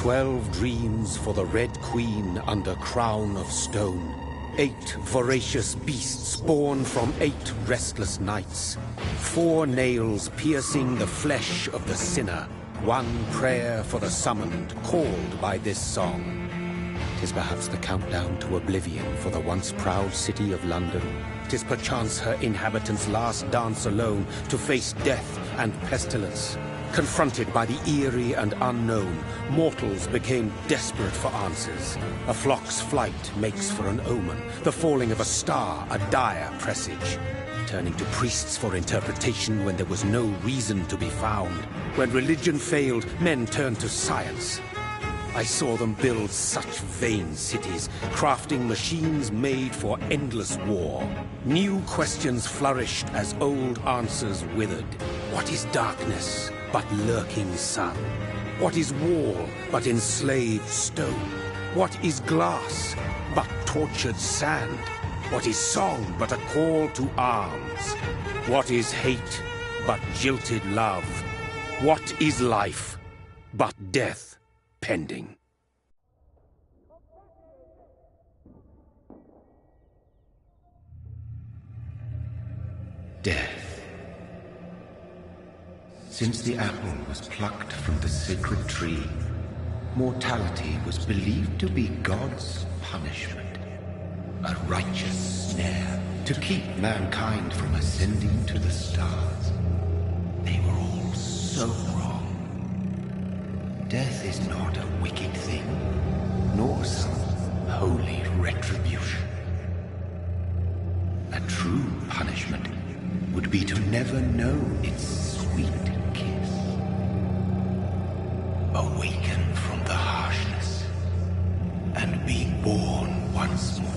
12 dreams for the Red Queen under crown of stone. 8 voracious beasts born from 8 restless nights. 4 nails piercing the flesh of the sinner. 1 prayer for the summoned, called by this song. 'Tis perhaps the countdown to oblivion for the once proud city of London. 'Tis perchance her inhabitants' last dance alone to face death and pestilence. Confronted by the eerie and unknown, mortals became desperate for answers. A flock's flight makes for an omen, the falling of a star a dire presage. Turning to priests for interpretation when there was no reason to be found. When religion failed, men turned to science. I saw them build such vain cities, crafting machines made for endless war. New questions flourished as old answers withered. What is darkness but lurking sun? What is wall but enslaved stone? What is glass but tortured sand? What is song but a call to arms? What is hate but jilted love? What is life but death pending? Death. Since the apple was plucked from the sacred tree, mortality was believed to be God's punishment, a righteous snare to keep mankind from ascending to the stars. They were all so wrong. Death is not a wicked thing, nor some holy retribution. A true punishment would be to never know its sweet kiss. Awaken from the harshness and be born once more.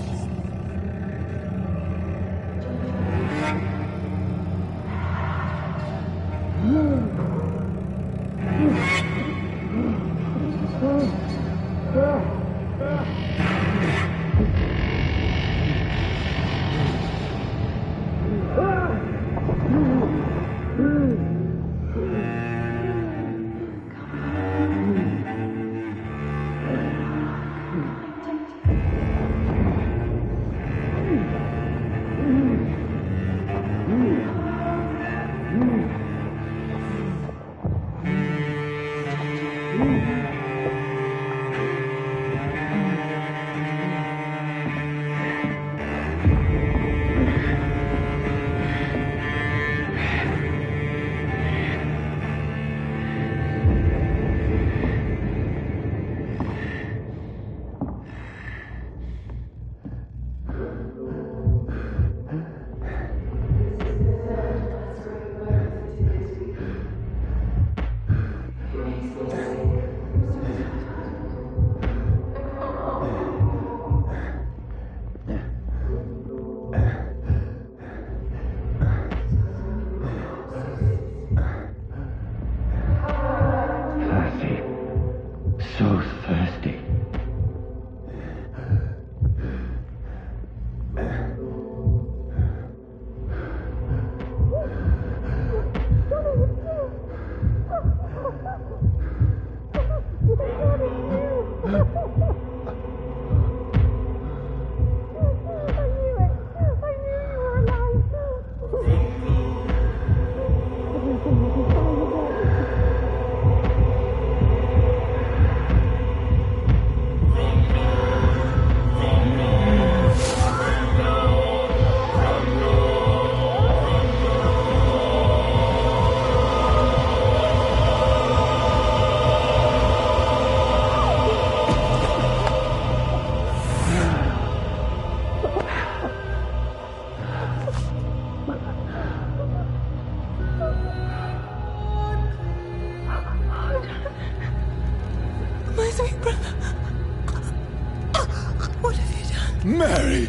Mary!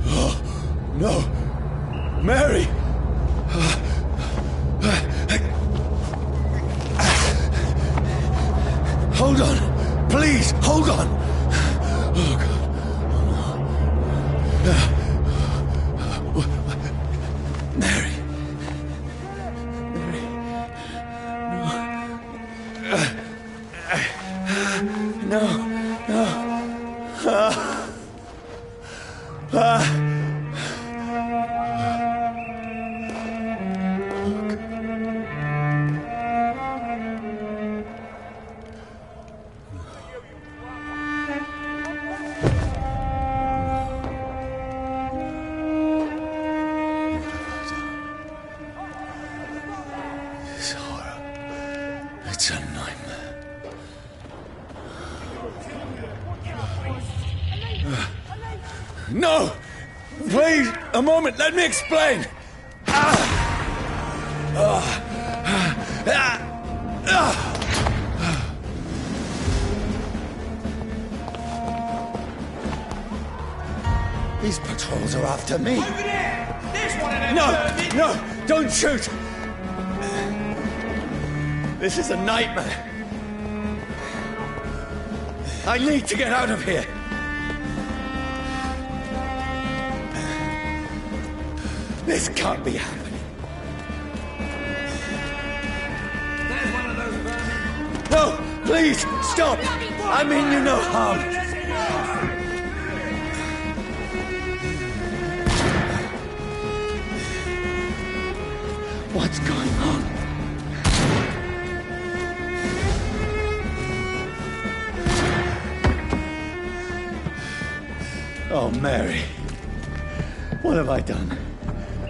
Oh, no! Mary! Hold on! Please, hold on! Oh, God. Oh, no. Mary! Mary! No. It's a nightmare. No! Please, a moment, let me explain! These patrols are after me. Over there! There's one of them! No! Don't shoot! This is a nightmare. I need to get out of here. This can't be happening. There's one of those vermin! No! Please! Stop! I mean you no harm. What's going on? Oh, Mary. What have I done?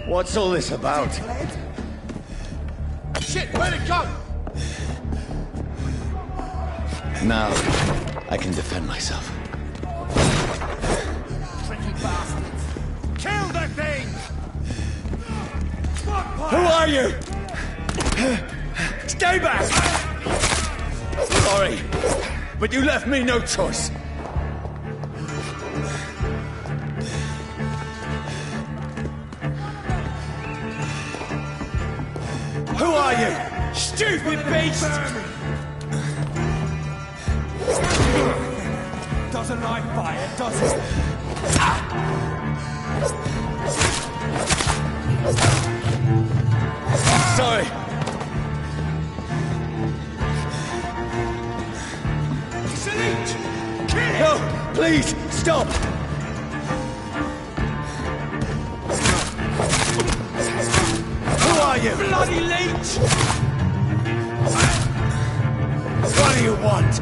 What's all this about? Shit, where'd it go? Now, I can defend myself. Tricky bastards! Kill the thing! Who are you? Stay back! Sorry, but you left me no choice. Who are you? Stupid beast! Doesn't like fire, does it? Sorry. It's an leech! Kill it! No, please, stop! Who are you? Bloody leech! What do you want?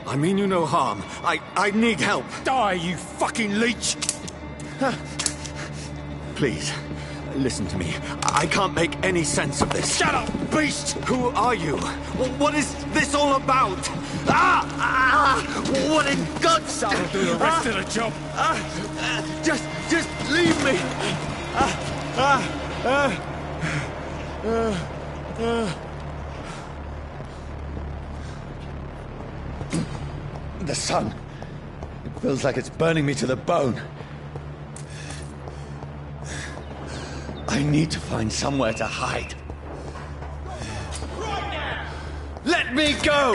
I mean you no harm. I need help. Die, you fucking leech! Please, listen to me. I can't make any sense of this. Shut up, beast! Who are you? What is this all about? What in God's name? I'll do the rest of the job. Just leave me. The sun. It feels like it's burning me to the bone. I need to find somewhere to hide. Right now! Let me go!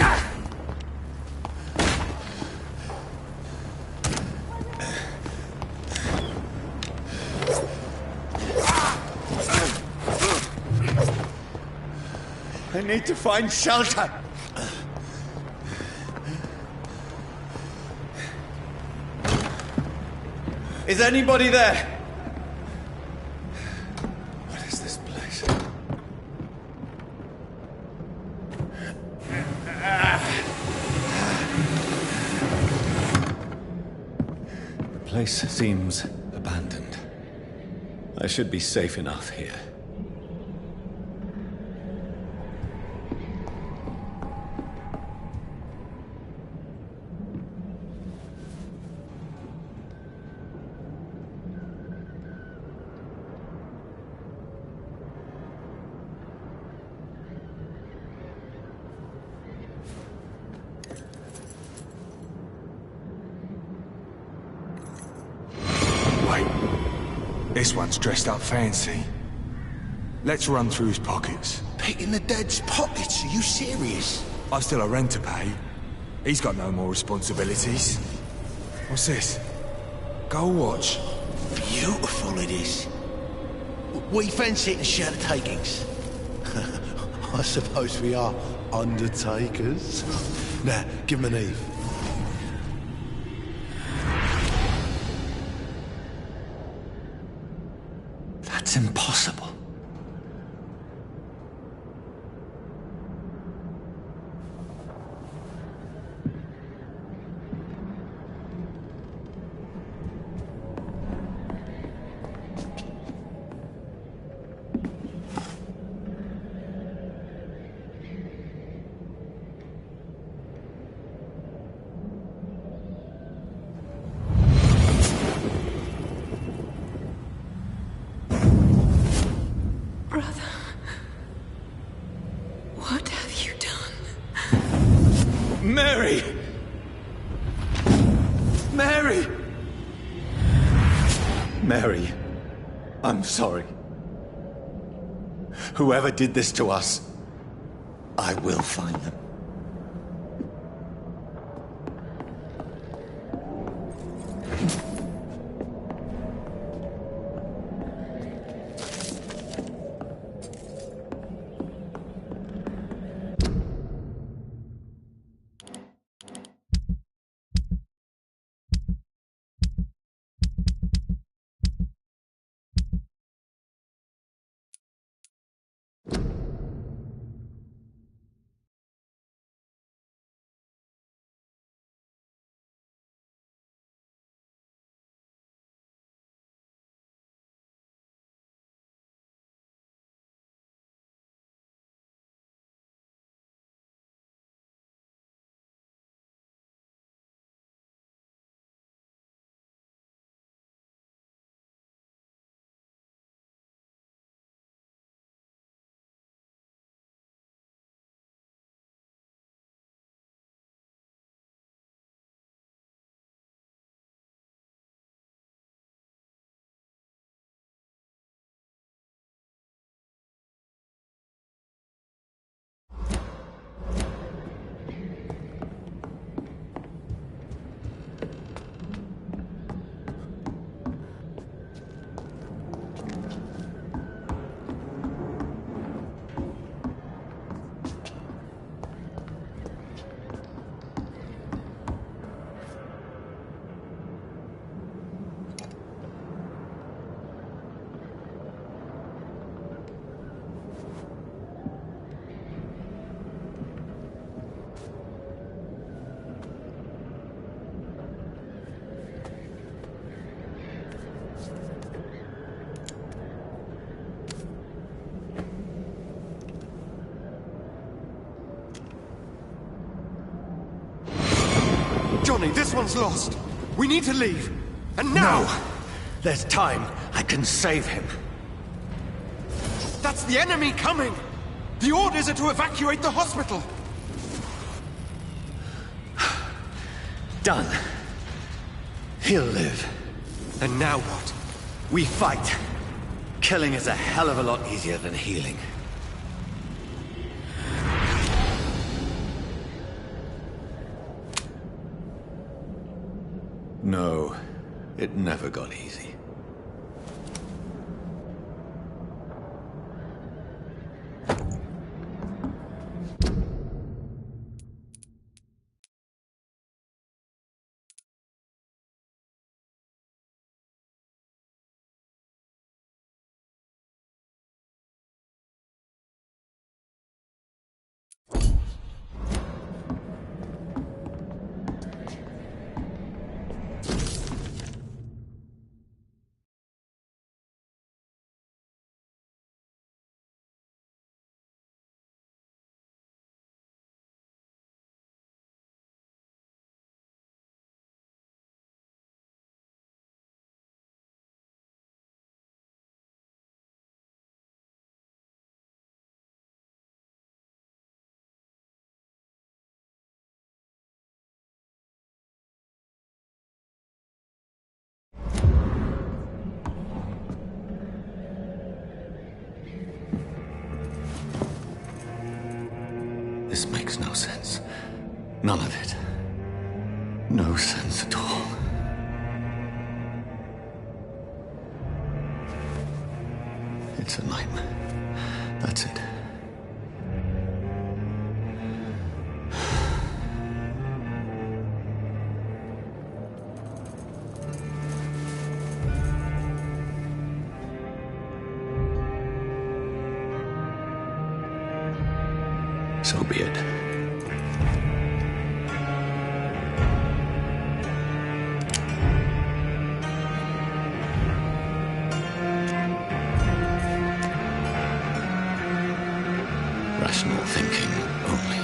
I need to find shelter. Is anybody there? What is this place? The place seems abandoned. I should be safe enough here. This one's dressed up fancy. Let's run through his pockets. Picking the dead's pockets? Are you serious? I've still a rent to pay. He's got no more responsibilities. What's this? Gold watch. Beautiful it is. We fancy it and share the takings. I suppose we are undertakers. Now, give him an Eve. That's impossible. Mary, I'm sorry. Whoever did this to us, I will find them. Johnny, this one's lost. We need to leave. And now! No! There's time. I can save him. That's the enemy coming! The orders are to evacuate the hospital! Done. He'll live. And now what? We fight. Killing is a hell of a lot easier than healing. No, it never got easy. This makes no sense. None of it. No sense at all. It's a nightmare. That's it. So be it. Rational thinking only.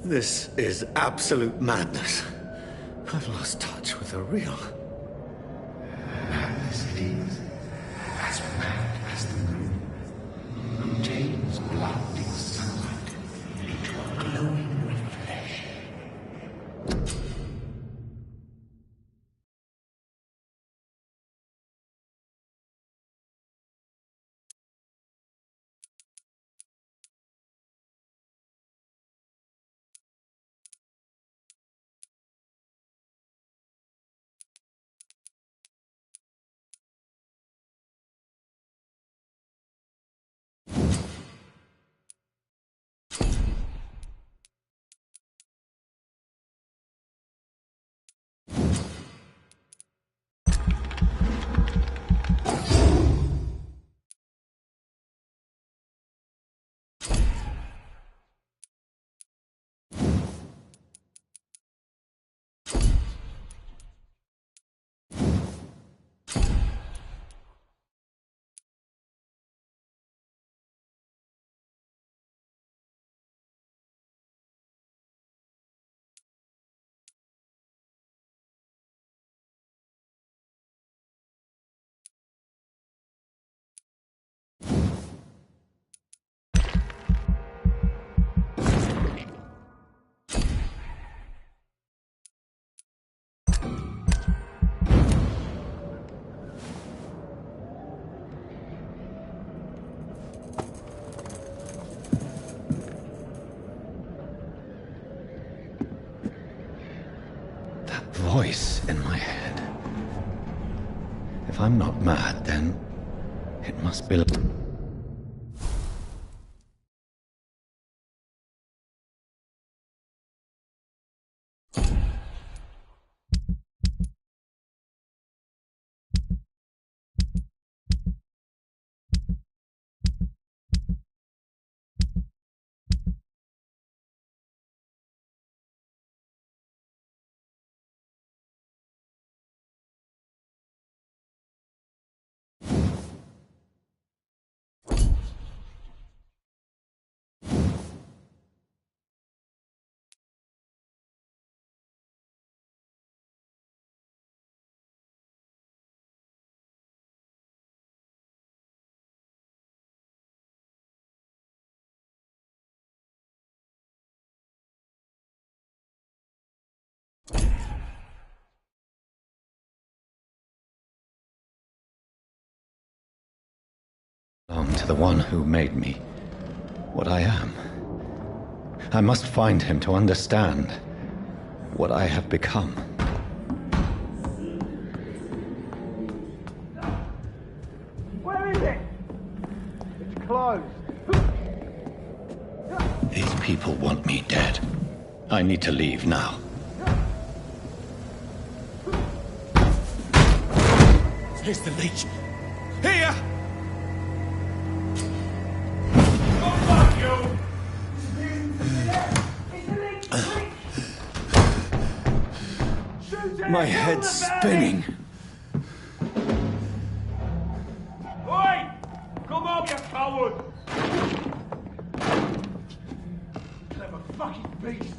This is absolute madness. I've lost touch with the real. Madness it is. As mad as the moon. Obtains blinding sunlight into a glowing red flesh. Voice in my head. If I'm not mad, then it must be... belong to the one who made me what I am. I must find him to understand what I have become. Where is it? It's closed. These people want me dead. I need to leave now. Here's the leech. Here! My head's spinning. Oi! Come on, you coward! Clever fucking beast!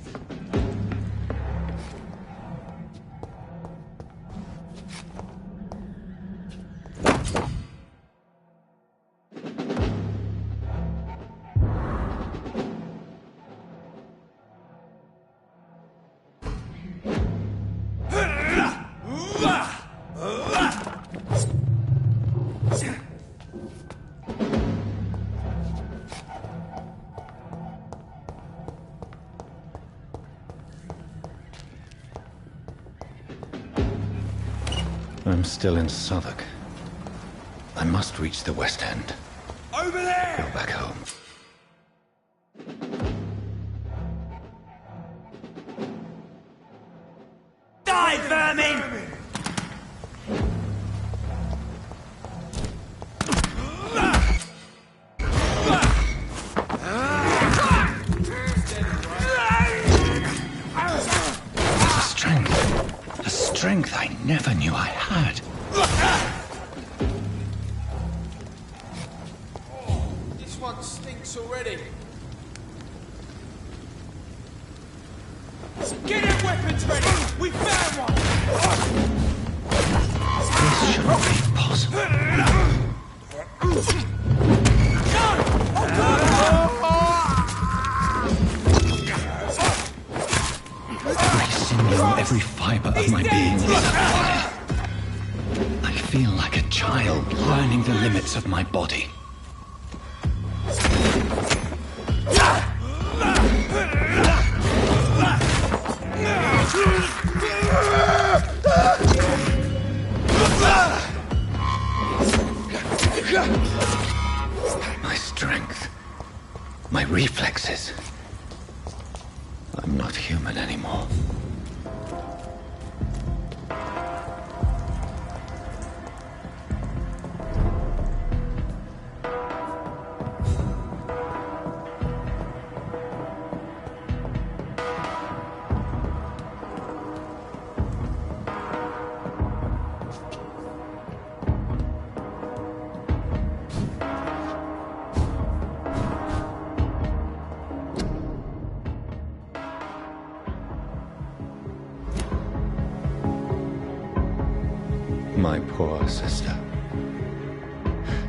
I'm still in Southwark. I must reach the West End. Over there! Go back home. Die, vermin! A strength I never knew I had. This one stinks already. Get your weapons ready! We found one! This shouldn't be possible. My sinew, every fiber of my being is alive. I feel like a child learning the limits of my body. My strength, my reflexes. I'm not human anymore. My poor sister.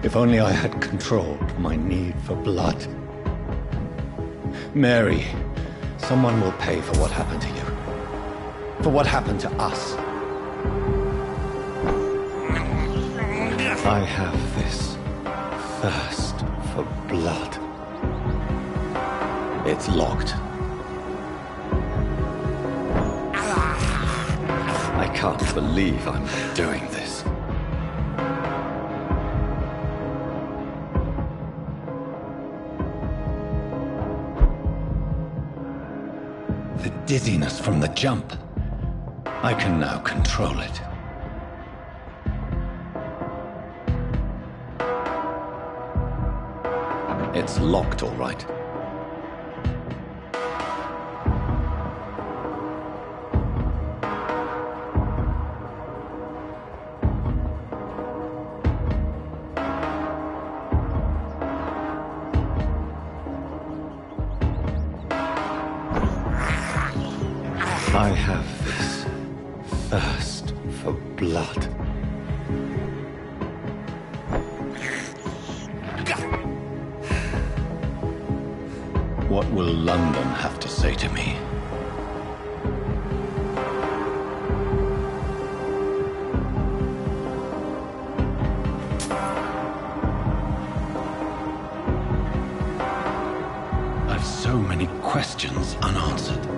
If only I had controlled my need for blood. Mary, someone will pay for what happened to you. For what happened to us. I have this thirst for blood. It's locked. I can't believe I'm doing this. The dizziness from the jump. I can now control it. It's locked, all right. I have this thirst for blood. What will London have to say to me? I've so many questions unanswered.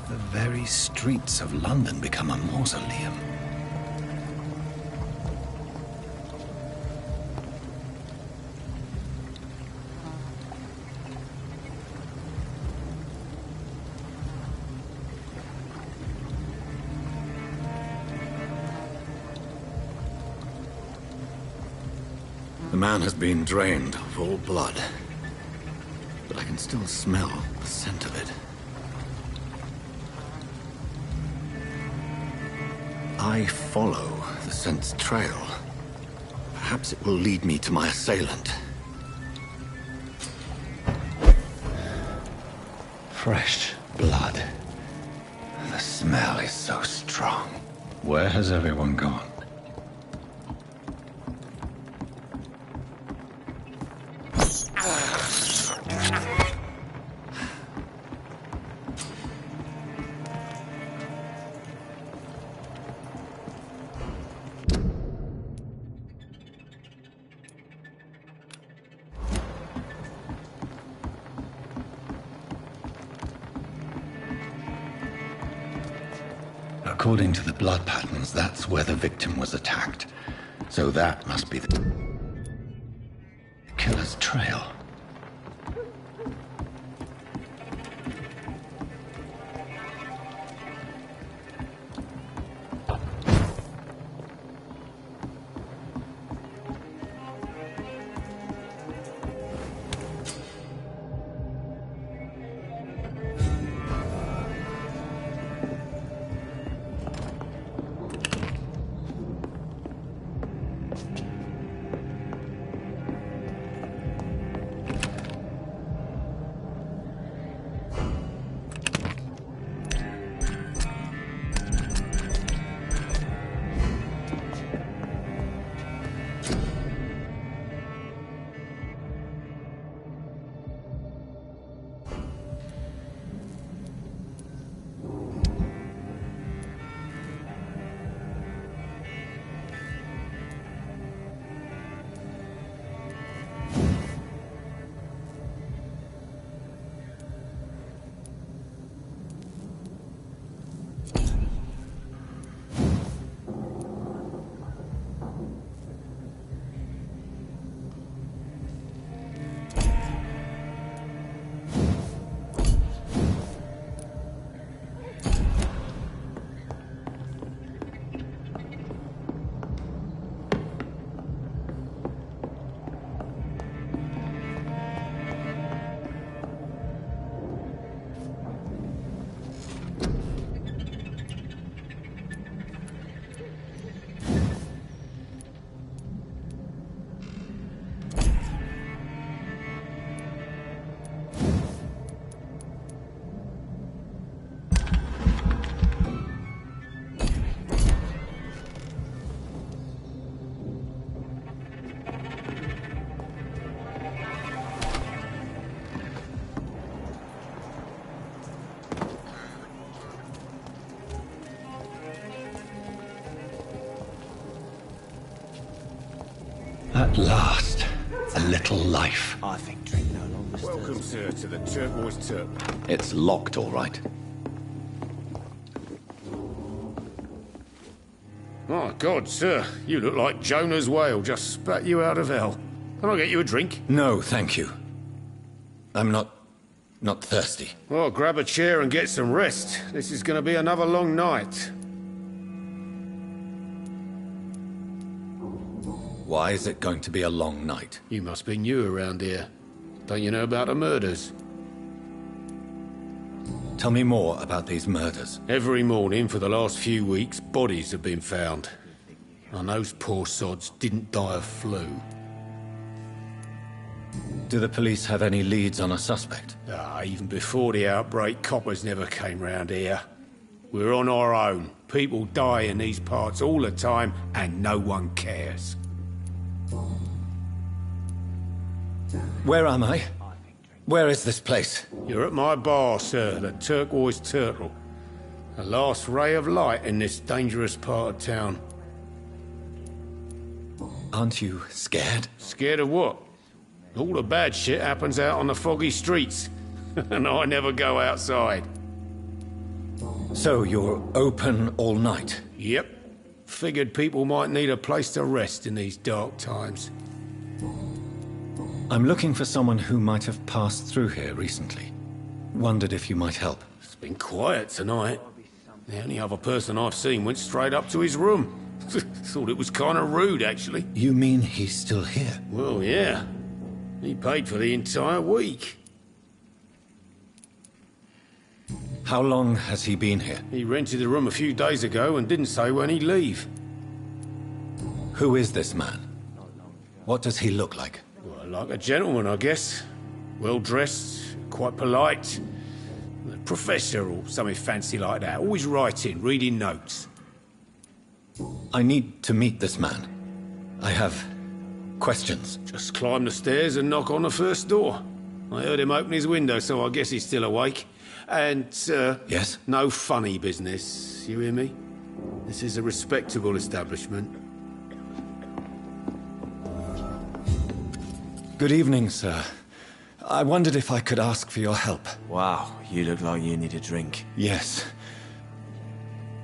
The very streets of London become a mausoleum. The man has been drained of all blood, but I can still smell the scent of it. I follow the scent's trail. Perhaps it will lead me to my assailant. Fresh blood. The smell is so strong. Where has everyone gone? According to the blood patterns, that's where the victim was attacked. So that must be the killer's trail. At last, a little life. I think drink no longer stirs. Welcome, sir, to the Turquoise Turtle. It's locked, all right. My God, sir, you look like Jonah's whale just spat you out of hell. Can I get you a drink? No, thank you. I'm not thirsty. Well, grab a chair and get some rest. This is going to be another long night. Why is it going to be a long night? You must be new around here. Don't you know about the murders? Tell me more about these murders. Every morning for the last few weeks, bodies have been found. And those poor sods didn't die of flu. Do the police have any leads on a suspect? Even before the outbreak, coppers never came round here. We're on our own. People die in these parts all the time, and no one cares. Where am I? Where is this place? You're at my bar, sir, the Turquoise Turtle. The last ray of light in this dangerous part of town. Aren't you scared? Scared of what? All the bad shit happens out on the foggy streets. And I never go outside. So you're open all night? Yep. Figured people might need a place to rest in these dark times. I'm looking for someone who might have passed through here recently. Wondered if you might help. It's been quiet tonight. The only other person I've seen went straight up to his room. Thought it was kind of rude, actually. You mean he's still here? Well, yeah. He paid for the entire week. How long has he been here? He rented the room a few days ago and didn't say when he'd leave. Who is this man? What does he look like? Well, like a gentleman, I guess. Well-dressed, quite polite. A professor or something fancy like that. Always writing, reading notes. I need to meet this man. I have questions. Just climb the stairs and knock on the first door. I heard him open his window, so I guess he's still awake. And, Yes? no funny business, you hear me? This is a respectable establishment. Good evening, sir. I wondered if I could ask for your help. Wow, you look like you need a drink. Yes.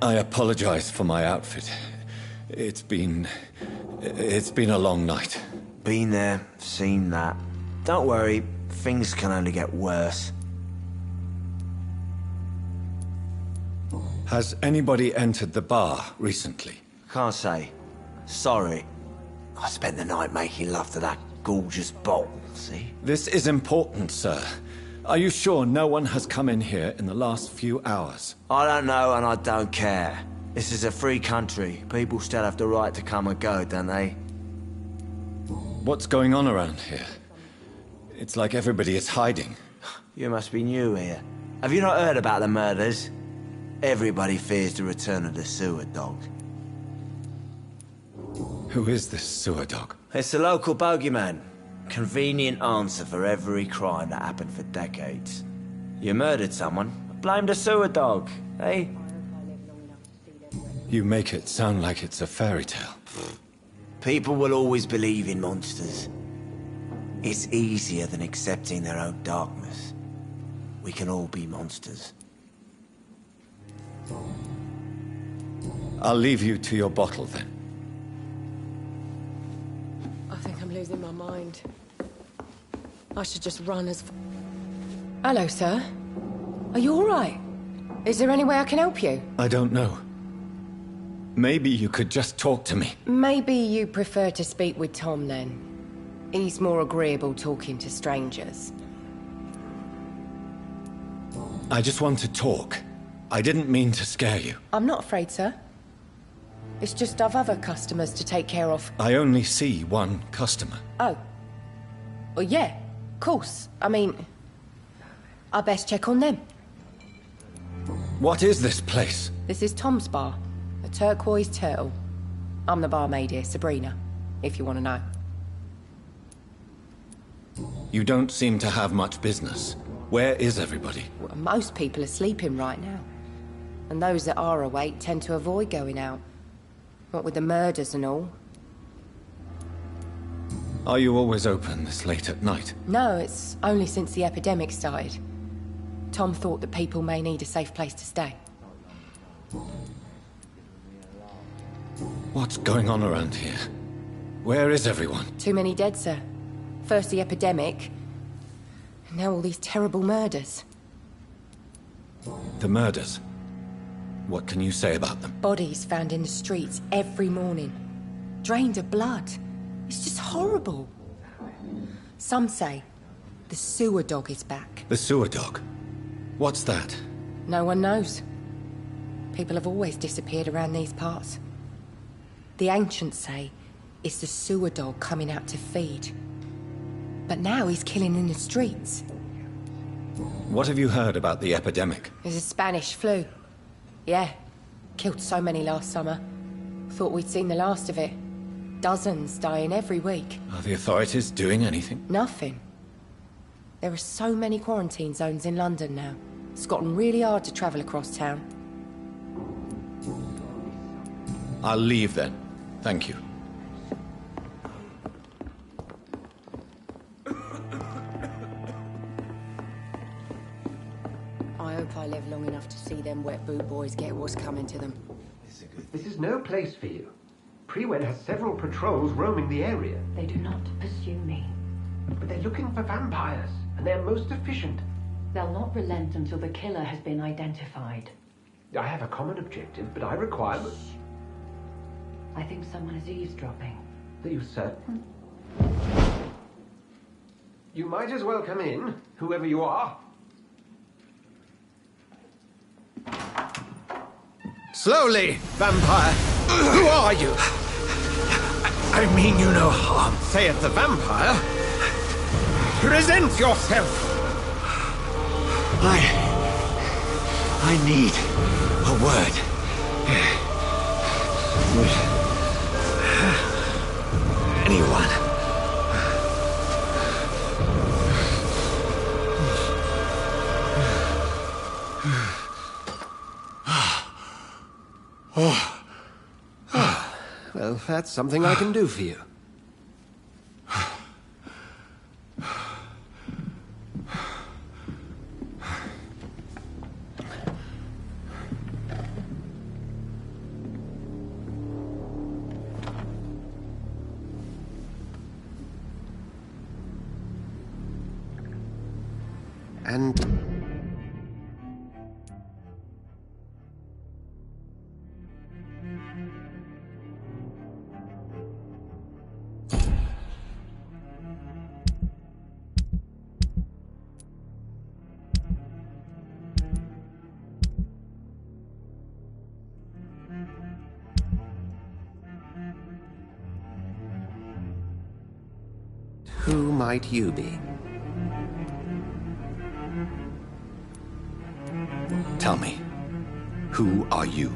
I apologize for my outfit. It's been a long night. Been there, seen that. Don't worry, things can only get worse. Has anybody entered the bar recently? Can't say. Sorry. I spent the night making love to that gorgeous bottle, see? This is important, sir. Are you sure no one has come in here in the last few hours? I don't know and I don't care. This is a free country. People still have the right to come and go, don't they? What's going on around here? It's like everybody is hiding. You must be new here. Have you not heard about the murders? Everybody fears the return of the sewer dog. Who is this sewer dog? It's the local bogeyman. Convenient answer for every crime that happened for decades. You murdered someone, blame the sewer dog, eh? You make it sound like it's a fairy tale. People will always believe in monsters. It's easier than accepting their own darkness. We can all be monsters. I'll leave you to your bottle then. I think I'm losing my mind. I should just run as... Hello, sir. Are you all right? Is there any way I can help you? I don't know. Maybe you could just talk to me. Maybe you prefer to speak with Tom, then. He's more agreeable talking to strangers. I just want to talk. I didn't mean to scare you. I'm not afraid, sir. It's just I've other customers to take care of. I only see one customer. Oh. Well, yeah, of course. I mean, I best check on them. What is this place? This is Tom's bar, the Turquoise Turtle. I'm the barmaid here, Sabrina, if you want to know. You don't seem to have much business. Where is everybody? Well, most people are sleeping right now. And those that are awake tend to avoid going out. What with the murders and all. Are you always open this late at night? No, it's only since the epidemic started. Tom thought that people may need a safe place to stay. What's going on around here? Where is everyone? Too many dead, sir. First the epidemic, and now all these terrible murders. The murders? What can you say about them? Bodies found in the streets every morning. Drained of blood. It's just horrible. Some say the sewer dog is back. The sewer dog? What's that? No one knows. People have always disappeared around these parts. The ancients say it's the sewer dog coming out to feed. But now he's killing in the streets. What have you heard about the epidemic? There's a Spanish flu. Yeah. Killed so many last summer. Thought we'd seen the last of it. Dozens dying every week. Are the authorities doing anything? Nothing. There are so many quarantine zones in London now. It's gotten really hard to travel across town. I'll leave then. Thank you. I hope I live long enough to see them wet boot boys get what's coming to them. This is no place for you. Prewen has several patrols roaming the area. They do not pursue me. But they're looking for vampires, and they're most efficient. They'll not relent until the killer has been identified. I have a common objective, but I require... I think someone is eavesdropping. Are you certain? You might as well come in, whoever you are. Slowly, vampire! Who are you? I mean you no harm. Saith the vampire. Present yourself! I need a word. Anyone. Well, that's something I can do for you. And... who might you be? Tell me, who are you?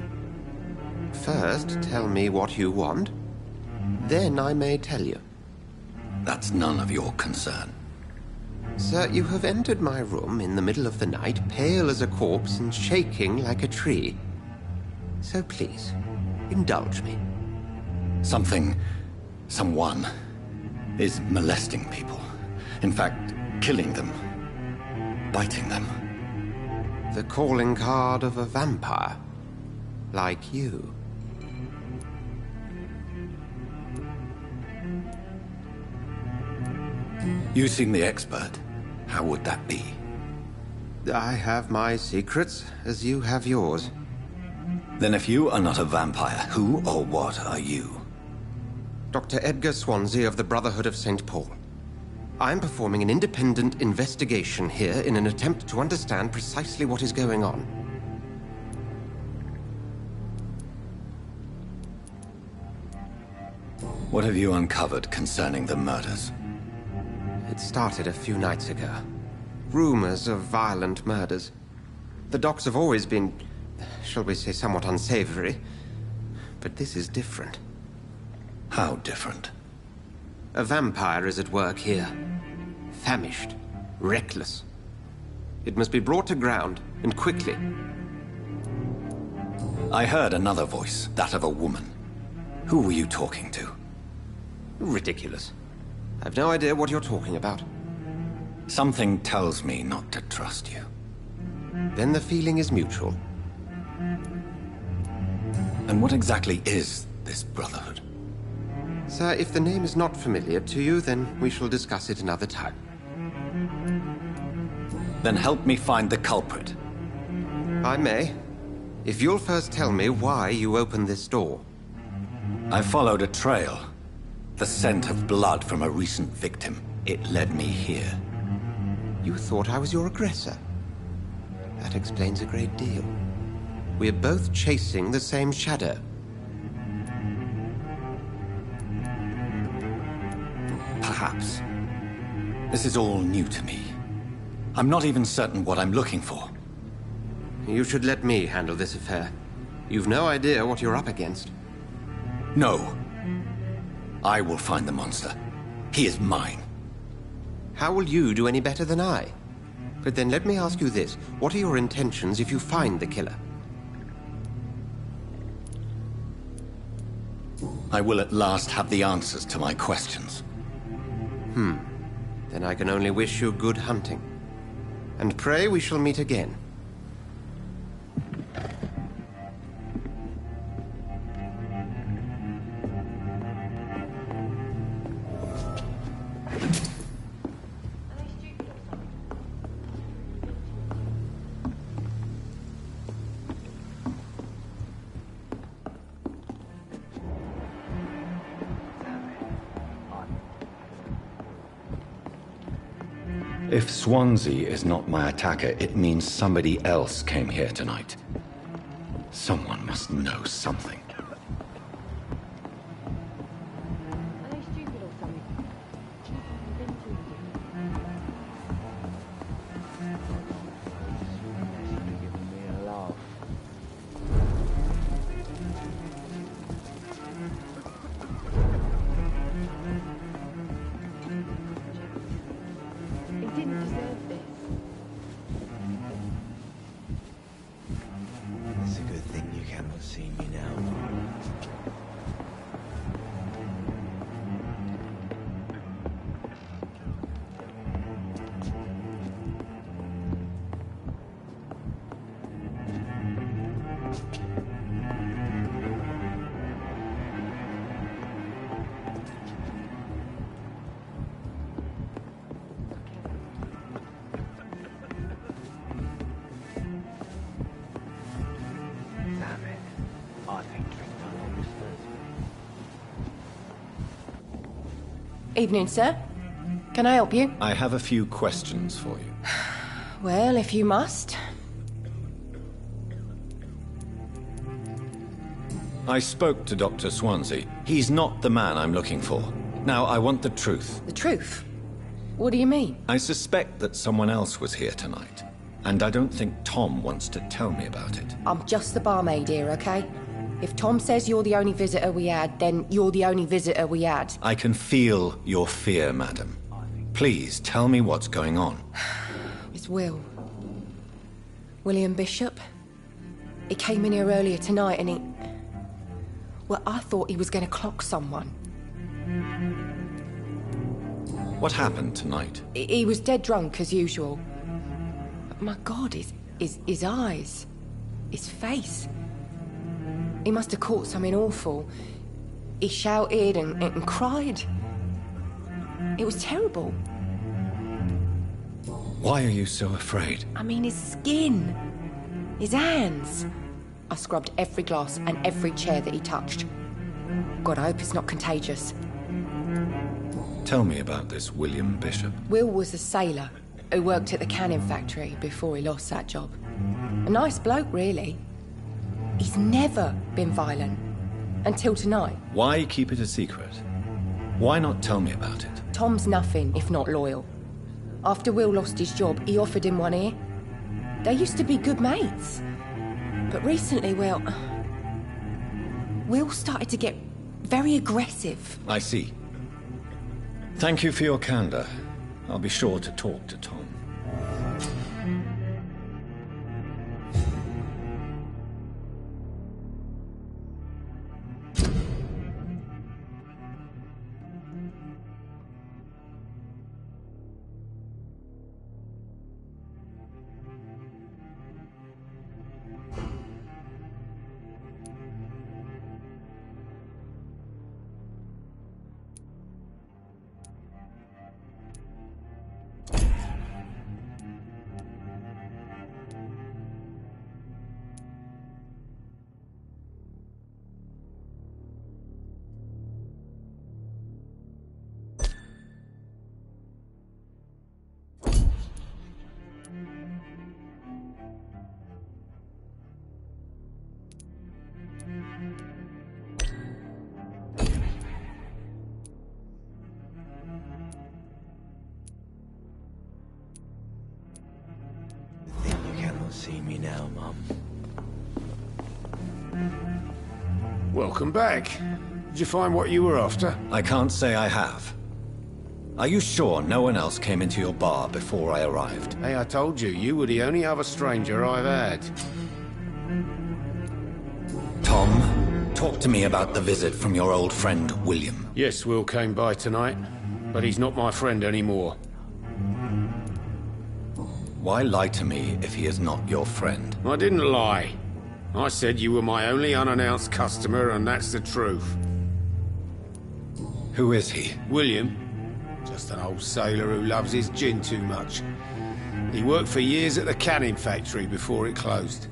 First, tell me what you want. Then I may tell you. That's none of your concern. Sir, you have entered my room in the middle of the night, pale as a corpse and shaking like a tree. So please, indulge me. Someone is molesting people. In fact, killing them. Biting them. The calling card of a vampire. Like you. You seem the expert. How would that be? I have my secrets, as you have yours. Then if you are not a vampire, who or what are you? Dr. Edgar Swansea of the Brotherhood of St. Paul. I'm performing an independent investigation here in an attempt to understand precisely what is going on. What have you uncovered concerning the murders? It started a few nights ago. Rumors of violent murders. The docs have always been, shall we say, somewhat unsavory. But this is different. How different? A vampire is at work here. Famished. Reckless. It must be brought to ground, and quickly. I heard another voice, that of a woman. Who were you talking to? Ridiculous. I've no idea what you're talking about. Something tells me not to trust you. Then the feeling is mutual. And what exactly is this Brotherhood? Sir, if the name is not familiar to you, then we shall discuss it another time. Then help me find the culprit. I may. If you'll first tell me why you opened this door. I followed a trail. The scent of blood from a recent victim. It led me here. You thought I was your aggressor. That explains a great deal. We're both chasing the same shadow. Perhaps. This is all new to me. I'm not even certain what I'm looking for. You should let me handle this affair. You've no idea what you're up against. No. I will find the monster. He is mine. How will you do any better than I? But then let me ask you this. What are your intentions if you find the killer? I will at last have the answers to my questions. Then I can only wish you good hunting. And pray we shall meet again. If Swansea is not my attacker, it means somebody else came here tonight. Someone must know something. Are they stupid or something? He didn't deserve this. It's a good thing you cannot see me now. Damn it. I think drink alone disturbs me. Evening, sir. Can I help you? I have a few questions for you. Well, if you must. I spoke to Dr. Swansea. He's not the man I'm looking for. Now, I want the truth. The truth? What do you mean? I suspect that someone else was here tonight. And I don't think Tom wants to tell me about it. I'm just the barmaid here, okay? If Tom says you're the only visitor we had, then you're the only visitor we had. I can feel your fear, madam. Please, tell me what's going on. It's Will. William Bishop. He came in here earlier tonight and he... Well, I thought he was going to clock someone. What happened tonight? He was dead drunk, as usual. But my God, his eyes. His face. He must have caught something awful. He shouted and cried. It was terrible. Why are you so afraid? I mean, his skin. His hands. I scrubbed every glass and every chair that he touched. God, I hope it's not contagious. Tell me about this William Bishop. Will was a sailor who worked at the canning factory before he lost that job. A nice bloke, really. He's never been violent. Until tonight. Why keep it a secret? Why not tell me about it? Tom's nothing if not loyal. After Will lost his job, he offered him one ear. They used to be good mates. But recently, well... Will started to get very aggressive. I see. Thank you for your candor. I'll be sure to talk to Tom. see me now, Mum. Welcome back. Did you find what you were after? I can't say I have. Are you sure no one else came into your bar before I arrived? Hey, I told you, you were the only other stranger I've had. Tom, talk to me about the visit from your old friend, William. Yes, Will came by tonight, but he's not my friend anymore. Why lie to me if he is not your friend? I didn't lie. I said you were my only unannounced customer, and that's the truth. Who is he? William. Just an old sailor who loves his gin too much. He worked for years at the canning factory before it closed.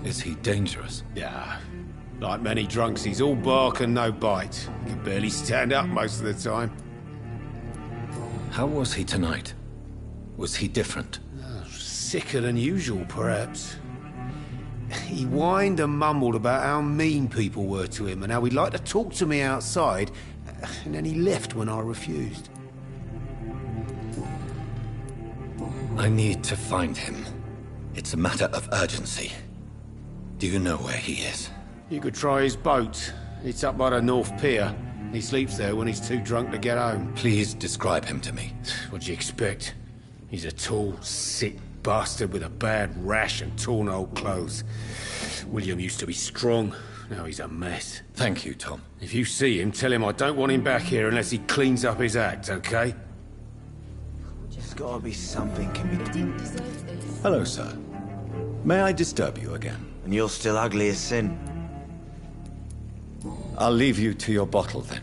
Is he dangerous? Yeah. Like many drunks, he's all bark and no bite. He can barely stand up most of the time. How was he tonight? Was he different? Sicker than usual, perhaps. He whined and mumbled about how mean people were to him and how he'd like to talk to me outside, and then he left when I refused. I need to find him. It's a matter of urgency. Do you know where he is? You could try his boat. It's up by the North Pier. He sleeps there when he's too drunk to get home. Please describe him to me. What'd you expect? He's a tall, sick bastard with a bad rash and torn old clothes. William used to be strong. Now he's a mess. Thank you, Tom. If you see him, tell him I don't want him back here unless he cleans up his act, okay? There's gotta be something can be done. Hello, sir. May I disturb you again? And you're still ugly as sin. I'll leave you to your bottle, then.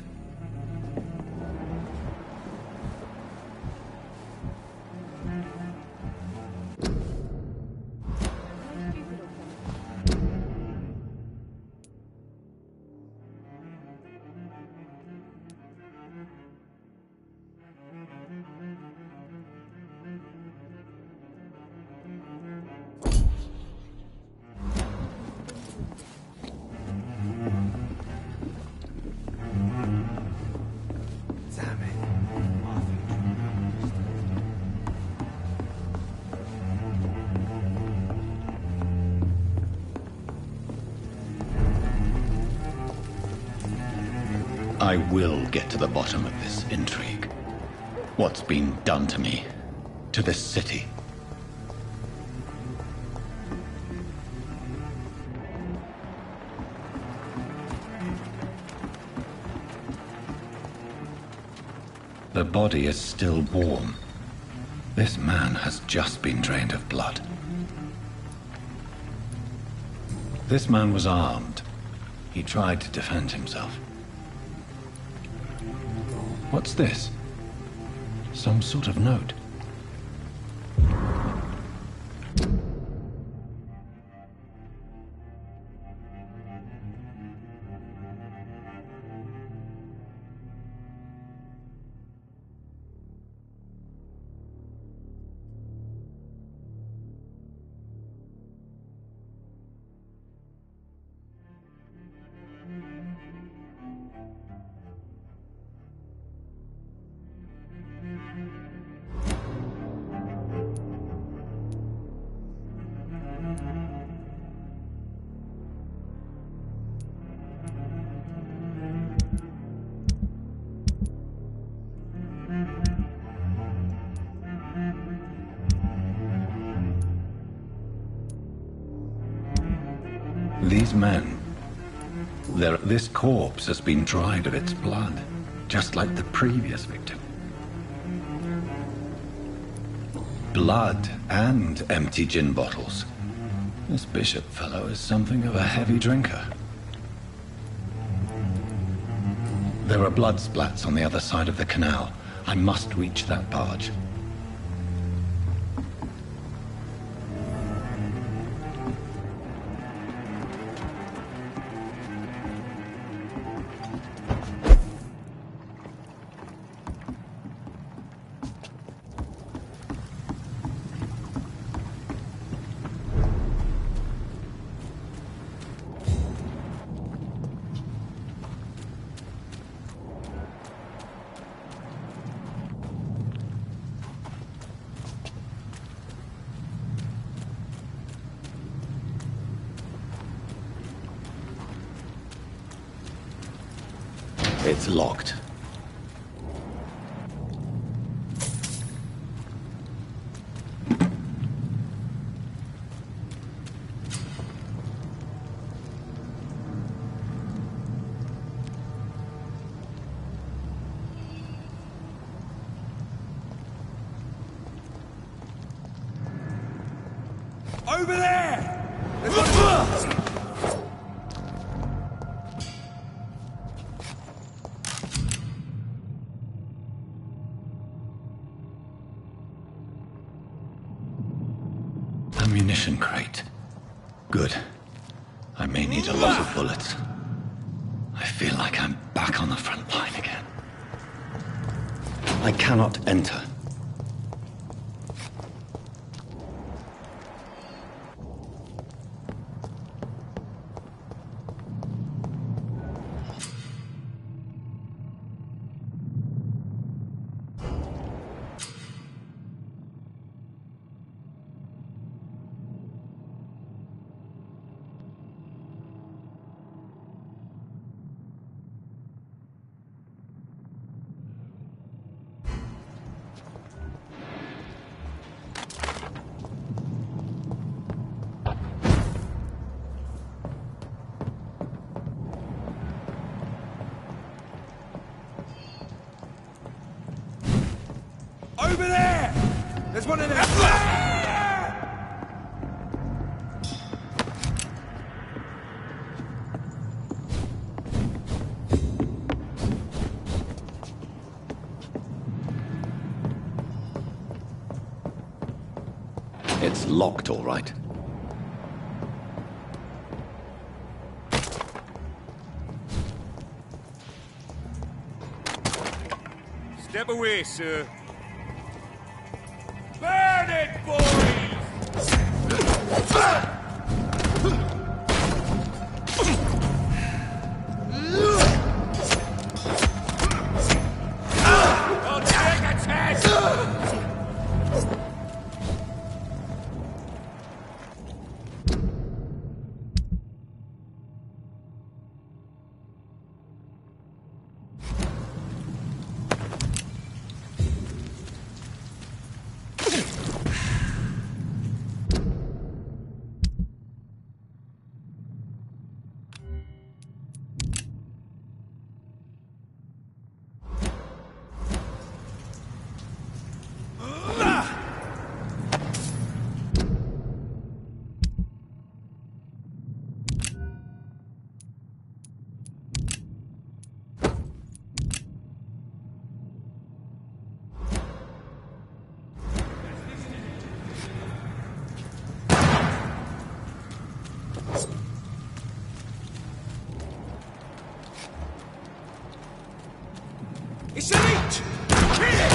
I will get to the bottom of this intrigue. What's been done to me, to this city. The body is still warm. This man has just been drained of blood. This man was armed. He tried to defend himself. What's this? Some sort of note. These men, this corpse has been dried of its blood, just like the previous victim. Blood and empty gin bottles. This bishop fellow is something of a heavy drinker. There are blood splats on the other side of the canal. I must reach that barge. It's locked. Over there! Ammunition crate. Good. I may need a lot of bullets. I feel like I'm back on the front line again. I cannot enter. Over there! There's one of them! It's locked, all right. Step away, sir. Burn it, boys! I'll take a test! It's a leech! Kill it!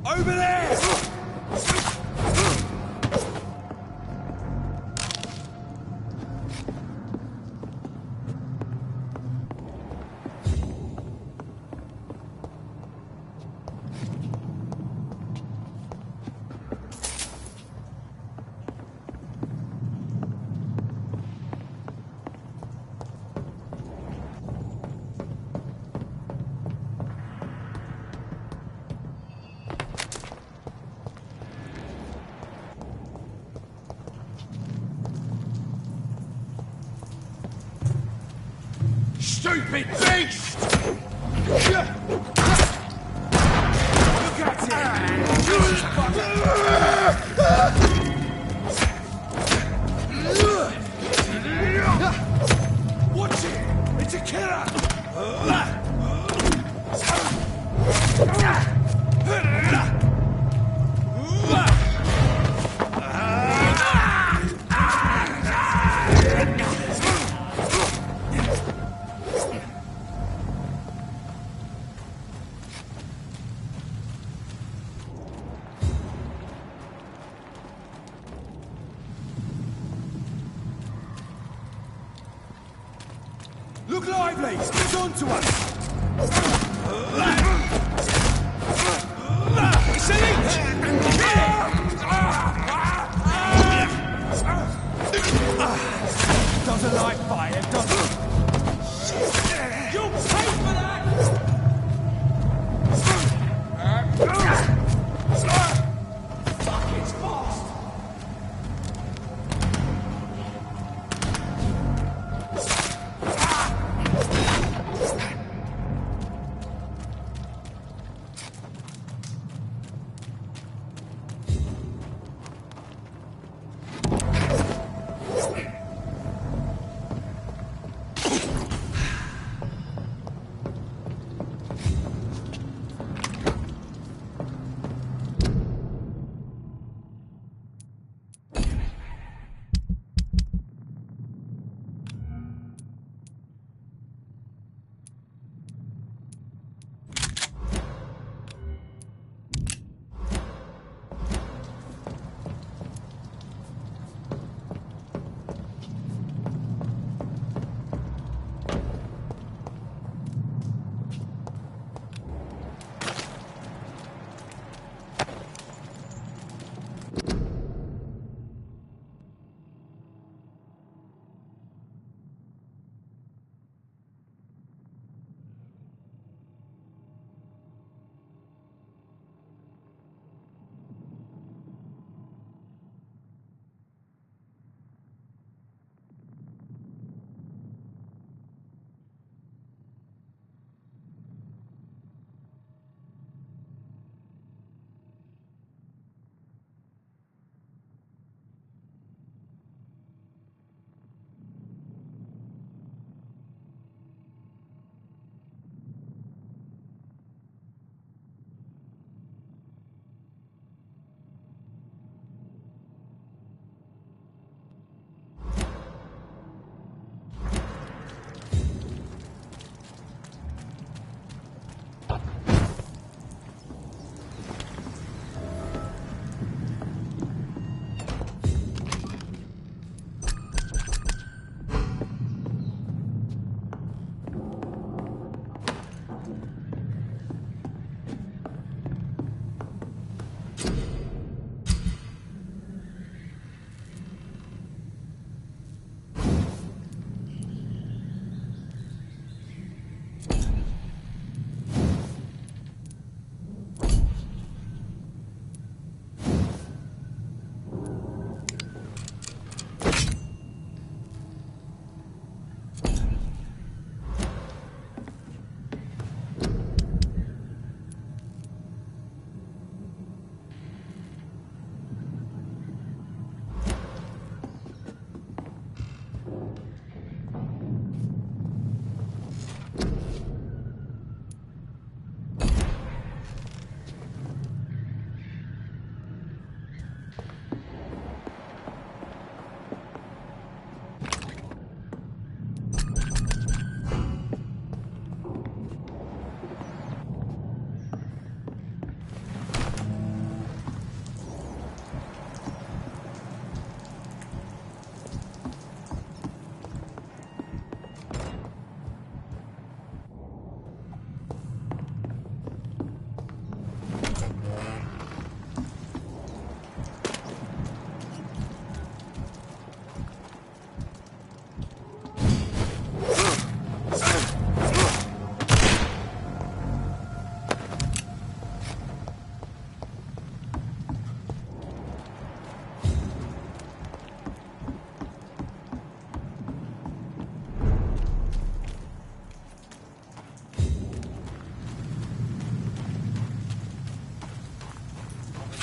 Over there! Stupid beast! Look at it! Watch it! It's a killer! Look lively! It's on to us! It's a leech! Kill it! Doesn't like fire, does it? You'll pay for that! Fuck, it's fast!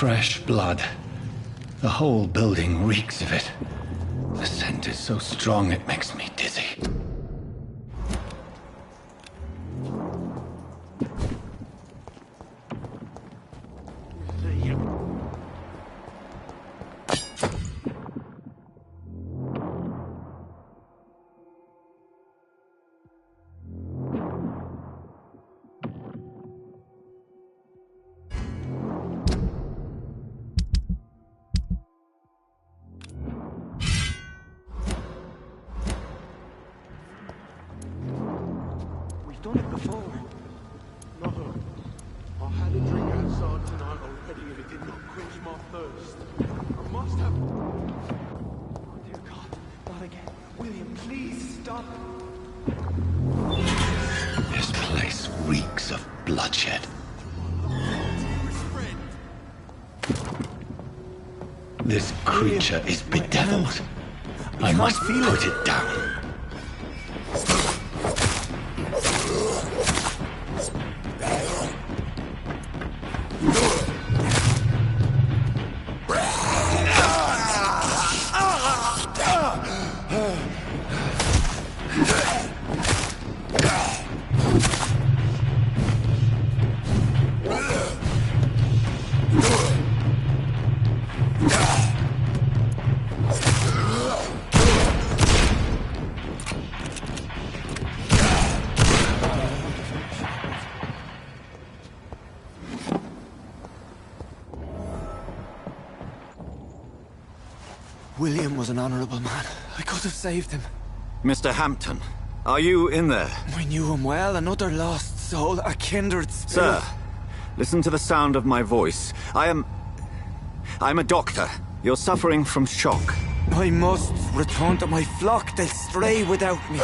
Fresh blood. The whole building reeks of it. The scent is so strong it makes me dizzy. Done it before. No. I had a drink outside tonight already and it did not quench my thirst. I must have... Oh, dear God. Not again. William, please stop. This place reeks of bloodshed. This creature is bedeviled. I must put it down. William was an honorable man. I could have saved him. Mr. Hampton, are you in there? I knew him well, another lost soul, a kindred spirit. Sir, listen to the sound of my voice. I'm a doctor. You're suffering from shock. I must return to my flock. They'll stray without me.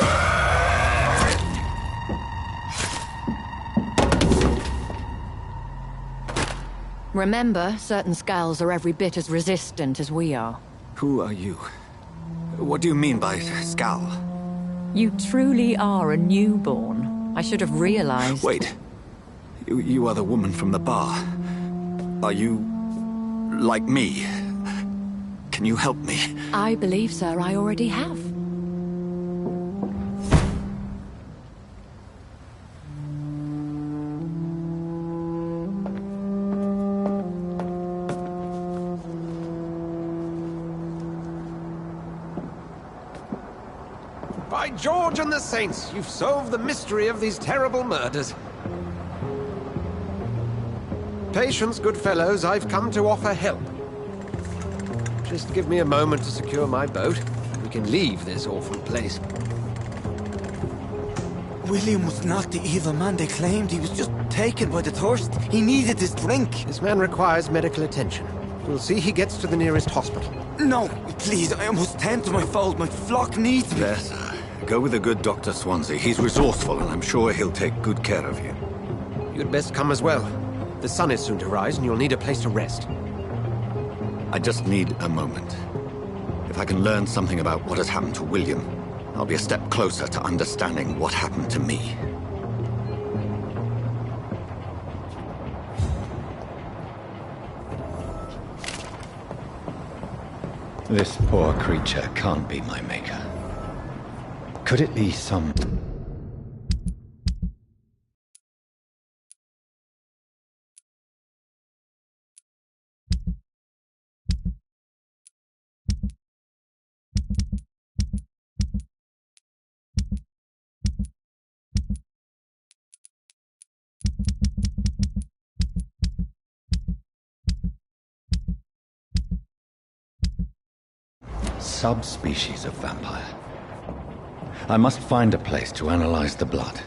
Remember, certain skulls are every bit as resistant as we are. Who are you? What do you mean by Skal? You truly are a newborn. I should have realized. Wait. You are the woman from the bar. Are you... like me? Can you help me? I believe, sir, I already have. By George and the Saints, you've solved the mystery of these terrible murders. Patience, good fellows, I've come to offer help. Just give me a moment to secure my boat. We can leave this awful place. William was not the evil man they claimed. He was just taken by the thirst. He needed his drink. This man requires medical attention. We'll see he gets to the nearest hospital. No, please, I must tend to my fold. My flock needs me. Yes, sir. Go with the good Dr. Swansea. He's resourceful, and I'm sure he'll take good care of you. You'd best come as well. The sun is soon to rise, and you'll need a place to rest. I just need a moment. If I can learn something about what has happened to William, I'll be a step closer to understanding what happened to me. This poor creature can't be my maker. Could it be some... subspecies of vampire? I must find a place to analyze the blood.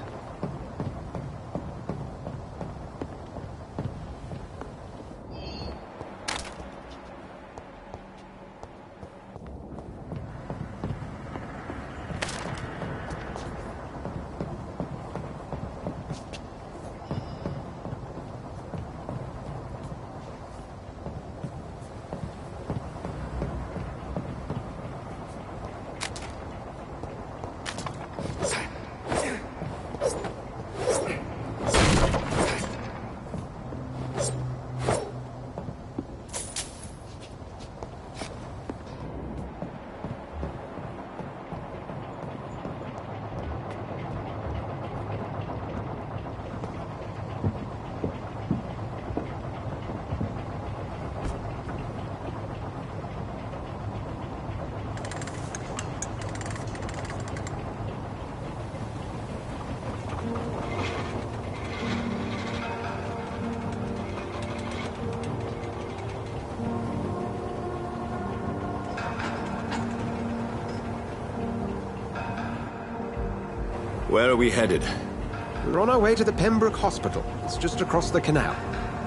Where are we headed? We're on our way to the Pembroke Hospital. It's just across the canal.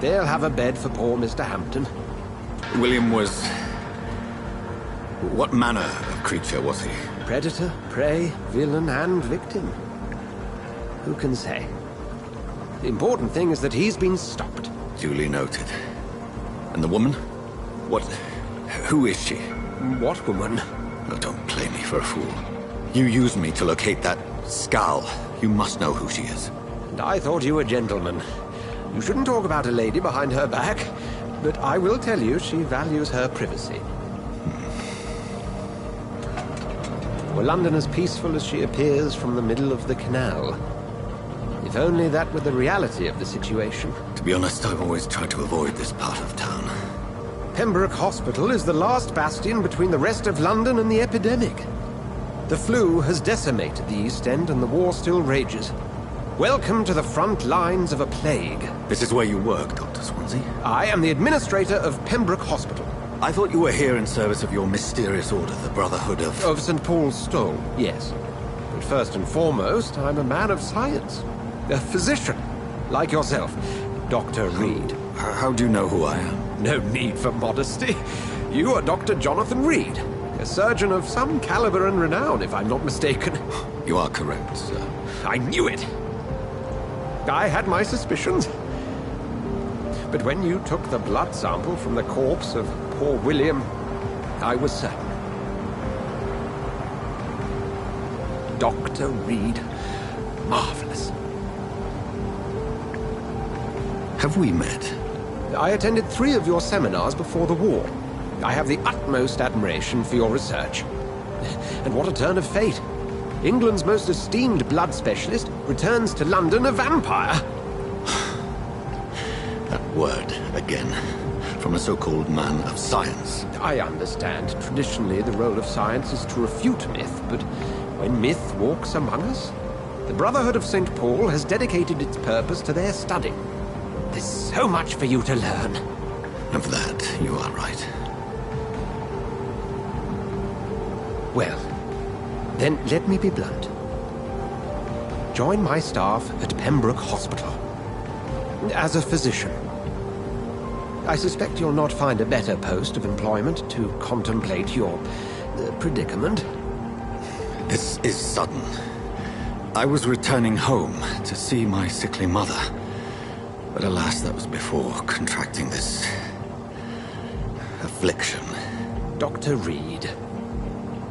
They'll have a bed for poor Mr. Hampton. William was... What manner of creature was he? Predator, prey, villain, and victim. Who can say? The important thing is that he's been stopped. Duly noted. And the woman? What... Who is she? What woman? Oh, don't play me for a fool. You used me to locate that skull. You must know who she is. And I thought you a gentleman. You shouldn't talk about a lady behind her back, but I will tell you she values her privacy. Were London as peaceful as she appears from the middle of the canal? If only that were the reality of the situation. To be honest, I've always tried to avoid this part of town. Pembroke Hospital is the last bastion between the rest of London and the epidemic. The flu has decimated the East End and the war still rages. Welcome to the front lines of a plague. This is where you work, Dr. Swansea? I am the administrator of Pembroke Hospital. I thought you were here in service of your mysterious order, the Brotherhood of... Of St. Paul's Stole, yes. But first and foremost, I'm a man of science. A physician, like yourself, Dr. Reed. How do you know who I am? No need for modesty. You are Dr. Jonathan Reed, a surgeon of some caliber and renown, if I'm not mistaken. You are correct, sir. I knew it! I had my suspicions. But when you took the blood sample from the corpse of poor William, I was certain. Dr. Reed. Marvelous. Have we met? I attended 3 of your seminars before the war. I have the utmost admiration for your research. And what a turn of fate. England's most esteemed blood specialist returns to London a vampire. That word, again. From a so-called man of science. I understand. Traditionally, the role of science is to refute myth, but when myth walks among us, the Brotherhood of St. Paul has dedicated its purpose to their study. There's so much for you to learn. Of that, you are right. Well, then let me be blunt. Join my staff at Pembroke Hospital. As a physician. I suspect you'll not find a better post of employment to contemplate your predicament. This is sudden. I was returning home to see my sickly mother. But alas, that was before contracting this... affliction. Dr. Reed,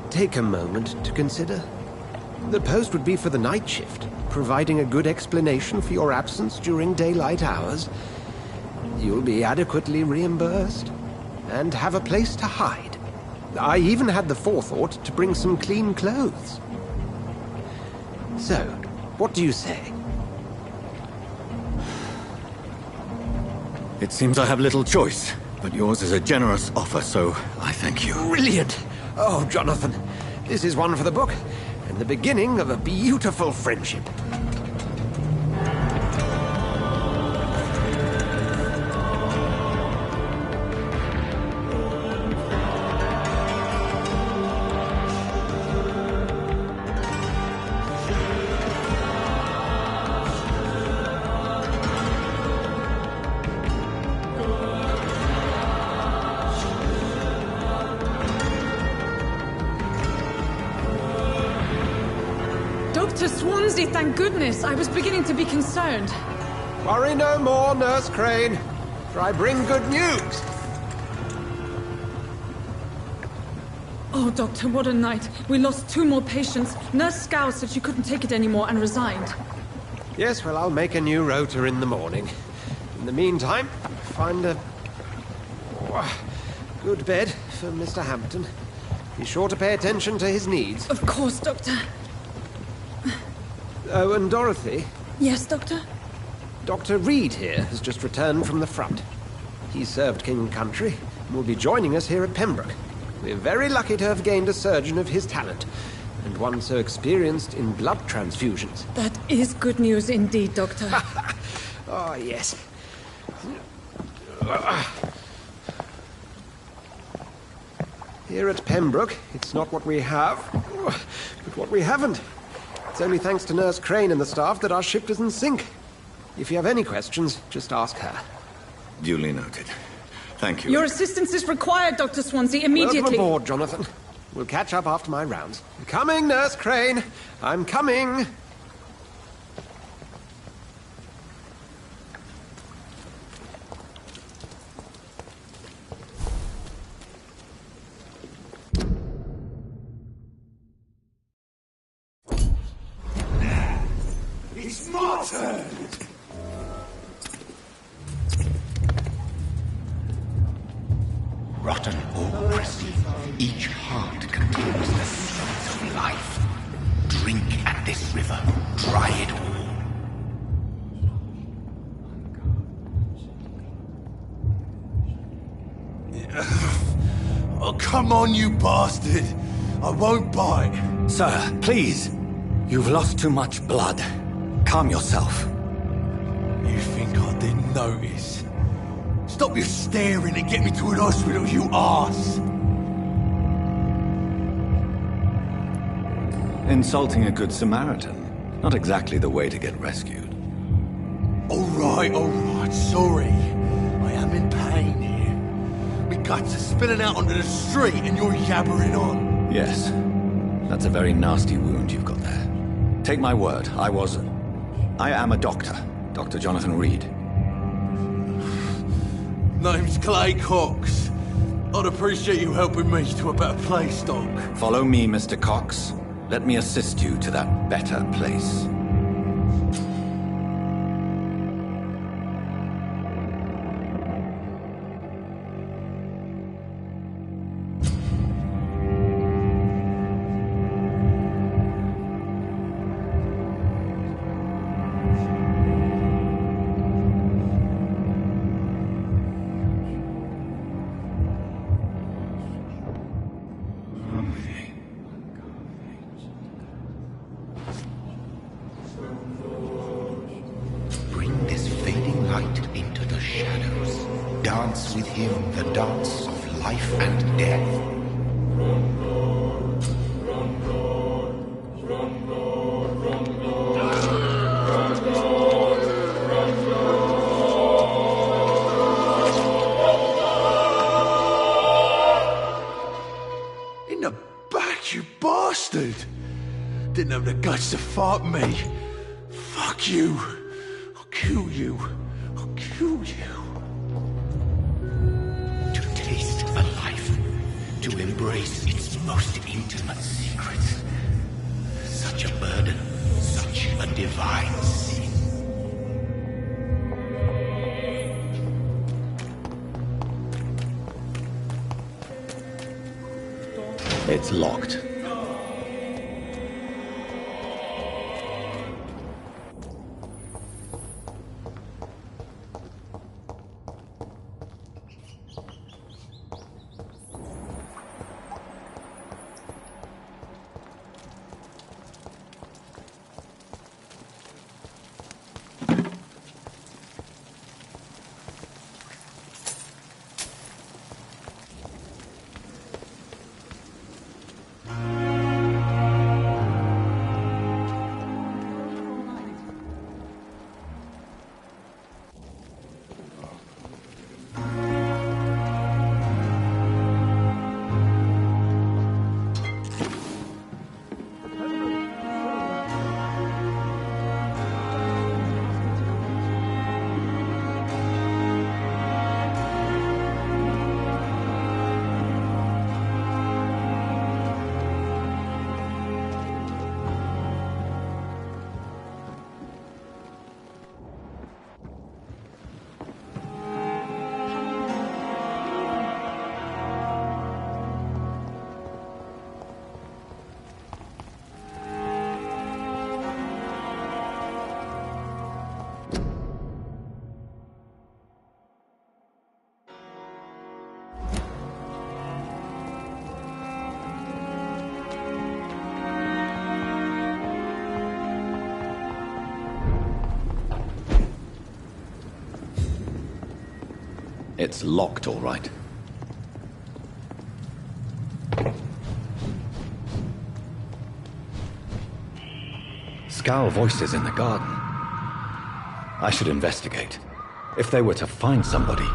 take a moment to consider. The post would be for the night shift, providing a good explanation for your absence during daylight hours. You'll be adequately reimbursed, and have a place to hide. I even had the forethought to bring some clean clothes. So, what do you say? It seems I have little choice, but yours is a generous offer, so I thank you. Brilliant! Oh, Jonathan, this is one for the book, and the beginning of a beautiful friendship. Dr. Swansea, thank goodness. I was beginning to be concerned. Worry no more, Nurse Crane, for I bring good news. Oh, Doctor, what a night. We lost 2 more patients. Nurse Scow said she couldn't take it anymore and resigned. Yes, well, I'll make a new rota in the morning. In the meantime, find a good bed for Mr. Hampton. Be sure to pay attention to his needs. Of course, Doctor. Oh, and Dorothy? Yes, Doctor? Dr. Reed here has just returned from the front. He served King and Country and will be joining us here at Pembroke. We're very lucky to have gained a surgeon of his talent, and one so experienced in blood transfusions. That is good news indeed, Doctor. Oh, yes. Here at Pembroke, it's not what we have, but what we haven't. It's only thanks to Nurse Crane and the staff that our ship doesn't sink. If you have any questions, just ask her. Duly noted. Thank you. Your assistance is required, Dr. Swansea, immediately. Welcome aboard, Jonathan. We'll catch up after my rounds. I'm coming, Nurse Crane. I'm coming. It's my turn! Rotten or pristine, each heart contains the seeds of life. Drink at this river, dry it all. Oh, come on, you bastard! I won't bite. Sir, please. You've lost too much blood. Calm yourself. You think I didn't notice? Stop your staring and get me to an hospital, you arse! Insulting a good Samaritan. Not exactly the way to get rescued. Alright, sorry. I am in pain here. My guts are spilling out onto the street and you're yabbering on. Yes. That's a very nasty wound you've got there. Take my word, I am a doctor. Dr. Jonathan Reed. Name's Clay Cox. I'd appreciate you helping me to a better place, Doc. Follow me, Mr. Cox. Let me assist you to that better place. Dance with him the dance of life and death. In the back, you bastard! Didn't have the guts to fuck me. Fuck you. I'll kill you. I'll kill you. To embrace its most intimate secrets. Such a burden, such a divine sin. It's locked. It's locked, all right. Scowl voices in the garden. I should investigate. If they were to find somebody.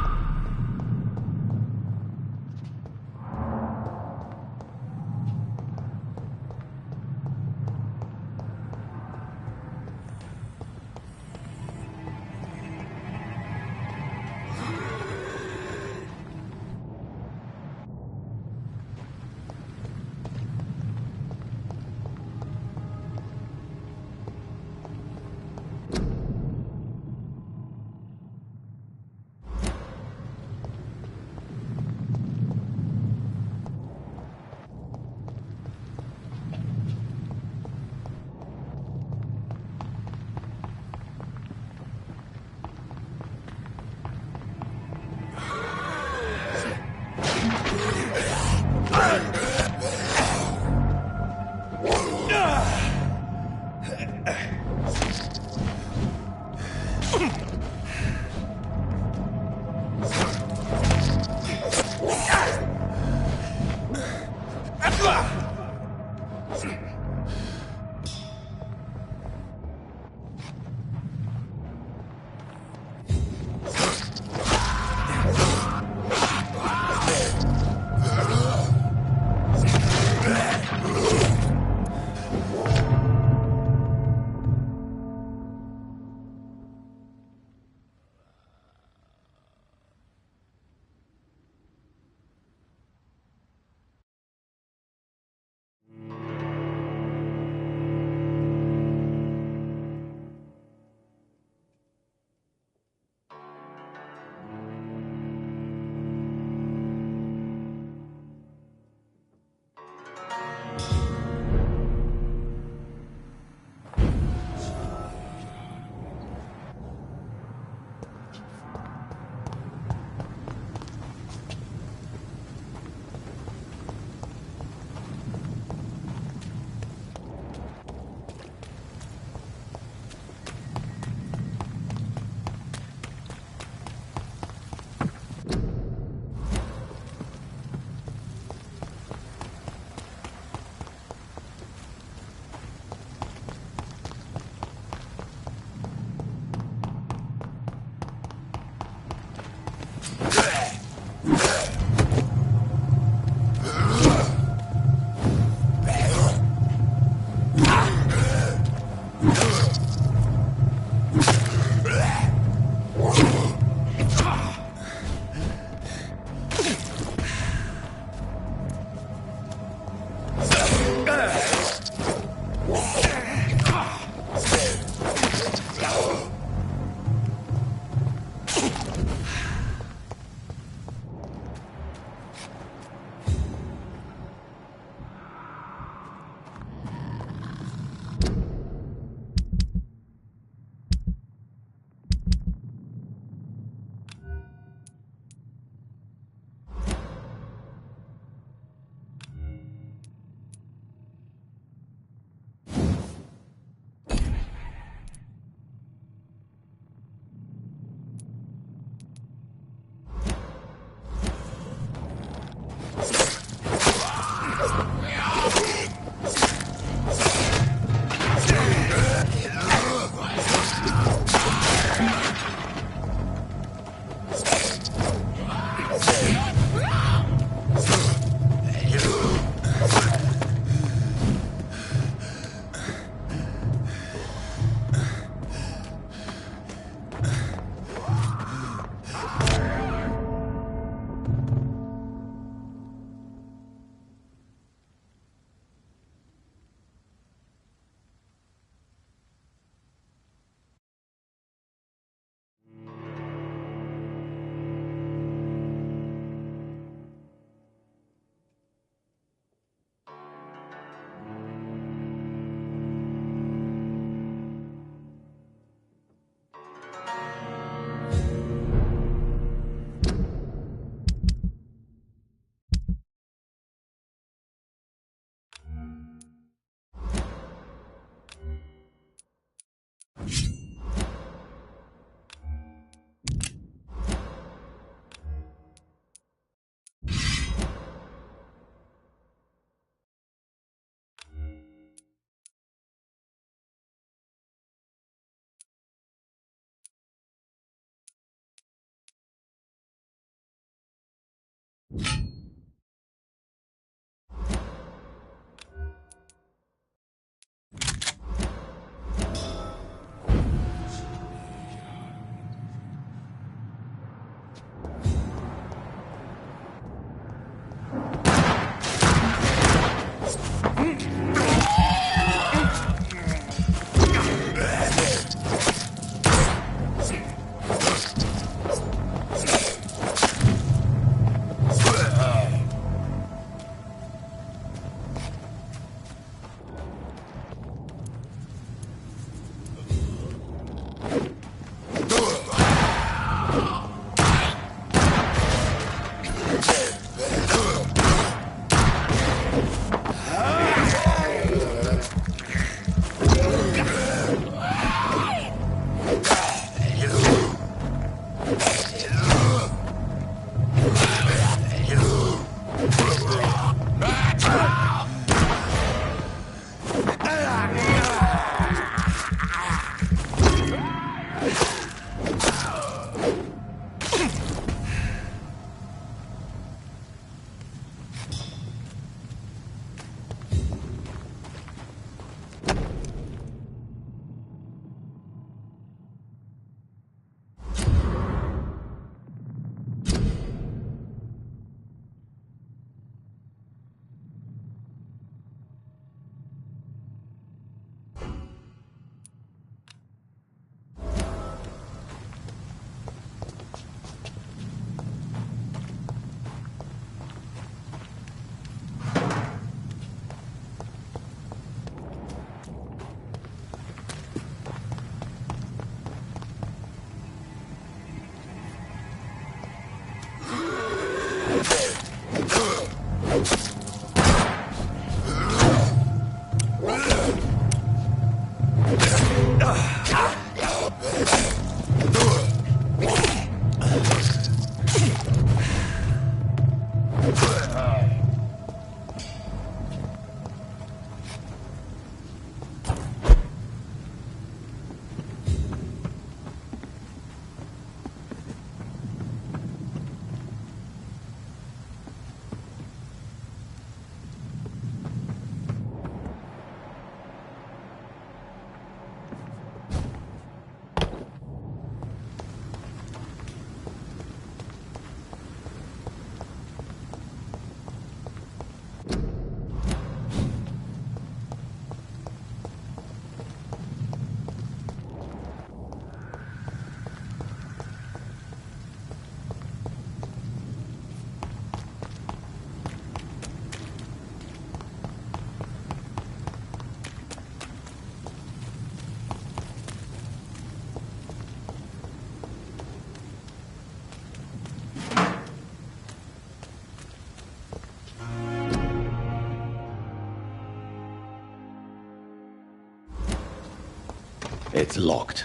It's locked.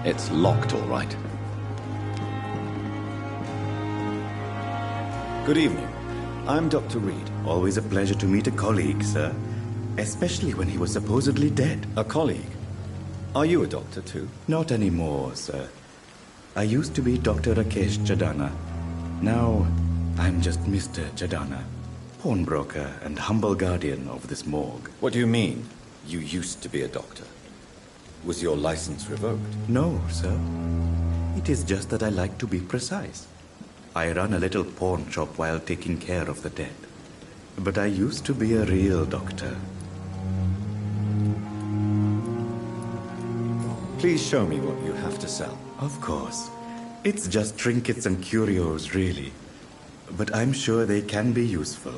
It's locked, all right. Good evening. I'm Dr. Reed. Always a pleasure to meet a colleague, sir. Especially when he was supposedly dead. A colleague? Are you a doctor too? Not anymore, sir. I used to be Dr. Rakesh Jadana. Now, I'm just Mr. Jadana, pawnbroker and humble guardian of this morgue. What do you mean, you used to be a doctor? Was your license revoked? No, sir. It is just that I like to be precise. I run a little pawn shop while taking care of the dead. But I used to be a real doctor. Please show me what you have to sell. Of course. It's just trinkets and curios, really. But I'm sure they can be useful.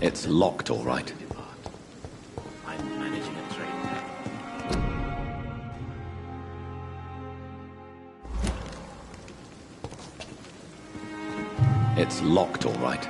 It's locked, all right. I'm managing a train. It's locked, all right.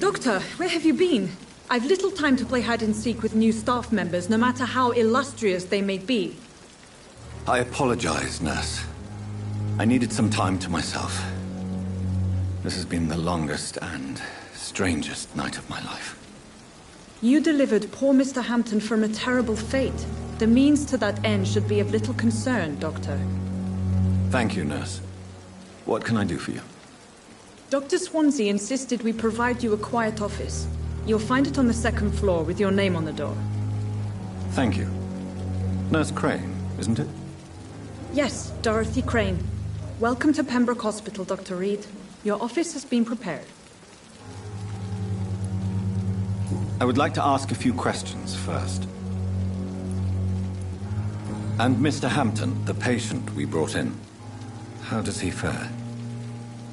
Doctor, where have you been? I've little time to play hide-and-seek with new staff members, no matter how illustrious they may be. I apologize, nurse. I needed some time to myself. This has been the longest and strangest night of my life. You delivered poor Mr. Hampton from a terrible fate. The means to that end should be of little concern, Doctor. Thank you, nurse. What can I do for you? Dr. Swansea insisted we provide you a quiet office. You'll find it on the second floor with your name on the door. Thank you. Nurse Crane, isn't it? Yes, Dorothy Crane. Welcome to Pembroke Hospital, Dr. Reed. Your office has been prepared. I would like to ask a few questions first. And Mr. Hampton, the patient we brought in, how does he fare?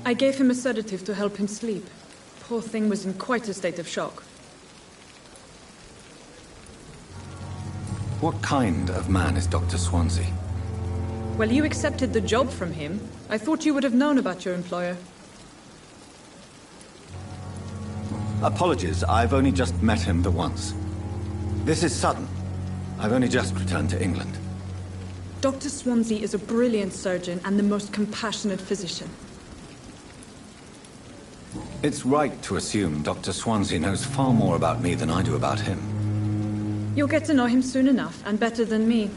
I gave him a sedative to help him sleep. Poor thing was in quite a state of shock. What kind of man is Dr. Swansea? Well, you accepted the job from him. I thought you would have known about your employer. Apologies, I've only just met him the once. This is sudden. I've only just returned to England. Dr. Swansea is a brilliant surgeon and the most compassionate physician. It's right to assume Dr. Swansea knows far more about me than I do about him. You'll get to know him soon enough, and better than me.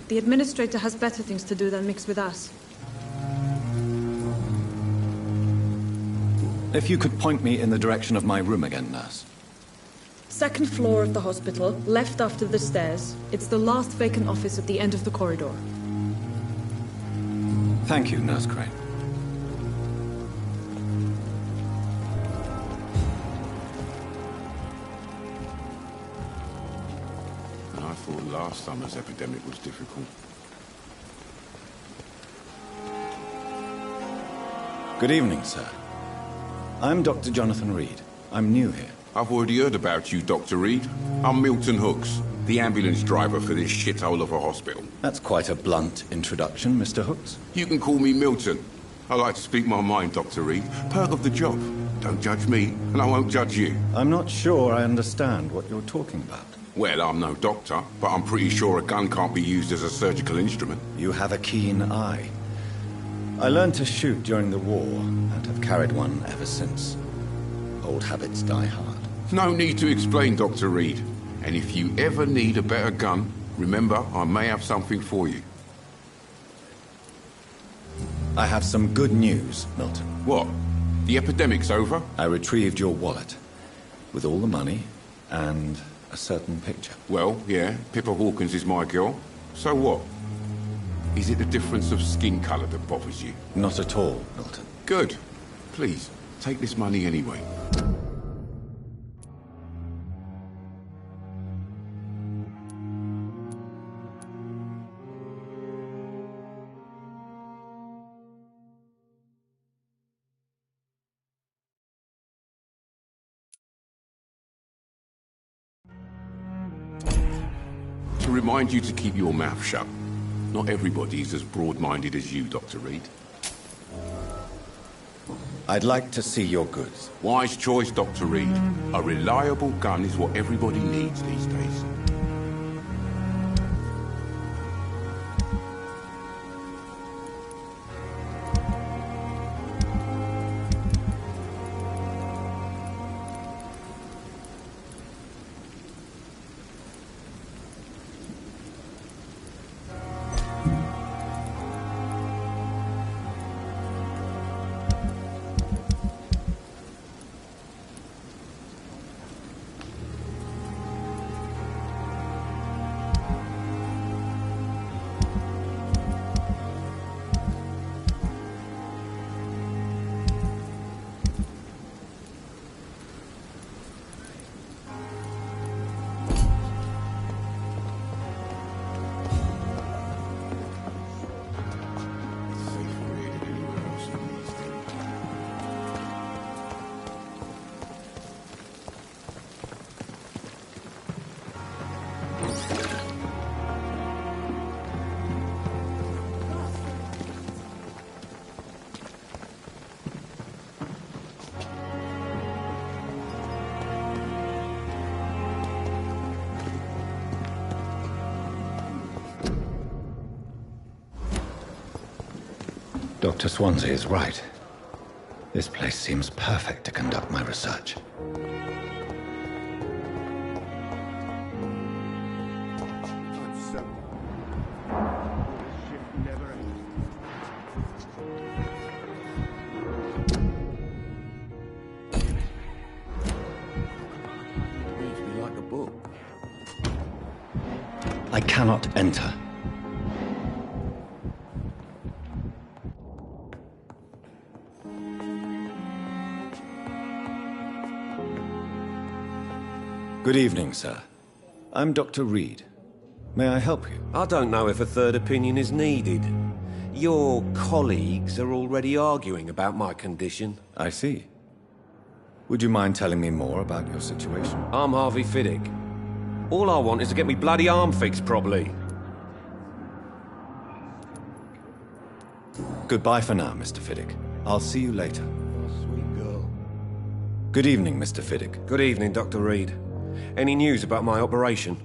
The administrator has better things to do than mix with us. If you could point me in the direction of my room again, nurse. Second floor of the hospital, left after the stairs. It's the last vacant office at the end of the corridor. Thank you, Nurse Crane. And I thought last summer's epidemic was difficult. Good evening, sir. I'm Dr. Jonathan Reed. I'm new here. I've already heard about you, Dr. Reed. I'm Milton Hooks, the ambulance driver for this shithole of a hospital. That's quite a blunt introduction, Mr. Hooks. You can call me Milton. I like to speak my mind, Dr. Reed. Perk of the job. Don't judge me, and I won't judge you. I'm not sure I understand what you're talking about. Well, I'm no doctor, but I'm pretty sure a gun can't be used as a surgical instrument. You have a keen eye. I learned to shoot during the war, and have carried one ever since. Old habits die hard. No need to explain, Dr. Reed. And if you ever need a better gun, remember, I may have something for you. I have some good news, Milton. What? The epidemic's over? I retrieved your wallet, with all the money, and a certain picture. Well, yeah, Pippa Hawkins is my girl. So what? Is it the difference of skin colour that bothers you? Not at all, Milton. Good. Please, take this money anyway. remind you to keep your mouth shut. Not everybody's as broad-minded as you, Dr. Reed. I'd like to see your goods. Wise choice, Dr. Reed. A reliable gun is what everybody needs these days. Dr. Swansea is right. This place seems perfect to conduct my research. I cannot enter. Good evening, sir. I'm Dr. Reed. May I help you? I don't know if a third opinion is needed. Your colleagues are already arguing about my condition. I see. Would you mind telling me more about your situation? I'm Harvey Fiddick. All I want is to get me bloody arm fixed properly. Goodbye for now, Mr. Fiddick. I'll see you later. Oh, sweet girl. Good evening, Mr. Fiddick. Good evening, Dr. Reed. Any news about my operation?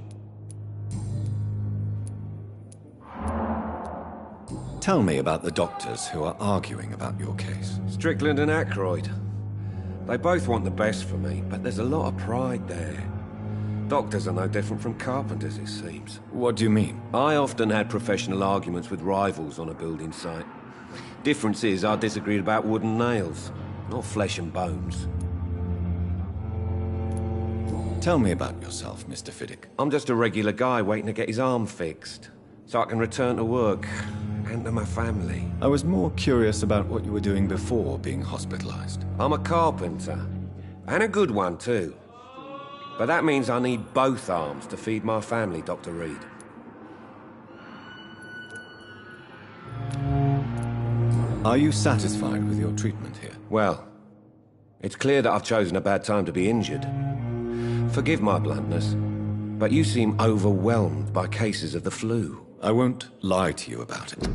Tell me about the doctors who are arguing about your case. Strickland and Aykroyd. They both want the best for me, but there's a lot of pride there. Doctors are no different from carpenters, it seems. What do you mean? I often had professional arguments with rivals on a building site. Difference is, I disagreed about wooden nails, not flesh and bones. Tell me about yourself, Mr. Fiddick. I'm just a regular guy waiting to get his arm fixed, so I can return to work and to my family. I was more curious about what you were doing before being hospitalized. I'm a carpenter, and a good one too. But that means I need both arms to feed my family, Dr. Reed. Are you satisfied with your treatment here? Well, it's clear that I've chosen a bad time to be injured. Forgive my bluntness, but you seem overwhelmed by cases of the flu. I won't lie to you about it.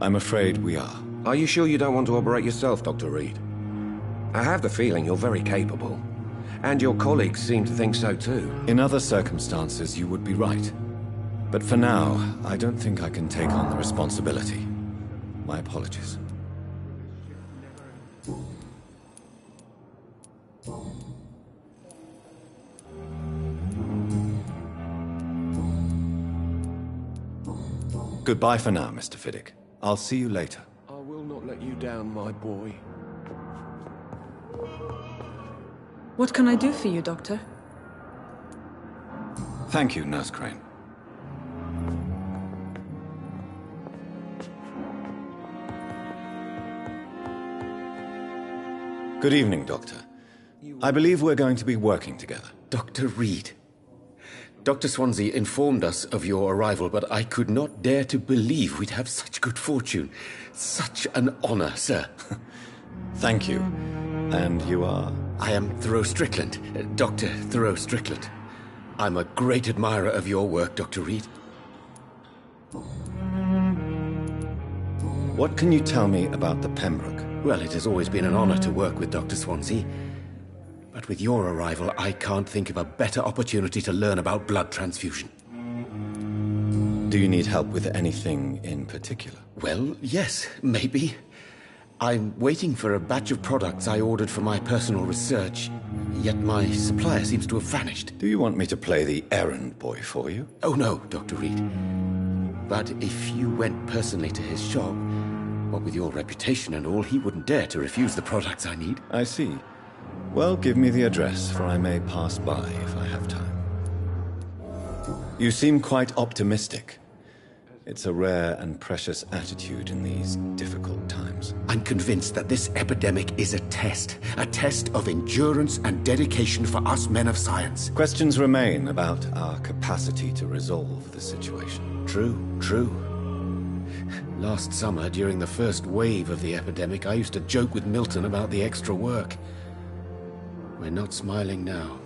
I'm afraid we are. Are you sure you don't want to operate yourself, Dr. Reed? I have the feeling you're very capable. And your colleagues seem to think so too. In other circumstances, you would be right. But for now, I don't think I can take on the responsibility. My apologies. Goodbye for now, Mr. Fiddick. I'll see you later. I will not let you down, my boy. What can I do for you, Doctor? Thank you, Nurse Crane. Good evening, Doctor. I believe we're going to be working together. Dr. Reed. Dr. Swansea informed us of your arrival, but I could not dare to believe we'd have such good fortune. Such an honor, sir. Thank you. And you are? I am Thoreau Strickland, Dr. Thoreau Strickland. I'm a great admirer of your work, Dr. Reed. What can you tell me about the Pembroke? Well, it has always been an honor to work with Dr. Swansea. But with your arrival, I can't think of a better opportunity to learn about blood transfusion. Do you need help with anything in particular? Well, yes, maybe. I'm waiting for a batch of products I ordered for my personal research, yet my supplier seems to have vanished. Do you want me to play the errand boy for you? Oh no, Dr. Reed. But if you went personally to his shop, what with your reputation and all, he wouldn't dare to refuse the products I need. I see. Well, give me the address, for I may pass by if I have time. You seem quite optimistic. It's a rare and precious attitude in these difficult times. I'm convinced that this epidemic is a test of endurance and dedication for us men of science. Questions remain about our capacity to resolve the situation. True. Last summer, during the first wave of the epidemic, I used to joke with Milton about the extra work. We're not smiling now.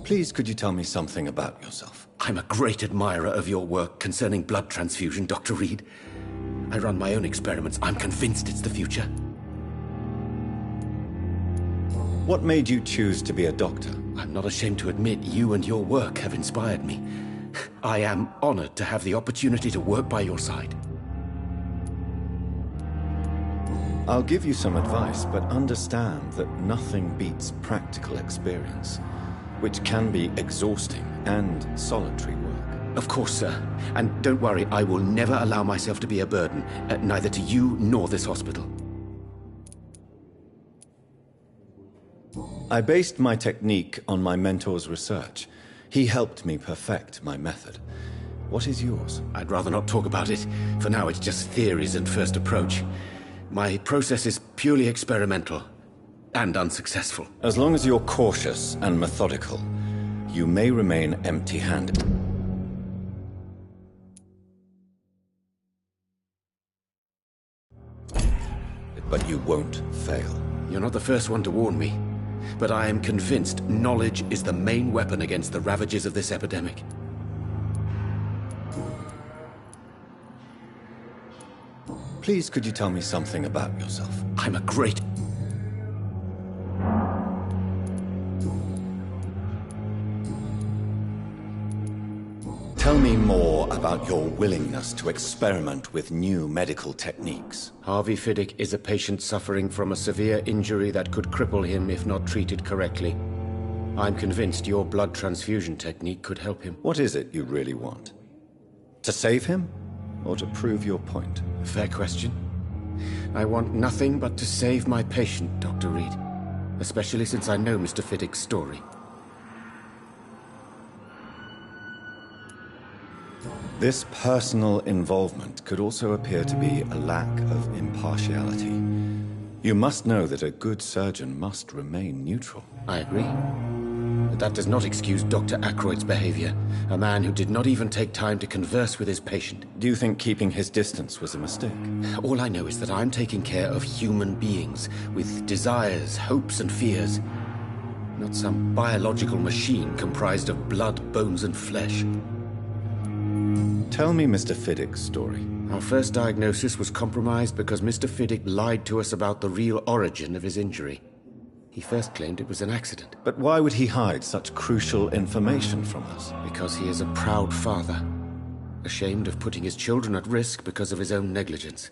Please, could you tell me something about yourself? I'm a great admirer of your work concerning blood transfusion, Dr. Reed. I run my own experiments. I'm convinced it's the future. What made you choose to be a doctor? I'm not ashamed to admit you and your work have inspired me. I am honored to have the opportunity to work by your side. I'll give you some advice, but understand that nothing beats practical experience, which can be exhausting and solitary work. Of course, sir. And don't worry, I will never allow myself to be a burden, neither to you nor this hospital. I based my technique on my mentor's research. He helped me perfect my method. What is yours? I'd rather not talk about it. For now, it's just theories and first approach. My process is purely experimental and unsuccessful. As long as you're cautious and methodical, you may remain empty-handed. But you won't fail. You're not the first one to warn me. But I am convinced knowledge is the main weapon against the ravages of this epidemic. Please, could you tell me something about yourself? I'm a great... Tell me more about your willingness to experiment with new medical techniques. Harvey Fiddick is a patient suffering from a severe injury that could cripple him if not treated correctly. I'm convinced your blood transfusion technique could help him. What is it you really want? To save him? Or to prove your point? Fair question. I want nothing but to save my patient, Dr. Reed. Especially since I know Mr. Fiddick's story. This personal involvement could also appear to be a lack of impartiality. You must know that a good surgeon must remain neutral. I agree. But that does not excuse Dr. Ackroyd's behavior. A man who did not even take time to converse with his patient. Do you think keeping his distance was a mistake? All I know is that I'm taking care of human beings with desires, hopes, and fears. Not some biological machine comprised of blood, bones, and flesh. Tell me Mr. Fiddick's story. Our first diagnosis was compromised because Mr. Fiddick lied to us about the real origin of his injury. He first claimed it was an accident. But why would he hide such crucial information from us? Because he is a proud father, ashamed of putting his children at risk because of his own negligence.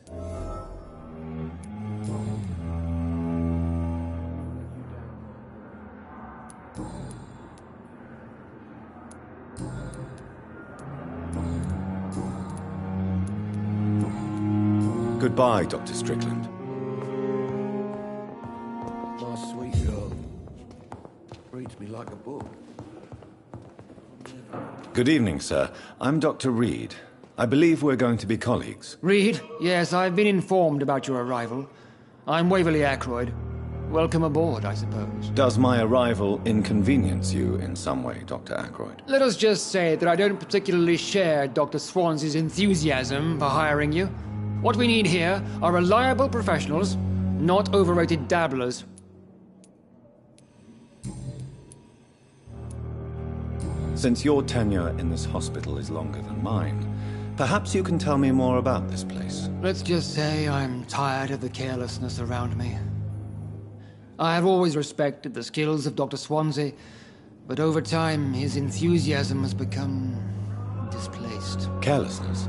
Goodbye, Dr. Strickland. My sweet girl reads me like a book. Good evening, sir. I'm Dr. Reed. I believe we're going to be colleagues. Reed? Yes, I've been informed about your arrival. I'm Waverly Ackroyd. Welcome aboard, I suppose. Does my arrival inconvenience you in some way, Dr. Ackroyd? Let us just say that I don't particularly share Dr. Swansea's enthusiasm for hiring you. What we need here are reliable professionals, not overrated dabblers. Since your tenure in this hospital is longer than mine, perhaps you can tell me more about this place. Let's just say I'm tired of the carelessness around me. I have always respected the skills of Dr. Swansea, but over time his enthusiasm has become displaced. Carelessness?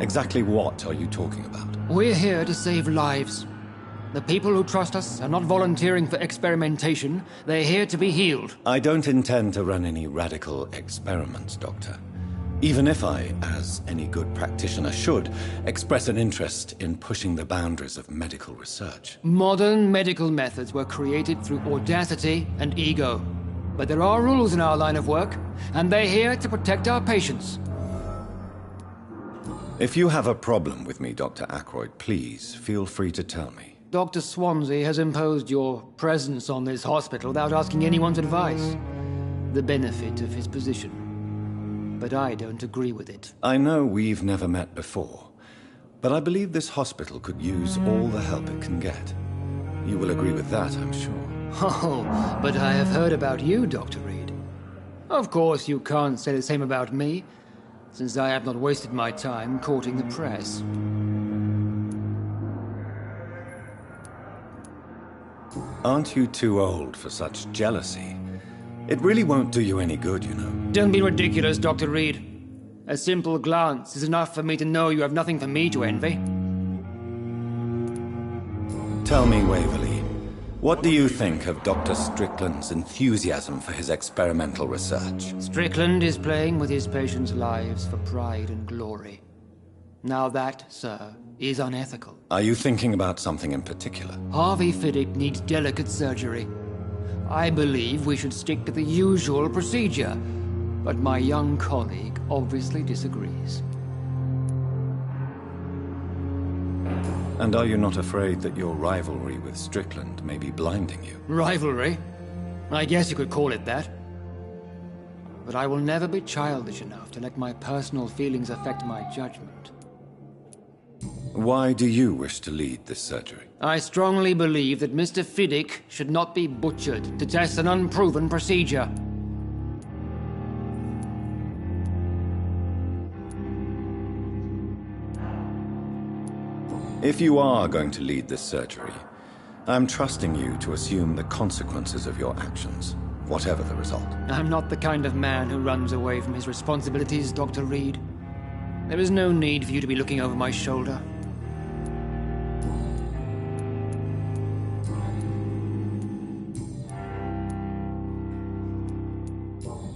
Exactly what are you talking about? We're here to save lives. The people who trust us are not volunteering for experimentation. They're here to be healed. I don't intend to run any radical experiments, Doctor. Even if I, as any good practitioner should, express an interest in pushing the boundaries of medical research. Modern medical methods were created through audacity and ego. But there are rules in our line of work, and they're here to protect our patients. If you have a problem with me, Dr. Ackroyd, please feel free to tell me. Dr. Swansea has imposed your presence on this hospital without asking anyone's advice. The benefit of his position. But I don't agree with it. I know we've never met before, but I believe this hospital could use all the help it can get. You will agree with that, I'm sure. Oh, but I have heard about you, Dr. Reed. Of course, you can't say the same about me, since I have not wasted my time courting the press. Aren't you too old for such jealousy? It really won't do you any good, you know. Don't be ridiculous, Dr. Reed. A simple glance is enough for me to know you have nothing for me to envy. Tell me, Waverly, what do you think of Dr. Strickland's enthusiasm for his experimental research? Strickland is playing with his patients' lives for pride and glory. Now that, sir, is unethical. Are you thinking about something in particular? Harvey Fiddick needs delicate surgery. I believe we should stick to the usual procedure, but my young colleague obviously disagrees. And are you not afraid that your rivalry with Strickland may be blinding you? Rivalry? I guess you could call it that. But I will never be childish enough to let my personal feelings affect my judgment. Why do you wish to lead this surgery? I strongly believe that Mr. Fiddick should not be butchered to test an unproven procedure. If you are going to lead this surgery, I'm trusting you to assume the consequences of your actions, whatever the result. I'm not the kind of man who runs away from his responsibilities, Dr. Reed. There is no need for you to be looking over my shoulder.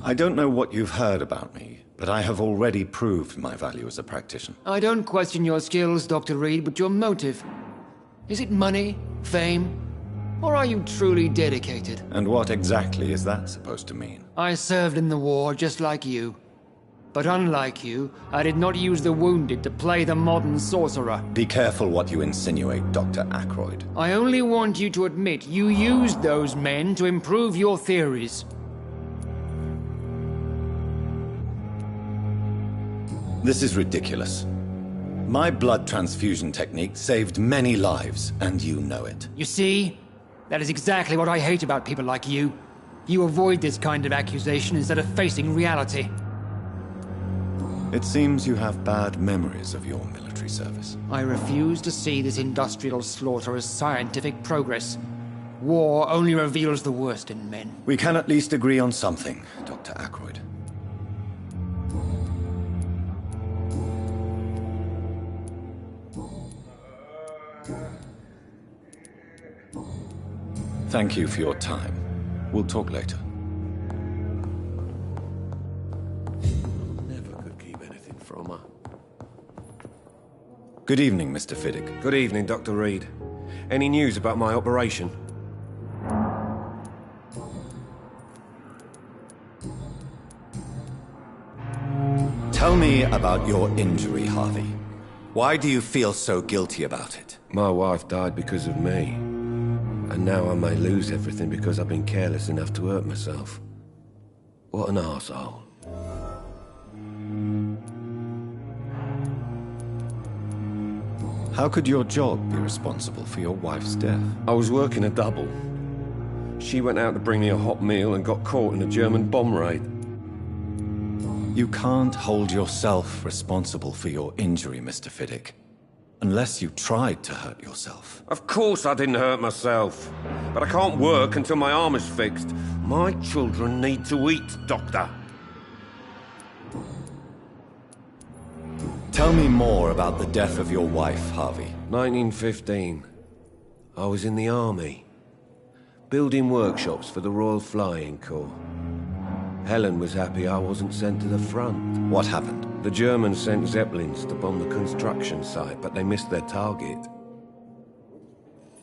I don't know what you've heard about me, but I have already proved my value as a practitioner. I don't question your skills, Dr. Reed, but your motive. Is it money, fame, or are you truly dedicated? And what exactly is that supposed to mean? I served in the war just like you. But unlike you, I did not use the wounded to play the modern sorcerer. Be careful what you insinuate, Dr. Ackroyd. I only want you to admit you used those men to improve your theories. This is ridiculous. My blood transfusion technique saved many lives, and you know it. You see? That is exactly what I hate about people like you. You avoid this kind of accusation instead of facing reality. It seems you have bad memories of your military service. I refuse to see this industrial slaughter as scientific progress. War only reveals the worst in men. We can at least agree on something, Dr. Ackroyd. Thank you for your time. We'll talk later. Never could keep anything from her. Good evening, Mr. Fiddick. Good evening, Dr. Reed. Any news about my operation? Tell me about your injury, Harvey. Why do you feel so guilty about it? My wife died because of me. And now I may lose everything because I've been careless enough to hurt myself. What an arsehole. How could your job be responsible for your wife's death? I was working a double. She went out to bring me a hot meal and got caught in a German bomb raid. You can't hold yourself responsible for your injury, Mr. Fiddick. Unless you tried to hurt yourself. Of course I didn't hurt myself. But I can't work until my arm is fixed. My children need to eat, Doctor. Tell me more about the death of your wife, Harvey. 1915. I was in the army. Building workshops for the Royal Flying Corps. Helen was happy I wasn't sent to the front. What happened? The Germans sent Zeppelins to bomb the construction site, but they missed their target.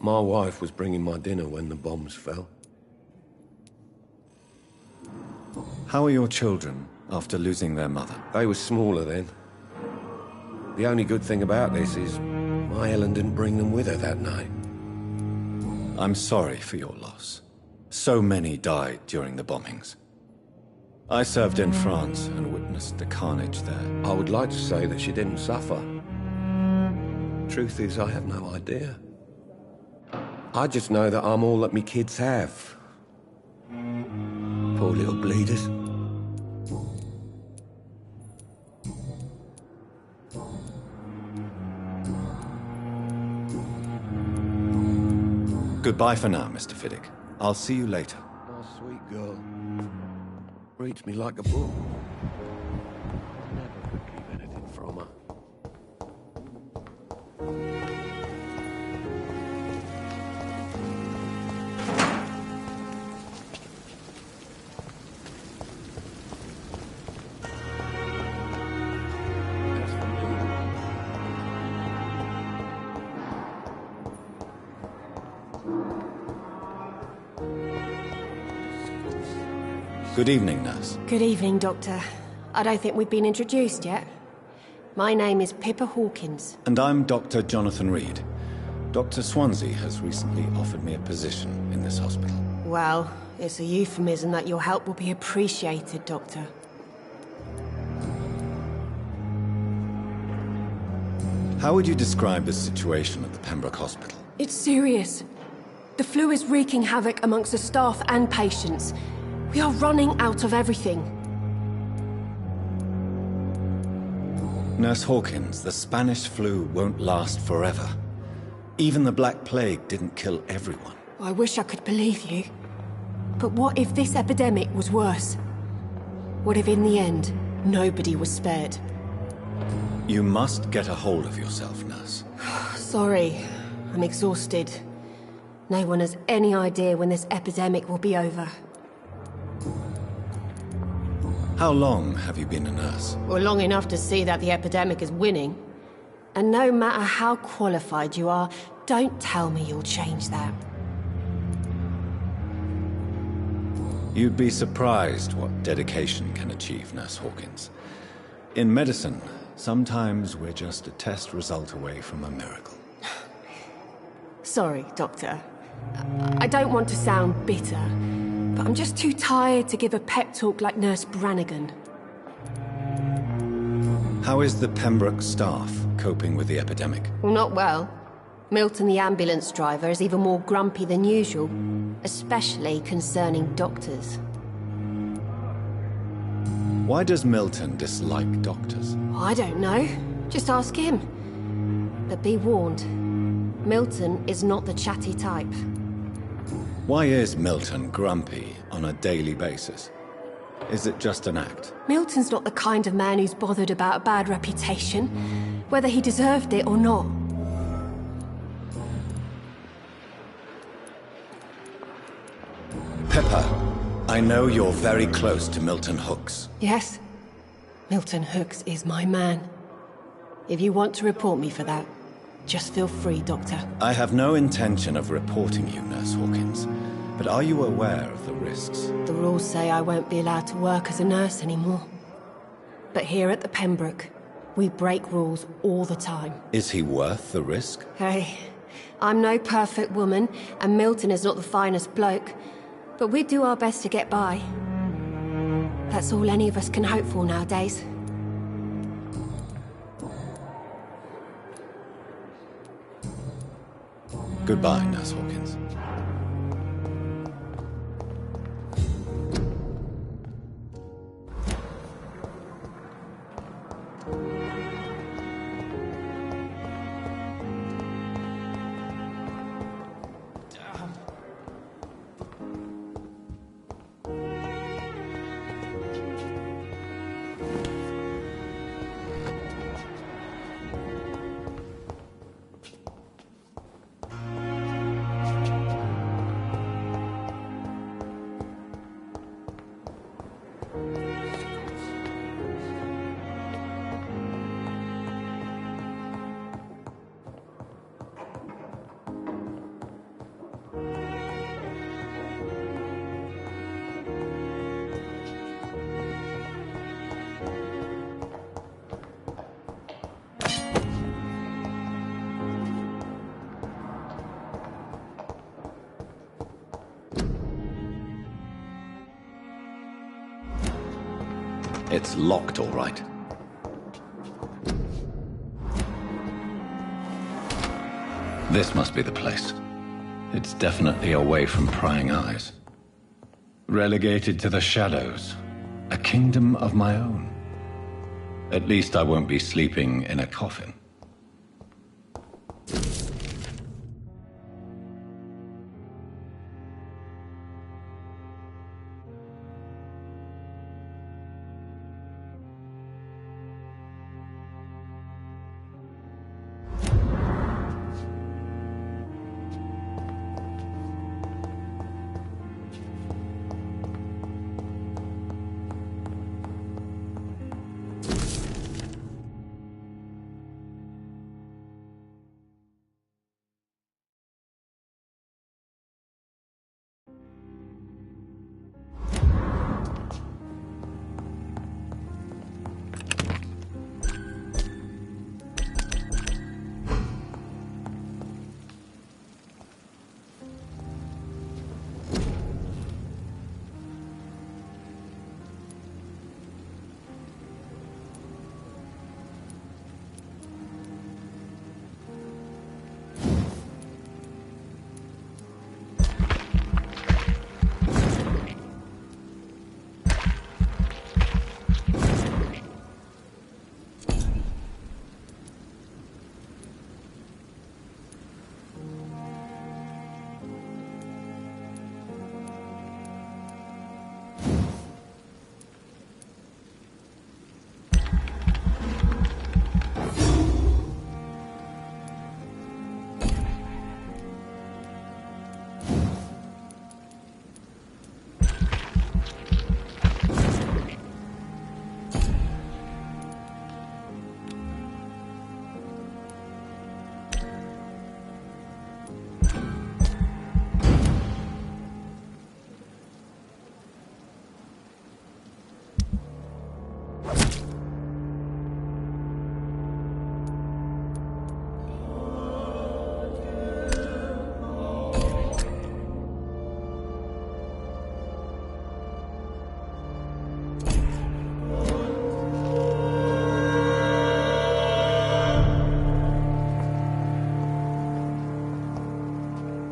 My wife was bringing my dinner when the bombs fell. How are your children after losing their mother? They were smaller then. The only good thing about this is my Helen didn't bring them with her that night. I'm sorry for your loss. So many died during the bombings. I served in France and witnessed the carnage there. I would like to say that she didn't suffer. Truth is, I have no idea. I just know that I'm all that me kids have. Poor little bleeders. Goodbye for now, Mr. Fiddick. I'll see you later. My sweet girl. Reads me like a book. Never could keep anything from her. Good evening, nurse. Good evening, Doctor. I don't think we've been introduced yet. My name is Pippa Hawkins. And I'm Dr. Jonathan Reed. Dr. Swansea has recently offered me a position in this hospital. Well, it's a euphemism that your help will be appreciated, Doctor. How would you describe the situation at the Pembroke Hospital? It's serious. The flu is wreaking havoc amongst the staff and patients. We are running out of everything. Nurse Hawkins, the Spanish flu won't last forever. Even the Black Plague didn't kill everyone. I wish I could believe you. But what if this epidemic was worse? What if in the end, nobody was spared? You must get a hold of yourself, nurse. Sorry, I'm exhausted. No one has any idea when this epidemic will be over. How long have you been a nurse? Well, long enough to see that the epidemic is winning. And no matter how qualified you are, don't tell me you'll change that. You'd be surprised what dedication can achieve, Nurse Hawkins. In medicine, sometimes we're just a test result away from a miracle. Sorry, Doctor. I don't want to sound bitter, but I'm just too tired to give a pep talk like Nurse Brannigan. How is the Pembroke staff coping with the epidemic? Well, not well. Milton, the ambulance driver, is even more grumpy than usual, especially concerning doctors. Why does Milton dislike doctors? I don't know. Just ask him. But be warned, Milton is not the chatty type. Why is Milton grumpy on a daily basis? Is it just an act? Milton's not the kind of man who's bothered about a bad reputation, whether he deserved it or not. Pippa, I know you're very close to Milton Hooks. Yes, Milton Hooks is my man. If you want to report me for that, just feel free, Doctor. I have no intention of reporting you, Nurse Hawkins. But are you aware of the risks? The rules say I won't be allowed to work as a nurse anymore. But here at the Pembroke, we break rules all the time. Is he worth the risk? Hey, I'm no perfect woman, and Milton is not the finest bloke. But we do our best to get by. That's all any of us can hope for nowadays. Goodbye, Nurse Hawkins. It's locked, all right. This must be the place. It's definitely away from prying eyes. Relegated to the shadows. A kingdom of my own. At least I won't be sleeping in a coffin.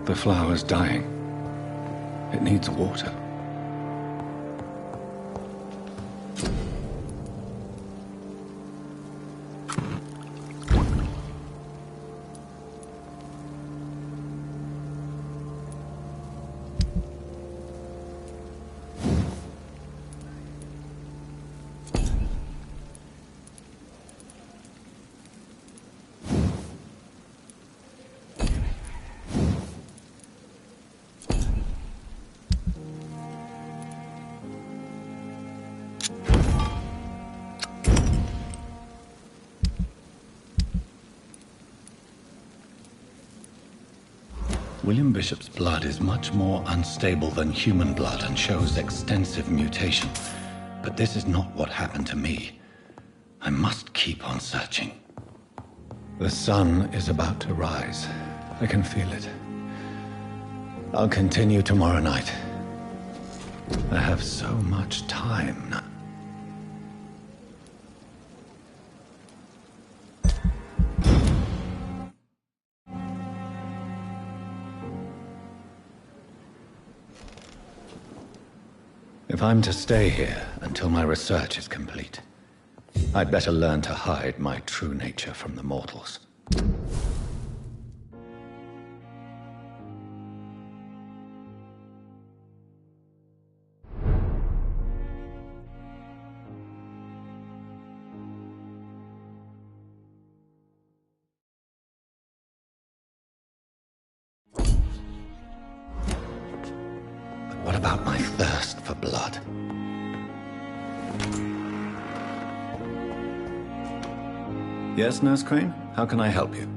The flower's dying. It needs water. William Bishop's blood is much more unstable than human blood and shows extensive mutation. But this is not what happened to me. I must keep on searching. The sun is about to rise. I can feel it. I'll continue tomorrow night. I have so much time now. If I'm to stay here until my research is complete, I'd better learn to hide my true nature from the mortals. What about my thirst for blood? Yes, Nurse Crane? How can I help you?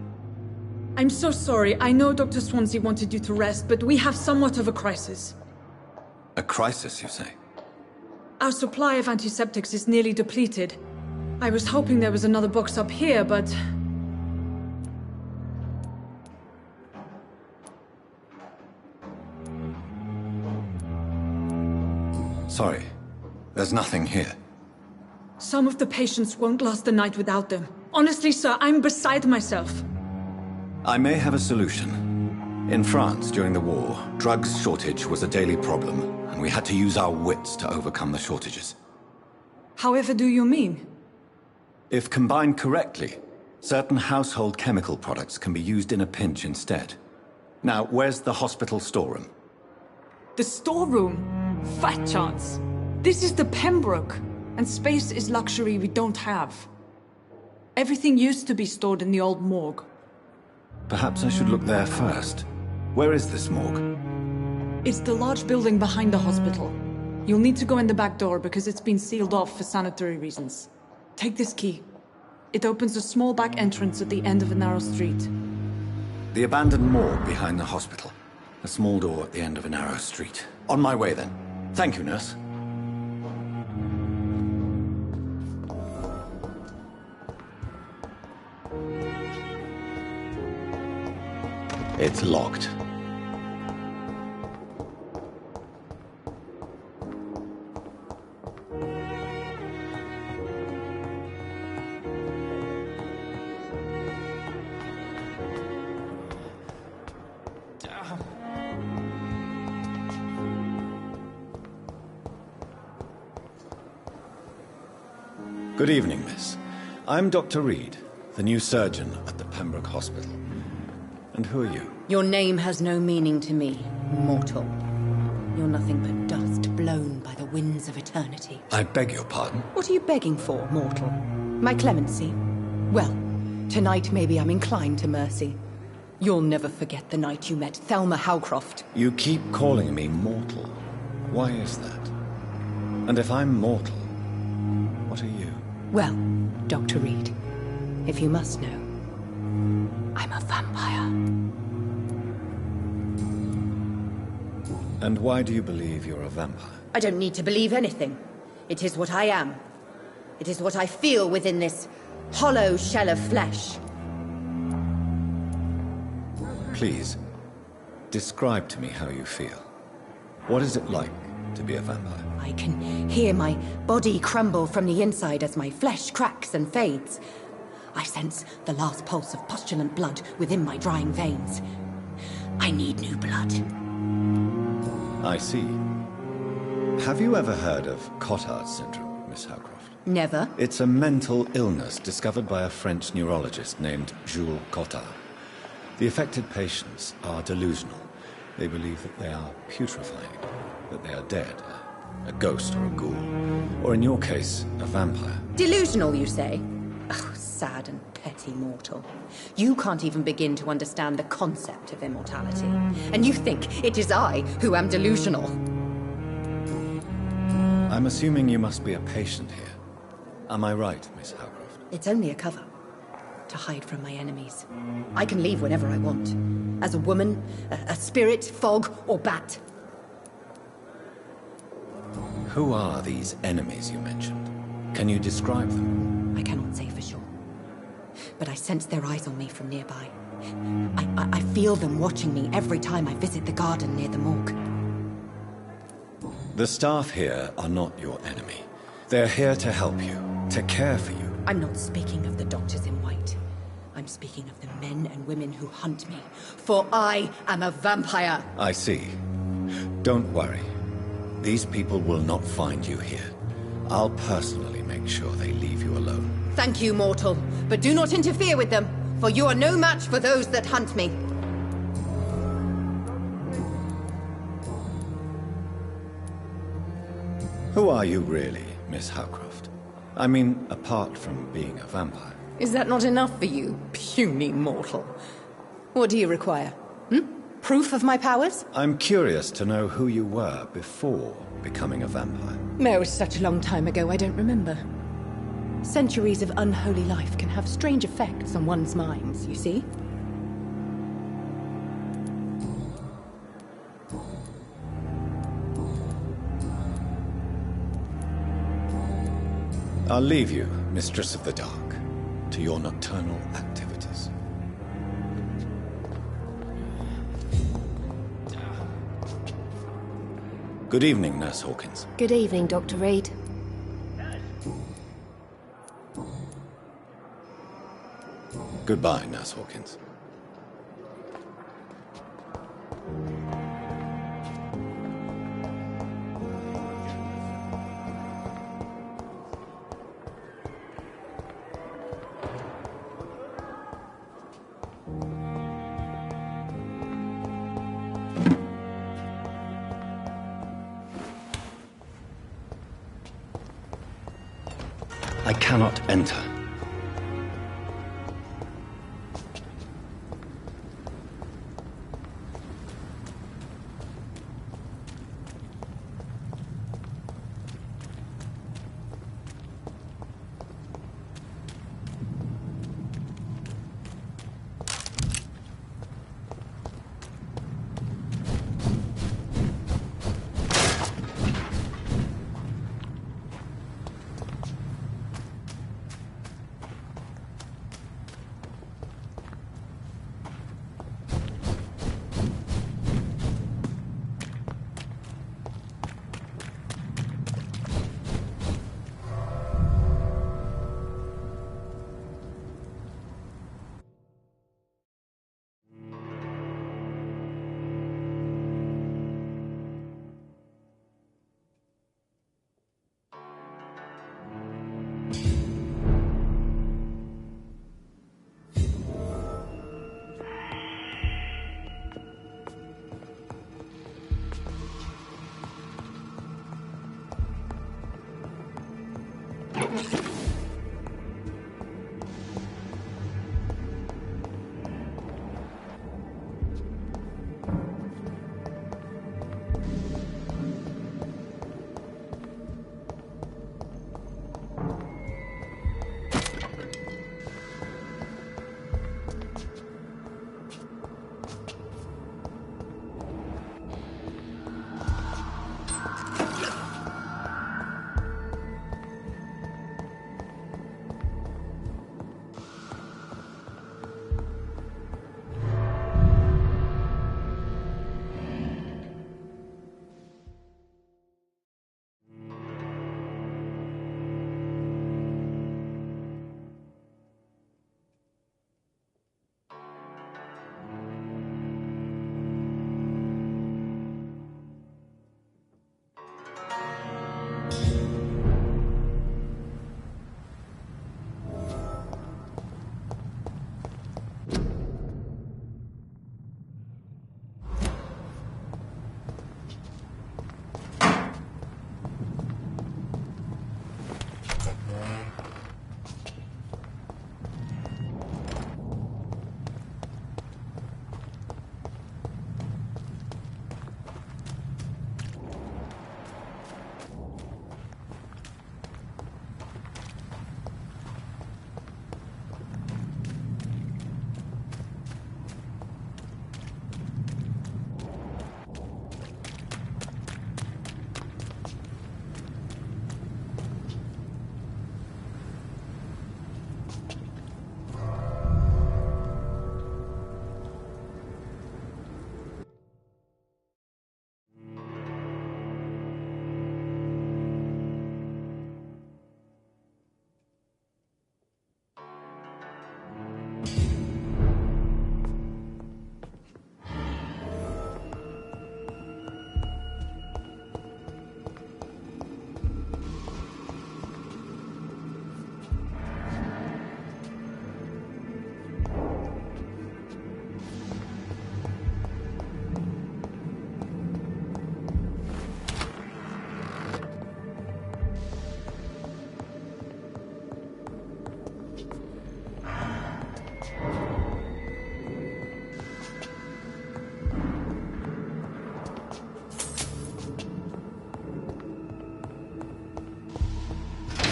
I'm so sorry. I know Dr. Swansea wanted you to rest, but we have somewhat of a crisis. A crisis, you say? Our supply of antiseptics is nearly depleted. I was hoping there was another box up here, but... Sorry, there's nothing here. Some of the patients won't last the night without them. Honestly, sir, I'm beside myself. I may have a solution. In France, during the war, drugs shortage was a daily problem, and we had to use our wits to overcome the shortages. However do you mean? If combined correctly, certain household chemical products can be used in a pinch instead. Now, where's the hospital storeroom? The storeroom? Fat chance. This is the Pembroke, and space is luxury we don't have. Everything used to be stored in the old morgue. Perhaps I should look there first. Where is this morgue? It's the large building behind the hospital. You'll need to go in the back door because it's been sealed off for sanitary reasons. Take this key. It opens a small back entrance at the end of a narrow street. The abandoned morgue behind the hospital. A small door at the end of a narrow street. On my way, then. Thank you, nurse. It's locked. Good evening, miss. I'm Dr. Reed, the new surgeon at the Pembroke Hospital. And who are you? Your name has no meaning to me, mortal. You're nothing but dust blown by the winds of eternity. I beg your pardon? What are you begging for, mortal? My clemency? Well, tonight maybe I'm inclined to mercy. You'll never forget the night you met Thelma Howcroft. You keep calling me mortal. Why is that? And if I'm mortal, what are you? Well, Dr. Reed, if you must know, I'm a vampire. And why do you believe you're a vampire? I don't need to believe anything. It is what I am. It is what I feel within this hollow shell of flesh. Please, describe to me how you feel. What is it like to be a vampire? I can hear my body crumble from the inside as my flesh cracks and fades. I sense the last pulse of postulant blood within my drying veins. I need new blood. I see. Have you ever heard of Cotard's syndrome, Miss Howcroft? Never. It's a mental illness discovered by a French neurologist named Jules Cotard. The affected patients are delusional. They believe that they are putrefying, that they are dead, a ghost or a ghoul, or in your case, a vampire. Delusional, you say? Oh, sad and petty mortal. You can't even begin to understand the concept of immortality. And you think it is I who am delusional. I'm assuming you must be a patient here. Am I right, Miss Howcroft? It's only a cover. To hide from my enemies. I can leave whenever I want. As a woman, a spirit, fog, or bat. Who are these enemies you mentioned? Can you describe them? I cannot say for sure. But I sense their eyes on me from nearby. I feel them watching me every time I visit the garden near the morgue. The staff here are not your enemy. They're here to help you, to care for you. I'm not speaking of the doctors in white. I'm speaking of the men and women who hunt me. For I am a vampire! I see. Don't worry. These people will not find you here. I'll personally make sure they leave you alone. Thank you, mortal. But do not interfere with them, for you are no match for those that hunt me. Who are you really, Miss Howcroft? I mean, apart from being a vampire. Is that not enough for you, puny mortal? What do you require? Proof of my powers? I'm curious to know who you were before becoming a vampire. It was such a long time ago, I don't remember. Centuries of unholy life can have strange effects on one's minds, you see? I'll leave you, Mistress of the Dark, to your nocturnal activities. Good evening, Nurse Hawkins. Good evening, Dr. Reed. Goodbye, Nurse Hawkins. I cannot enter.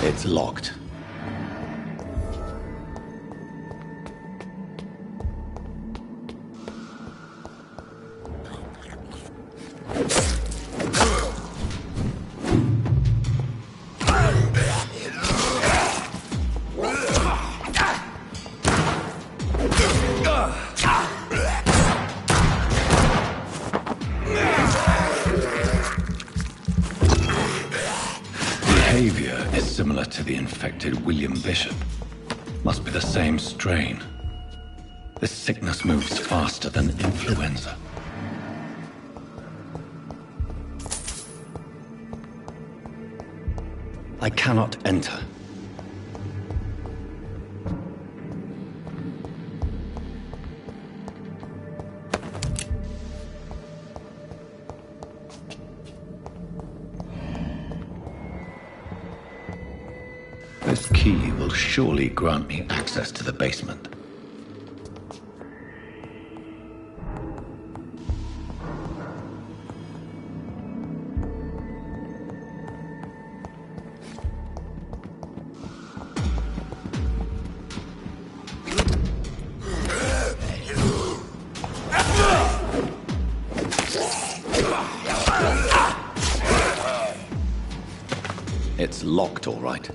It's locked. Behavior is similar to the infected William Bishop. Must be the same strain. This sickness moves faster than influenza. I cannot enter. This key will surely grant me access to the basement. It's locked, all right.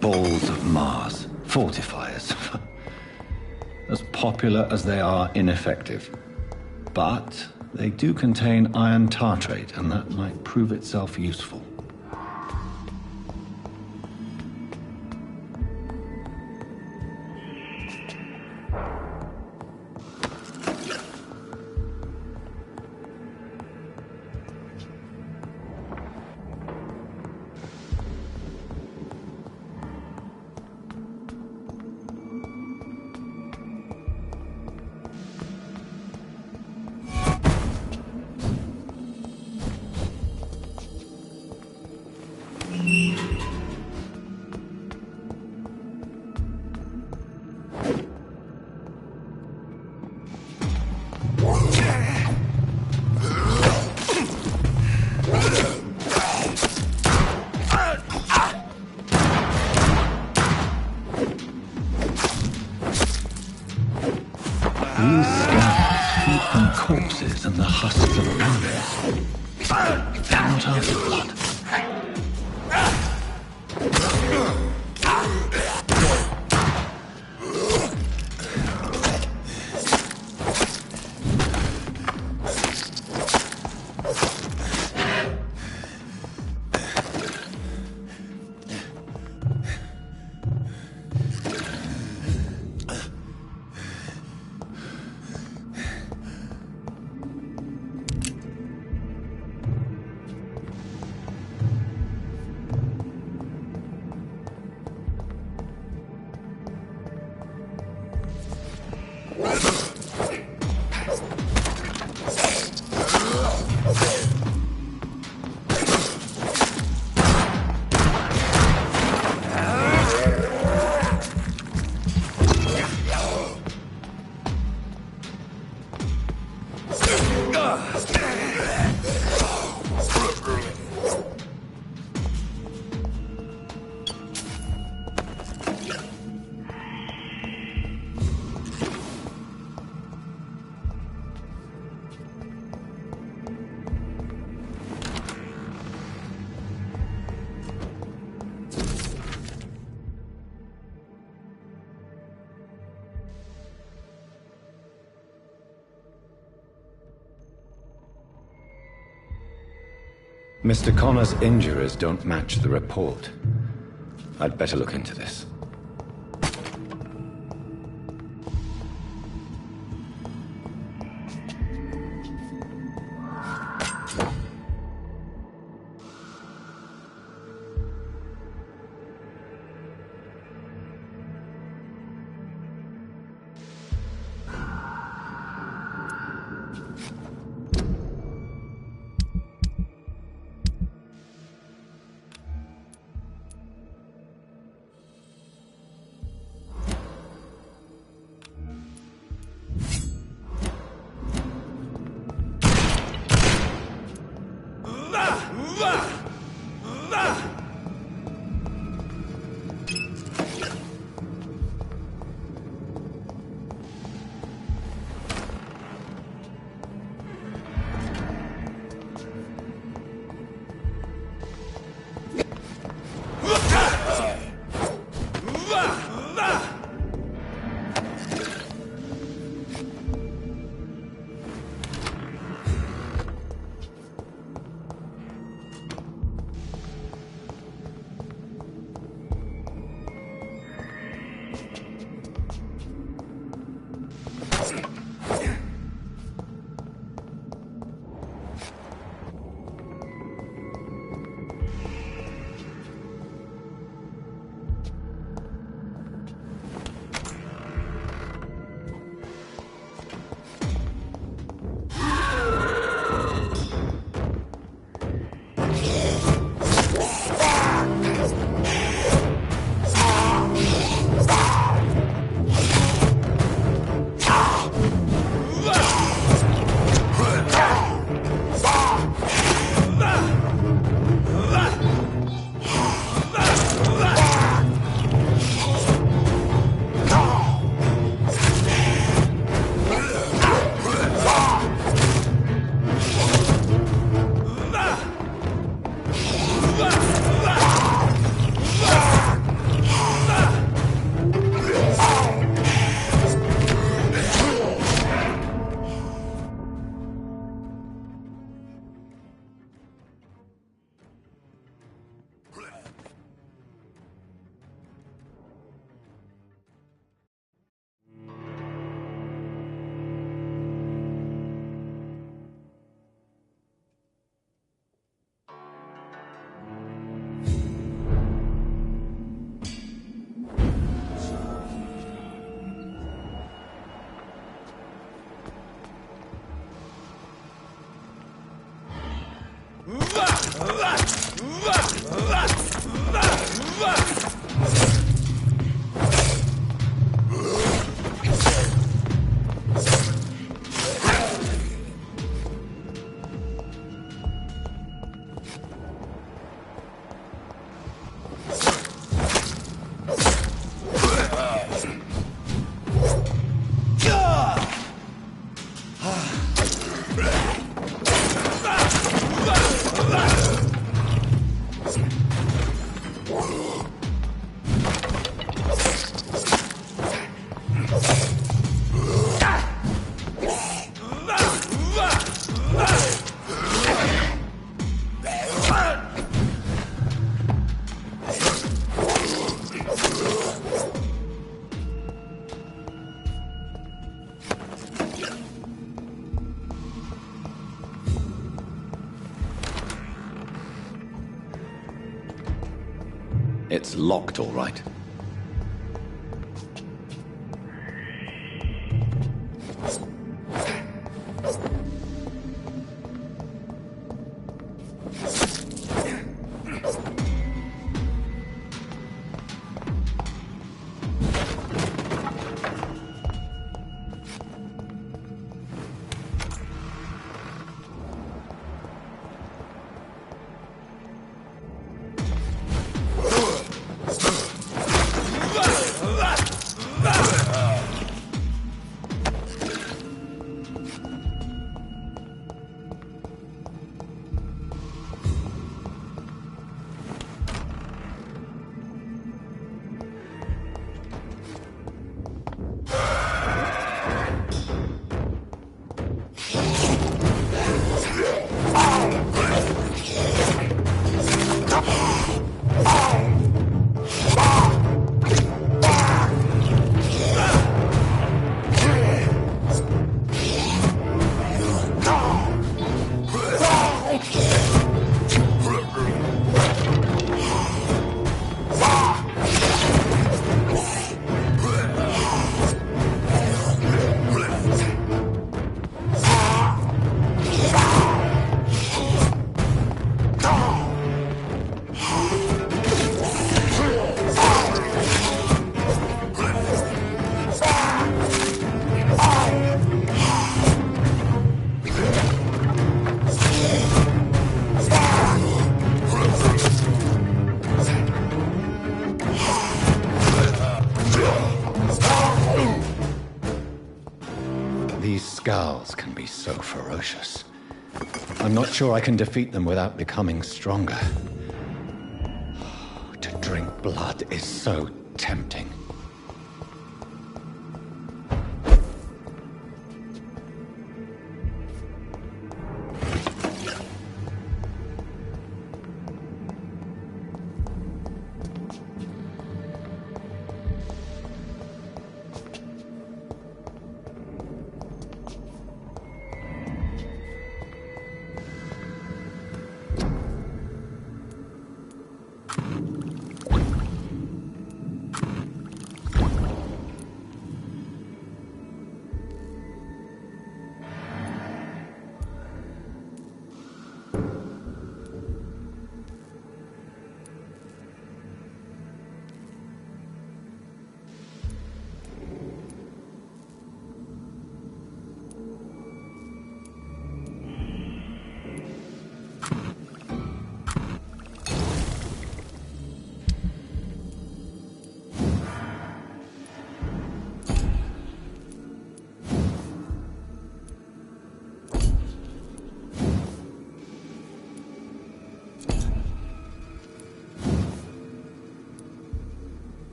Balls of Mars, fortifiers. As popular as they are ineffective. But they do contain iron tartrate, and that might prove itself useful. These scars feed from corpses and the husks of animals. They're not after blood. Mr. Connor's injuries don't match the report. I'd better look into this. It's locked, all right. Skulls can be so ferocious. I'm not sure I can defeat them without becoming stronger. To drink blood is so tempting.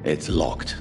It's locked.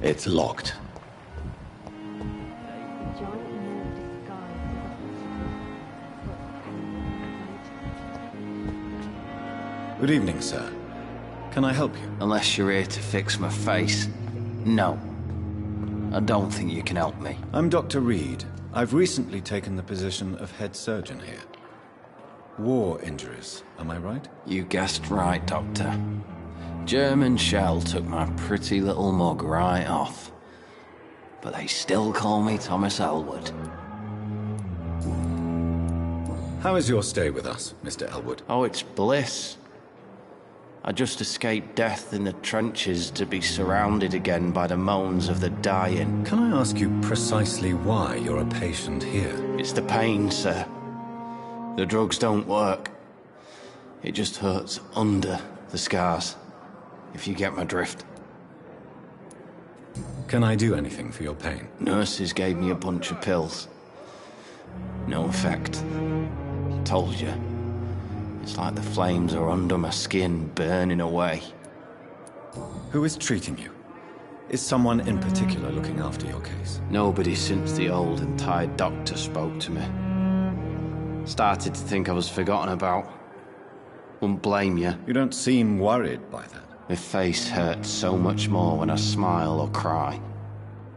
It's locked. Good evening, sir. Can I help you? Unless you're here to fix my face. No. I don't think you can help me. I'm Dr. Reed. I've recently taken the position of head surgeon here. War injuries, am I right? You guessed right, Doctor. German shell took my pretty little mug right off. But they still call me Thomas Elwood. How is your stay with us, Mr. Elwood? Oh, it's bliss. I just escaped death in the trenches to be surrounded again by the moans of the dying. Can I ask you precisely why you're a patient here? It's the pain, sir. The drugs don't work. It just hurts under the scars, if you get my drift. Can I do anything for your pain? Nurses gave me a bunch of pills. No effect. Told you. It's like the flames are under my skin, burning away. Who is treating you? Is someone in particular looking after your case? Nobody since the old and tired doctor spoke to me. Started to think I was forgotten about. Wouldn't blame you. You don't seem worried by that. My face hurts so much more when I smile or cry.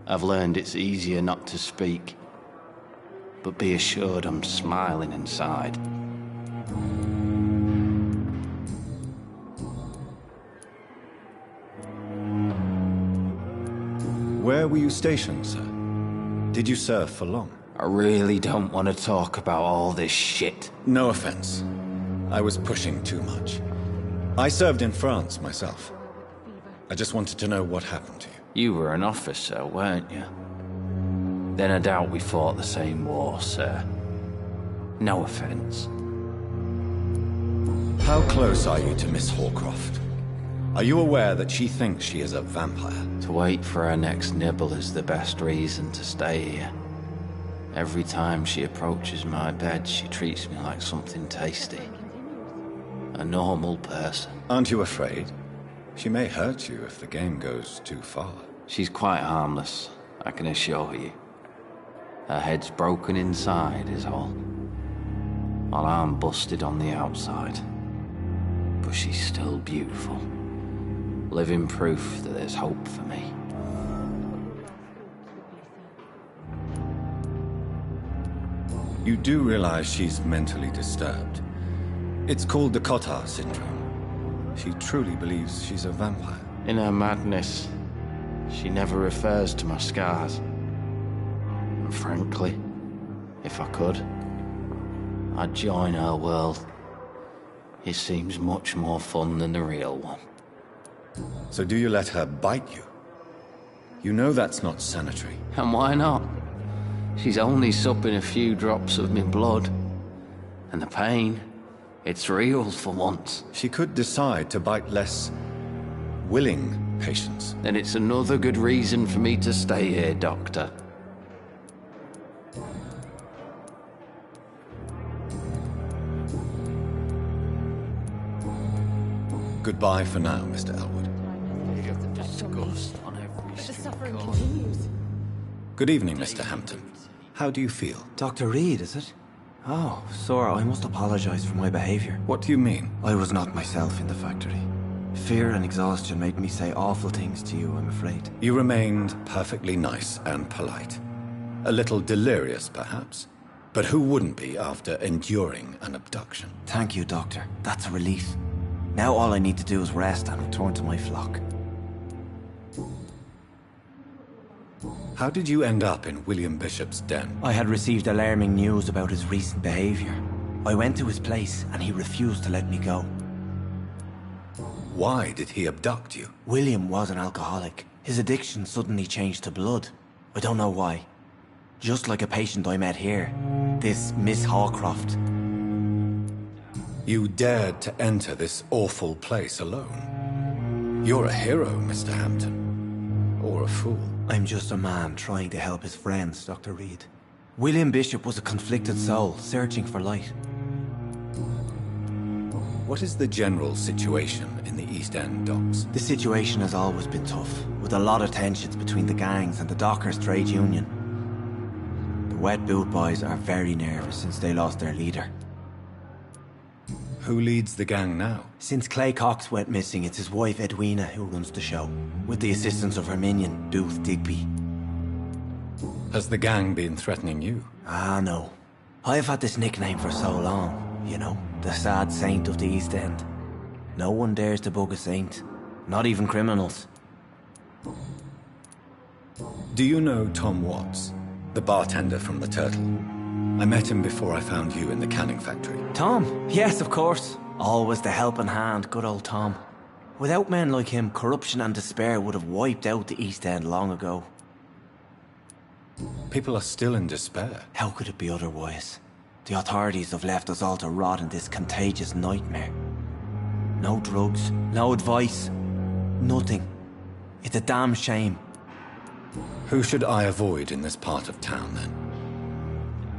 I've learned it's easier not to speak. But be assured I'm smiling inside. Where were you stationed, sir? Did you serve for long? I really don't want to talk about all this shit. No offense. I was pushing too much. I served in France myself. I just wanted to know what happened to you. You were an officer, weren't you? Then I doubt we fought the same war, sir. No offense. How close are you to Miss Horcroft? Are you aware that she thinks she is a vampire? To wait for her next nibble is the best reason to stay here. Every time she approaches my bed, she treats me like something tasty. A normal person. Aren't you afraid? She may hurt you if the game goes too far. She's quite harmless, I can assure you. Her head's broken inside is all. While I'm busted on the outside. But she's still beautiful. Living proof that there's hope for me. You do realize she's mentally disturbed. It's called the Cotard syndrome. She truly believes she's a vampire. In her madness, she never refers to my scars. And frankly, if I could, I'd join her world. It seems much more fun than the real one. So do you let her bite you? You know that's not sanitary. And why not? She's only supping a few drops of my blood. And the pain, it's real for once. She could decide to bite less willing patients. Then it's another good reason for me to stay here, Doctor. Goodbye for now, Mr. Elwood. The suffering continues. Good evening, Mr. Hampton. How do you feel? Dr. Reed, is it? Oh, sir, I must apologize for my behavior. What do you mean? I was not myself in the factory. Fear and exhaustion made me say awful things to you, I'm afraid. You remained perfectly nice and polite. A little delirious, perhaps. But who wouldn't be after enduring an abduction? Thank you, Doctor. That's a relief. Now all I need to do is rest and return to my flock. How did you end up in William Bishop's den? I had received alarming news about his recent behavior. I went to his place and he refused to let me go. Why did he abduct you? William was an alcoholic. His addiction suddenly changed to blood. I don't know why. Just like a patient I met here. This Miss Hawcroft. You dared to enter this awful place alone. You're a hero, Mr. Hampton. Or a fool. I'm just a man trying to help his friends, Dr. Reed. William Bishop was a conflicted soul, searching for light. What is the general situation in the East End docks? The situation has always been tough, with a lot of tensions between the gangs and the Dockers' trade union. The Wet Boot Boys are very nervous since they lost their leader. Who leads the gang now? Since Clay Cox went missing, it's his wife Edwina who runs the show, with the assistance of her minion, Booth Digby. Has the gang been threatening you? Ah, no. I've had this nickname for so long, you know, the sad saint of the East End. No one dares to bug a saint, not even criminals. Do you know Tom Watts, the bartender from the Turtle? I met him before I found you in the canning factory. Tom? Yes, of course. Always the helping hand, good old Tom. Without men like him, corruption and despair would have wiped out the East End long ago. People are still in despair. How could it be otherwise? The authorities have left us all to rot in this contagious nightmare. No drugs, no advice, nothing. It's a damn shame. Who should I avoid in this part of town, then?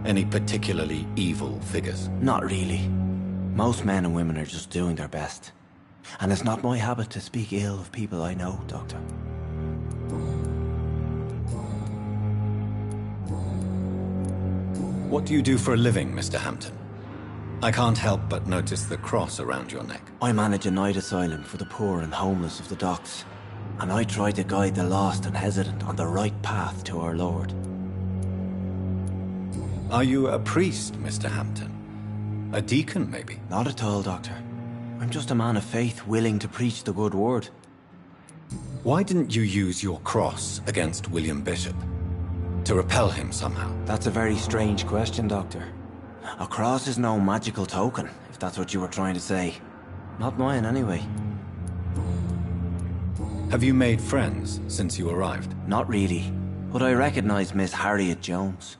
Any particularly evil figures? Not really. Most men and women are just doing their best. And it's not my habit to speak ill of people I know, Doctor. What do you do for a living, Mr. Hampton? I can't help but notice the cross around your neck. I manage a night asylum for the poor and homeless of the docks. And I try to guide the lost and hesitant on the right path to our Lord. Are you a priest, Mr. Hampton? A deacon, maybe? Not at all, Doctor. I'm just a man of faith willing to preach the good word. Why didn't you use your cross against William Bishop? To repel him somehow? That's a very strange question, Doctor. A cross is no magical token, if that's what you were trying to say. Not mine, anyway. Have you made friends since you arrived? Not really, but I recognize Miss Harriet Jones.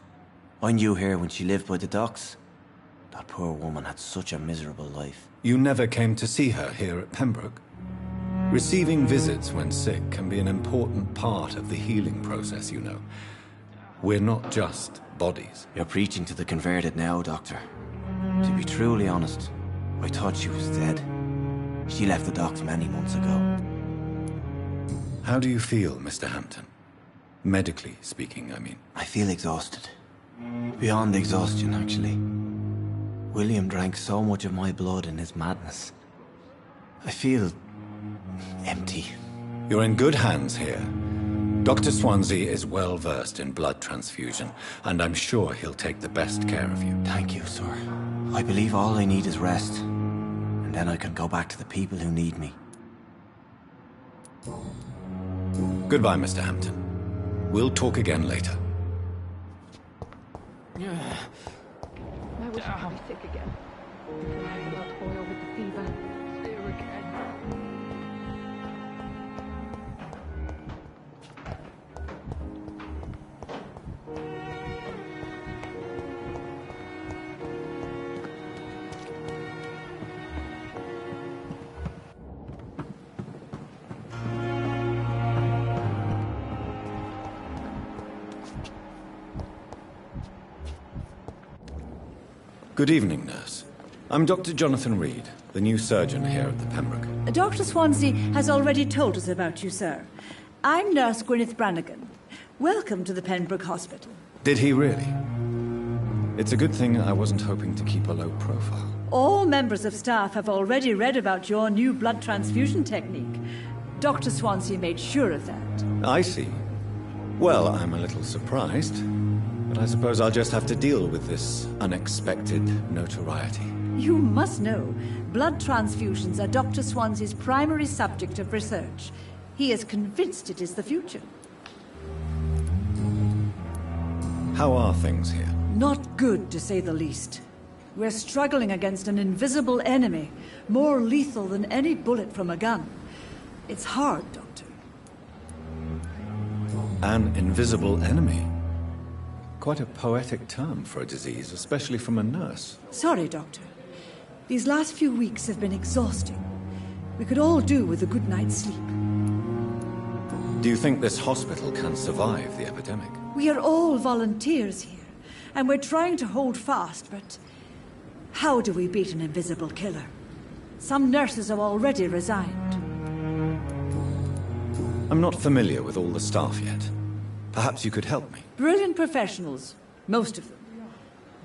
I knew her when she lived by the docks. That poor woman had such a miserable life. You never came to see her here at Pembroke? Receiving visits when sick can be an important part of the healing process, you know. We're not just bodies. You're preaching to the converted now, Doctor. To be truly honest, I thought she was dead. She left the docks many months ago. How do you feel, Mr. Hampton? Medically speaking, I mean. I feel exhausted. Beyond exhaustion, actually. William drank so much of my blood in his madness. I feel empty. You're in good hands here. Dr. Swansea is well versed in blood transfusion, and I'm sure he'll take the best care of you. Thank you, sir. I believe all I need is rest, and then I can go back to the people who need me. Goodbye, Mr. Hampton. We'll talk again later. I wish I was sick again. That boy with the fever. There again. Good evening, nurse. I'm Dr. Jonathan Reed, the new surgeon here at the Pembroke. Dr. Swansea has already told us about you, sir. I'm Nurse Gwyneth Brannigan. Welcome to the Pembroke Hospital. Did he really? It's a good thing I wasn't hoping to keep a low profile. All members of staff have already read about your new blood transfusion technique. Dr. Swansea made sure of that. I see. Well, I'm a little surprised. But I suppose I'll just have to deal with this unexpected notoriety. You must know, blood transfusions are Dr. Swansea's primary subject of research. He is convinced it is the future. How are things here? Not good, to say the least. We're struggling against an invisible enemy, more lethal than any bullet from a gun. It's hard, Doctor. An invisible enemy? Quite a poetic term for a disease, especially from a nurse. Sorry, Doctor. These last few weeks have been exhausting. We could all do with a good night's sleep. Do you think this hospital can survive the epidemic? We are all volunteers here, and we're trying to hold fast, but how do we beat an invisible killer? Some nurses have already resigned. I'm not familiar with all the staff yet. Perhaps you could help me. Brilliant professionals, most of them.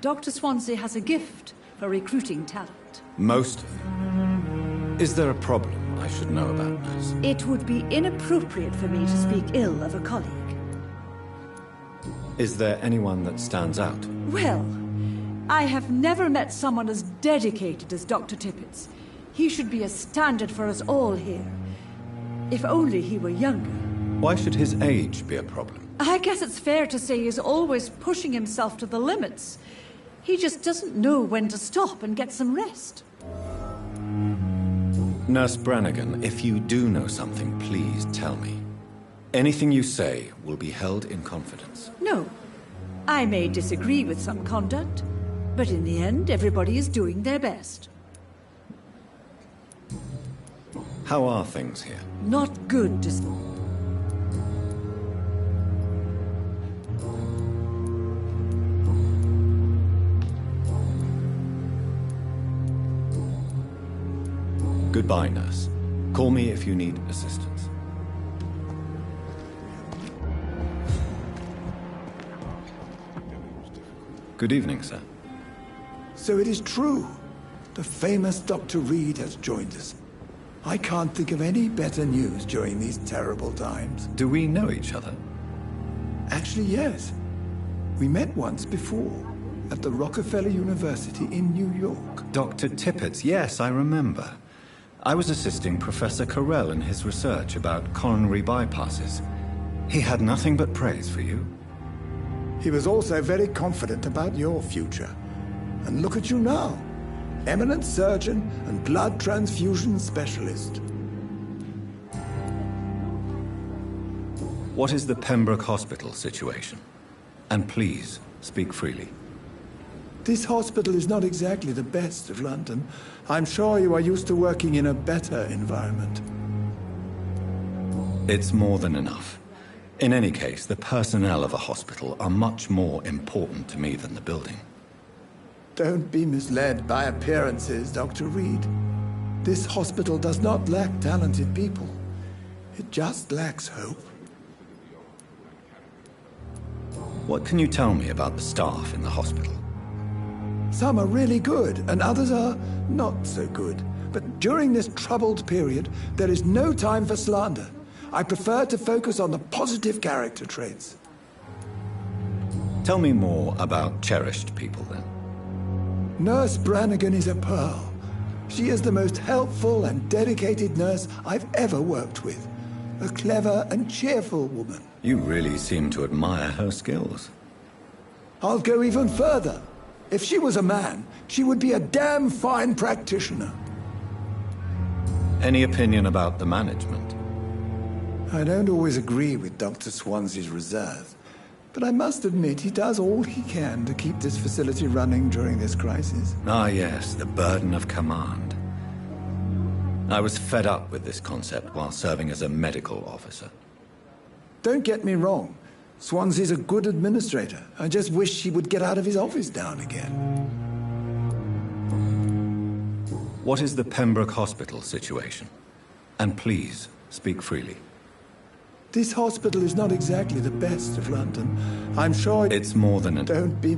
Dr. Swansea has a gift for recruiting talent. Most of them. Is there a problem I should know about, nurse? It would be inappropriate for me to speak ill of a colleague. Is there anyone that stands out? Well, I have never met someone as dedicated as Dr. Tippett's. He should be a standard for us all here. If only he were younger. Why should his age be a problem? I guess it's fair to say he's always pushing himself to the limits. He just doesn't know when to stop and get some rest. Nurse Brannigan, if you do know something, please tell me. Anything you say will be held in confidence. No. I may disagree with some conduct, but in the end, everybody is doing their best. How are things here? Not good to... Goodbye, nurse. Call me if you need assistance. Good evening, sir. So it is true. The famous Dr. Reed has joined us. I can't think of any better news during these terrible times. Do we know each other? Actually, yes. We met once before, at the Rockefeller University in New York. Dr. Tippett's, yes, I remember. I was assisting Professor Carell in his research about coronary bypasses. He had nothing but praise for you. He was also very confident about your future. And look at you now. Eminent surgeon and blood transfusion specialist. What is the Pembroke Hospital situation? And please, speak freely. This hospital is not exactly the best of London. I'm sure you are used to working in a better environment. It's more than enough. In any case, the personnel of a hospital are much more important to me than the building. Don't be misled by appearances, Dr. Reed. This hospital does not lack talented people. It just lacks hope. What can you tell me about the staff in the hospital? Some are really good, and others are not so good. But during this troubled period, there is no time for slander. I prefer to focus on the positive character traits. Tell me more about cherished people, then. Nurse Brannigan is a pearl. She is the most helpful and dedicated nurse I've ever worked with. A clever and cheerful woman. You really seem to admire her skills. I'll go even further. If she was a man, she would be a damn fine practitioner. Any opinion about the management? I don't always agree with Dr. Swansea's reserve, but I must admit he does all he can to keep this facility running during this crisis. Ah, yes, the burden of command. I was fed up with this concept while serving as a medical officer. Don't get me wrong. Swansea's a good administrator. I just wish he would get out of his office now and again. What is the Pembroke Hospital situation? And please, speak freely. This hospital is not exactly the best of London. I'm sure... It's more than a... Don't be...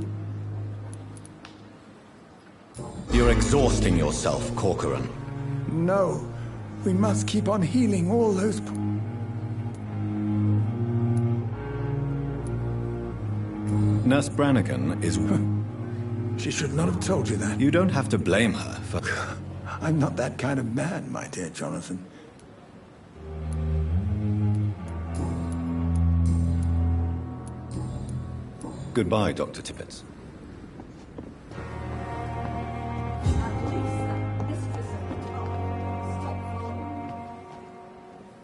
You're exhausting yourself, Corcoran. No. We must keep on healing all those... Nurse Brannigan is... She should not have told you that. You don't have to blame her for... I'm not that kind of man, my dear Jonathan. Goodbye, Dr. Tippett.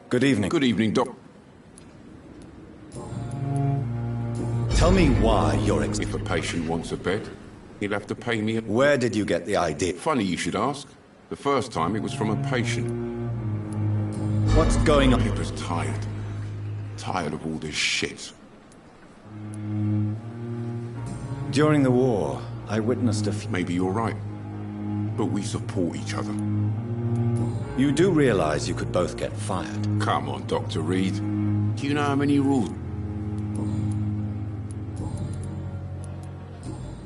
Good evening. Good evening, Doc. Tell me why you're If a patient wants a bed, he'll have to pay me a... Where did you get the idea? Funny you should ask. The first time it was from a patient. What's going on? He was tired. Tired of all this shit. During the war, I witnessed a few... Maybe you're right. But we support each other. You do realize you could both get fired? Come on, Dr. Reed. Do you know how many rules...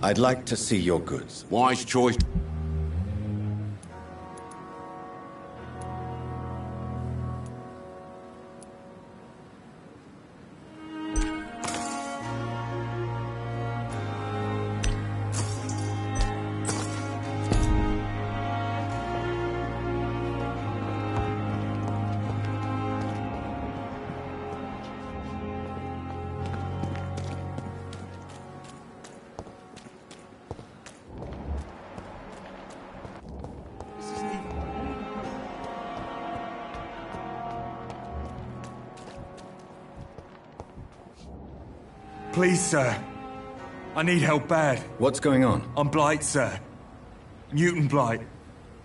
I'd like to see your goods. Wise choice. Please, sir. I need help bad. What's going on? I'm Blight, sir. Newton Blight.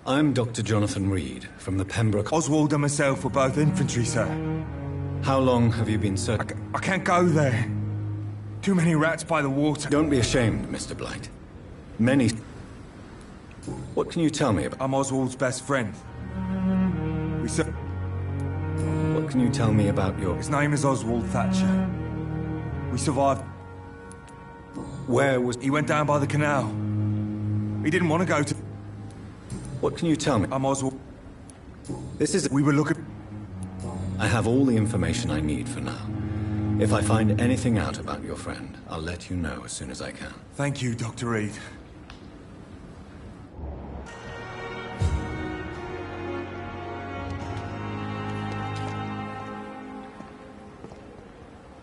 I'm Dr. Jonathan Reed, from the Pembroke... Oswald and myself were both infantry, sir. How long have you been searching? I can't go there. Too many rats by the water. Don't be ashamed, Mr. Blight. Many... What can you tell me about... I'm Oswald's best friend. What can you tell me about your... His name is Oswald Thatcher. We survived. Where was... He went down by the canal. He didn't want to go to... What can you tell me? I'm Oswald. This is... We were looking... I have all the information I need for now. If I find anything out about your friend, I'll let you know as soon as I can. Thank you, Dr. Reed.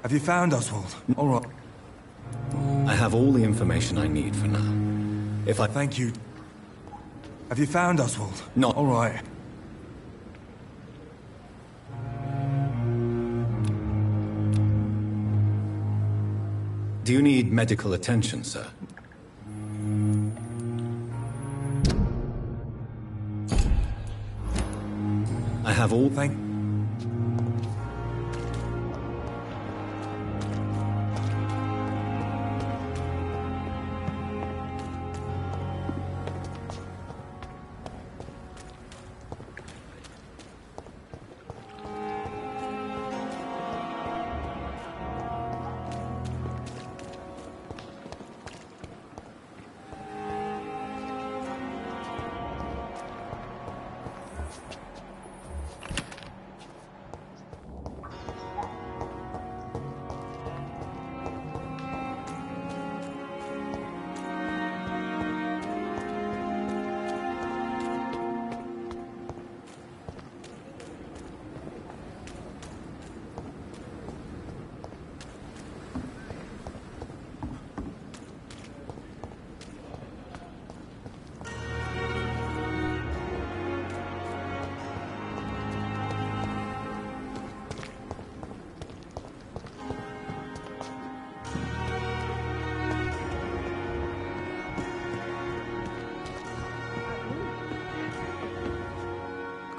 Have you found Oswald? All right. I have all the information I need for now. If I... Thank you. Have you found Oswald? Not... All right. Do you need medical attention, sir? I have all...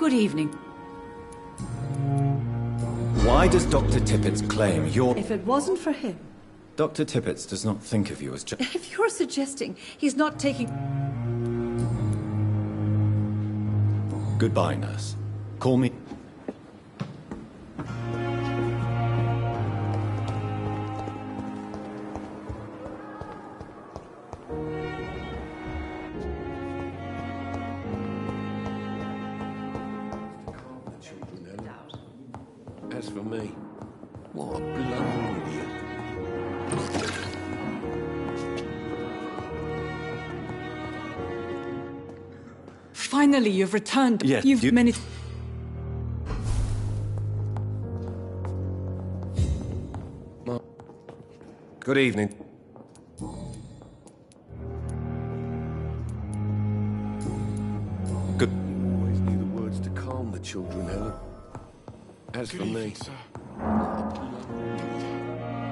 Good evening. Why does Dr. Tippett claim you're... If it wasn't for him... Dr. Tippett does not think of you as just... If you're suggesting he's not taking... Goodbye, nurse. Call me... As for me, what a blown idiot. Finally, you've returned. Yes, You've managed. Good evening. Good. You always knew the words to calm the children, Helen. As for me,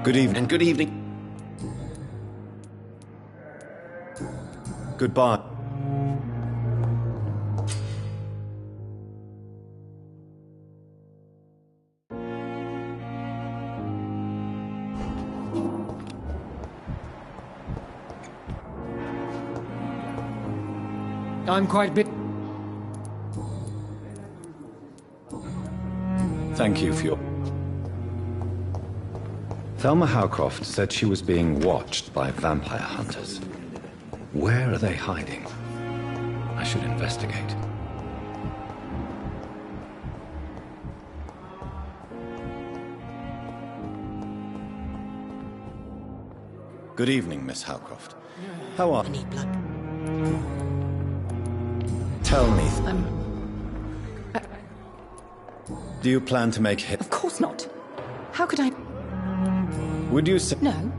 Good evening. and good evening. Goodbye. I'm quite bit... Thank you for your... Thelma Howcroft said she was being watched by vampire hunters. Where are they hiding? I should investigate. Good evening, Miss Howcroft. How are... I need blood. Tell me... Do you plan to make hit... Of course not. How could I... Would you say... No.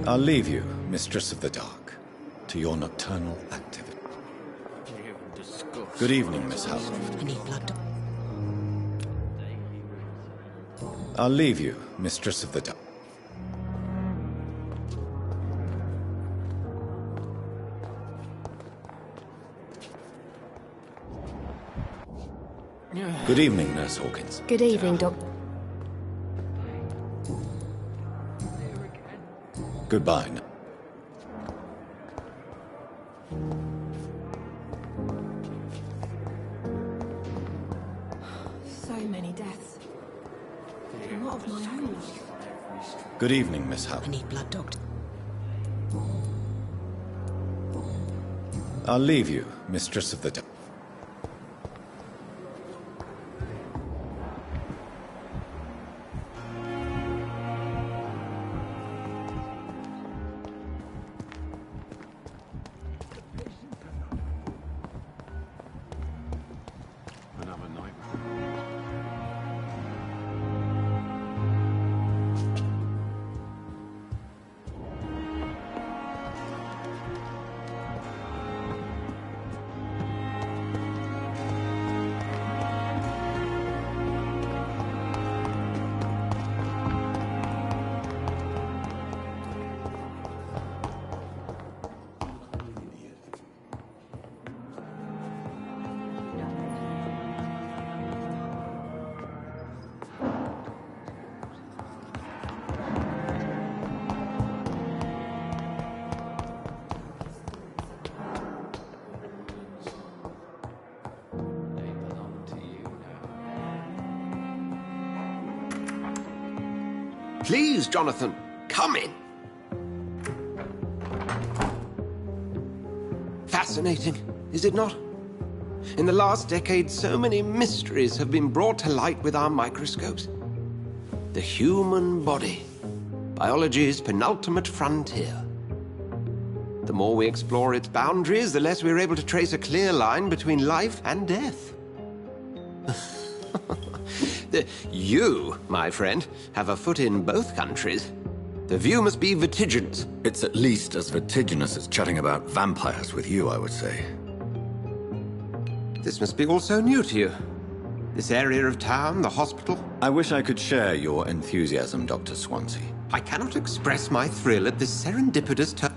I'll leave you, Mistress of the Dark, to your nocturnal activity. Good evening, Miss Howcroft. I need blood. I'll leave you, Mistress of the Dark. Good evening, Nurse Hawkins. Good evening, Doctor. Goodbye. So many deaths. A lot of my own. Good evening, Miss Howard. I need blood, Doctor. I'll leave you, Mistress of the Dark. Please, Jonathan, come in. Fascinating, is it not? In the last decade, so many mysteries have been brought to light with our microscopes. The human body, biology's penultimate frontier. The more we explore its boundaries, the less we're able to trace a clear line between life and death. You, my friend, have a foot in both countries. The view must be vertiginous. It's at least as vertiginous as chatting about vampires with you, I would say. This must be all so new to you. This area of town, the hospital. I wish I could share your enthusiasm, Dr. Swansea. I cannot express my thrill at this serendipitous turn.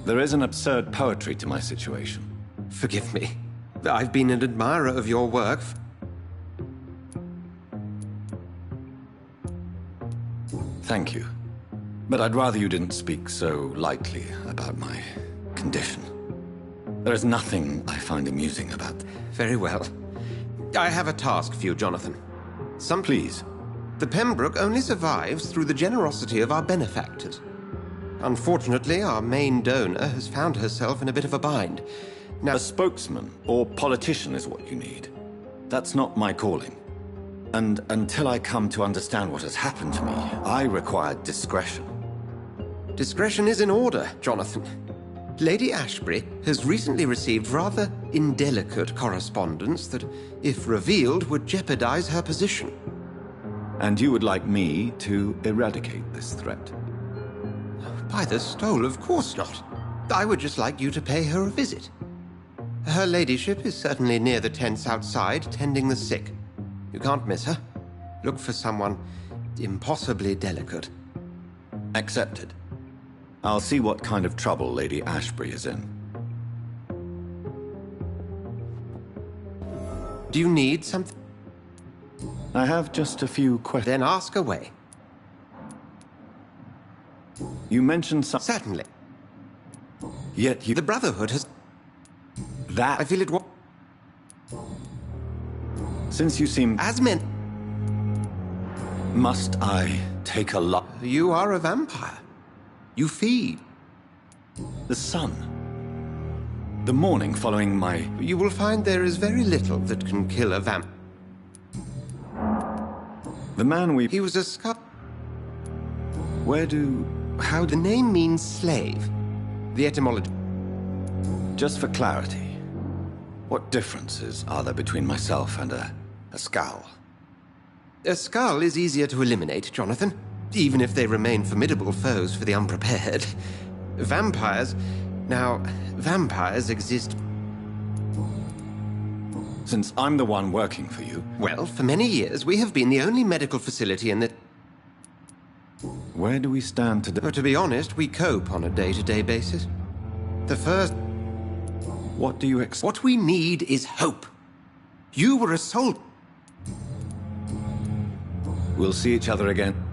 There is an absurd poetry to my situation. Forgive me. I've been an admirer of your work. Thank you. But I'd rather you didn't speak so lightly about my condition. There is nothing I find amusing about... Very well. I have a task for you, Jonathan. Please. The Pembroke only survives through the generosity of our benefactors. Unfortunately, our main donor has found herself in a bit of a bind. Now, a spokesman or politician is what you need. That's not my calling. And until I come to understand what has happened to me, I require discretion. Discretion is in order, Jonathan. Lady Ashbury has recently received rather indelicate correspondence that, if revealed, would jeopardize her position. And you would like me to eradicate this threat? By the stole, of course not. I would just like you to pay her a visit. Her ladyship is certainly near the tents outside, tending the sick. You can't miss her. Look for someone impossibly delicate. Accepted. I'll see what kind of trouble Lady Ashbury is in. Do you need something? I have just a few questions. Then ask away. You mentioned some... Certainly. Yet you... The Brotherhood has... That... I feel it... Since you seem... As men... Must I take a lot? You are a vampire. You feed. The sun. The morning following my... You will find there is very little that can kill a vamp. The man we... He was a scut... Where do... How... The name means slave. The etymology... Just for clarity, what differences are there between myself and a skull? A skull is easier to eliminate, Jonathan, even if they remain formidable foes for the unprepared. Vampires... Now, vampires exist... since I'm the one working for you. Well, for many years, we have been the only medical facility in the... Where do we stand today? Well, to be honest, we cope on a day-to-day basis. The first... What do you expect? What we need is hope. You were a soldier. We'll see each other again.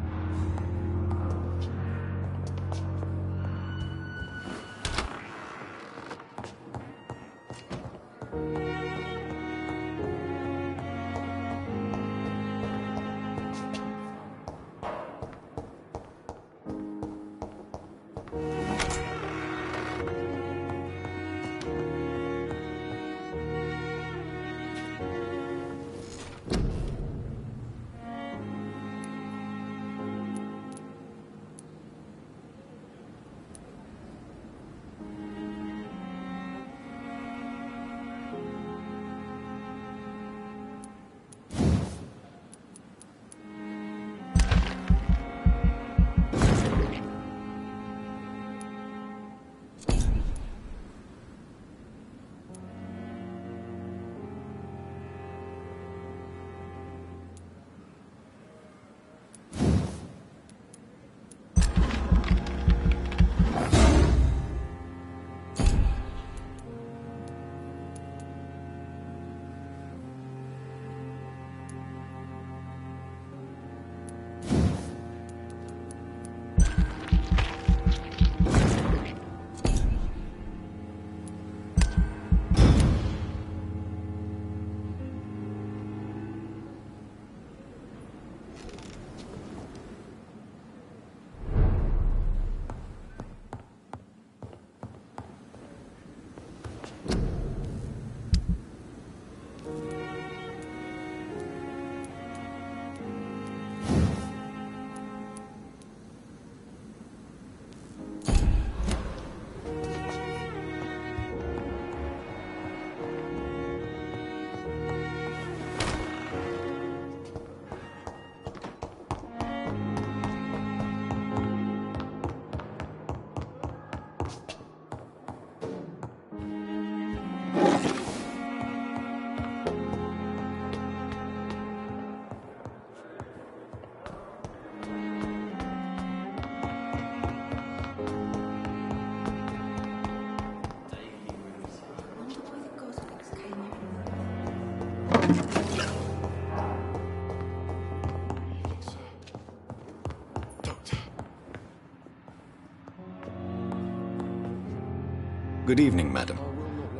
Good evening, madam.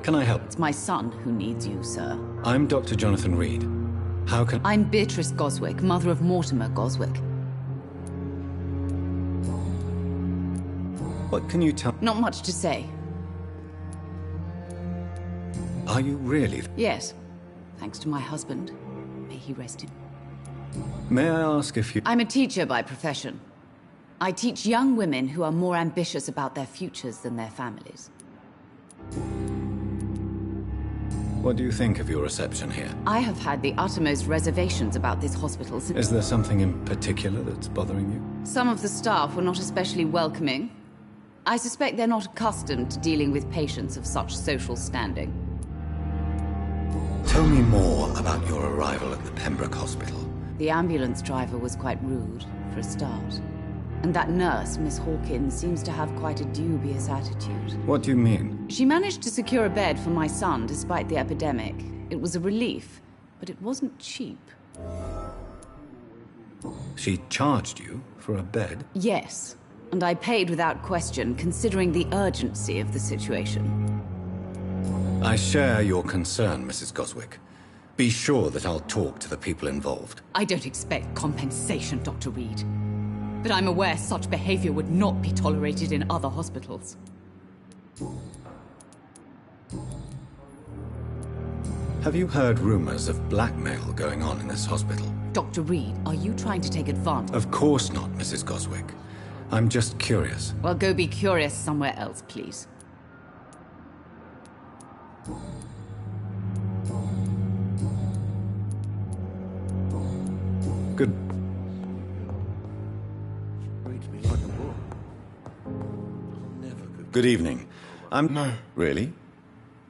Can I help? It's my son who needs you, sir. I'm Dr. Jonathan Reed. How can... I'm Beatrice Goswick, mother of Mortimer Goswick. What can you tell... Not much to say. Are you really... Yes. Thanks to my husband. May he rest in... May I ask if you... I'm a teacher by profession. I teach young women who are more ambitious about their futures than their families. What do you think of your reception here? I have had the uttermost reservations about this hospital since... Is there something in particular that's bothering you? Some of the staff were not especially welcoming. I suspect they're not accustomed to dealing with patients of such social standing. Tell me more about your arrival at the Pembroke Hospital. The ambulance driver was quite rude, for a start. And that nurse, Miss Hawkins, seems to have quite a dubious attitude. What do you mean? She managed to secure a bed for my son despite the epidemic. It was a relief, but it wasn't cheap. She charged you for a bed? Yes, and I paid without question, considering the urgency of the situation. I share your concern, Mrs. Goswick. Be sure that I'll talk to the people involved. I don't expect compensation, Dr. Reed. But I'm aware such behavior would not be tolerated in other hospitals. Have you heard rumors of blackmail going on in this hospital? Dr. Reed, are you trying to take advantage? Of course not, Mrs. Goswick. I'm just curious. Well, go be curious somewhere else, please. Good. Good evening. No. Really?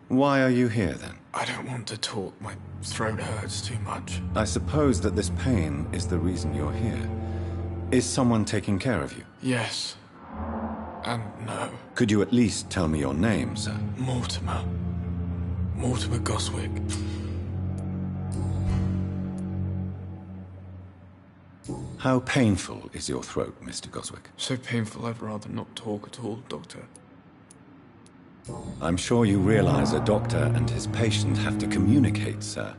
Why are you here, then? I don't want to talk. My throat hurts too much. I suppose that this pain is the reason you're here. Is someone taking care of you? Yes. And no. Could you at least tell me your name, sir? Mortimer. Mortimer Goswick. How painful is your throat, Mr. Goswick? So painful I'd rather not talk at all, Doctor. I'm sure you realize a doctor and his patient have to communicate, sir.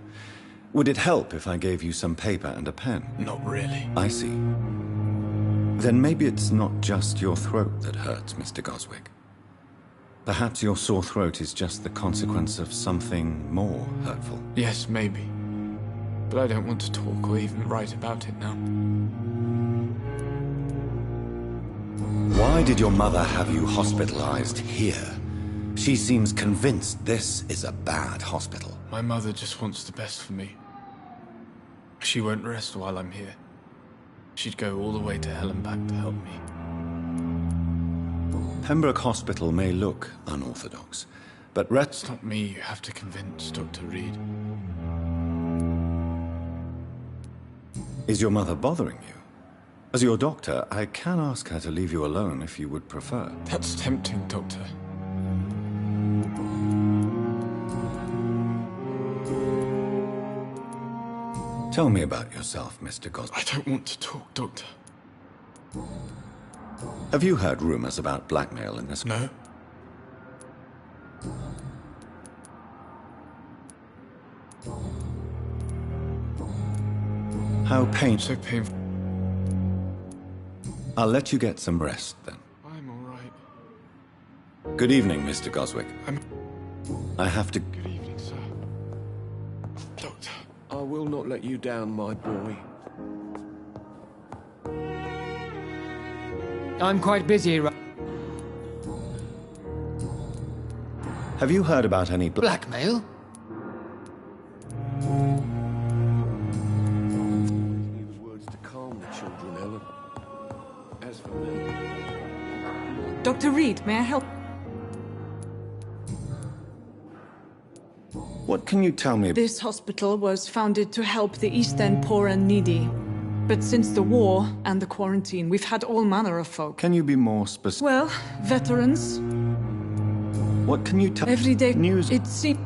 Would it help if I gave you some paper and a pen? Not really. I see. Then maybe it's not just your throat that hurts, Mr. Goswick. Perhaps your sore throat is just the consequence of something more hurtful. Yes, maybe. But I don't want to talk or even write about it now. Why did your mother have you hospitalized here? She seems convinced this is a bad hospital. My mother just wants the best for me. She won't rest while I'm here. She'd go all the way to hell and back to help me. Pembroke Hospital may look unorthodox, but It's not me you have to convince, Dr. Reed. Is your mother bothering you? As your doctor, I can ask her to leave you alone if you would prefer. That's tempting, Doctor. Tell me about yourself, Mr. Goswick. I don't want to talk, Doctor. Have you heard rumors about blackmail in this? No. How painful. So painful. I'll let you get some rest, then. I'm all right. Good evening, Mr. Goswick. I have to... Good evening, sir. Doctor. I will not let you down, my boy. I'm quite busy. Have you heard about any... Blackmail? Use words to calm the children, Ellen. As for me... Dr. Reed, may I help? What can you tell me? This hospital was founded to help the East End poor and needy. But since the war and the quarantine, we've had all manner of folk. Can you be more specific? Well, veterans. What can you tell? Everyday news. It seems.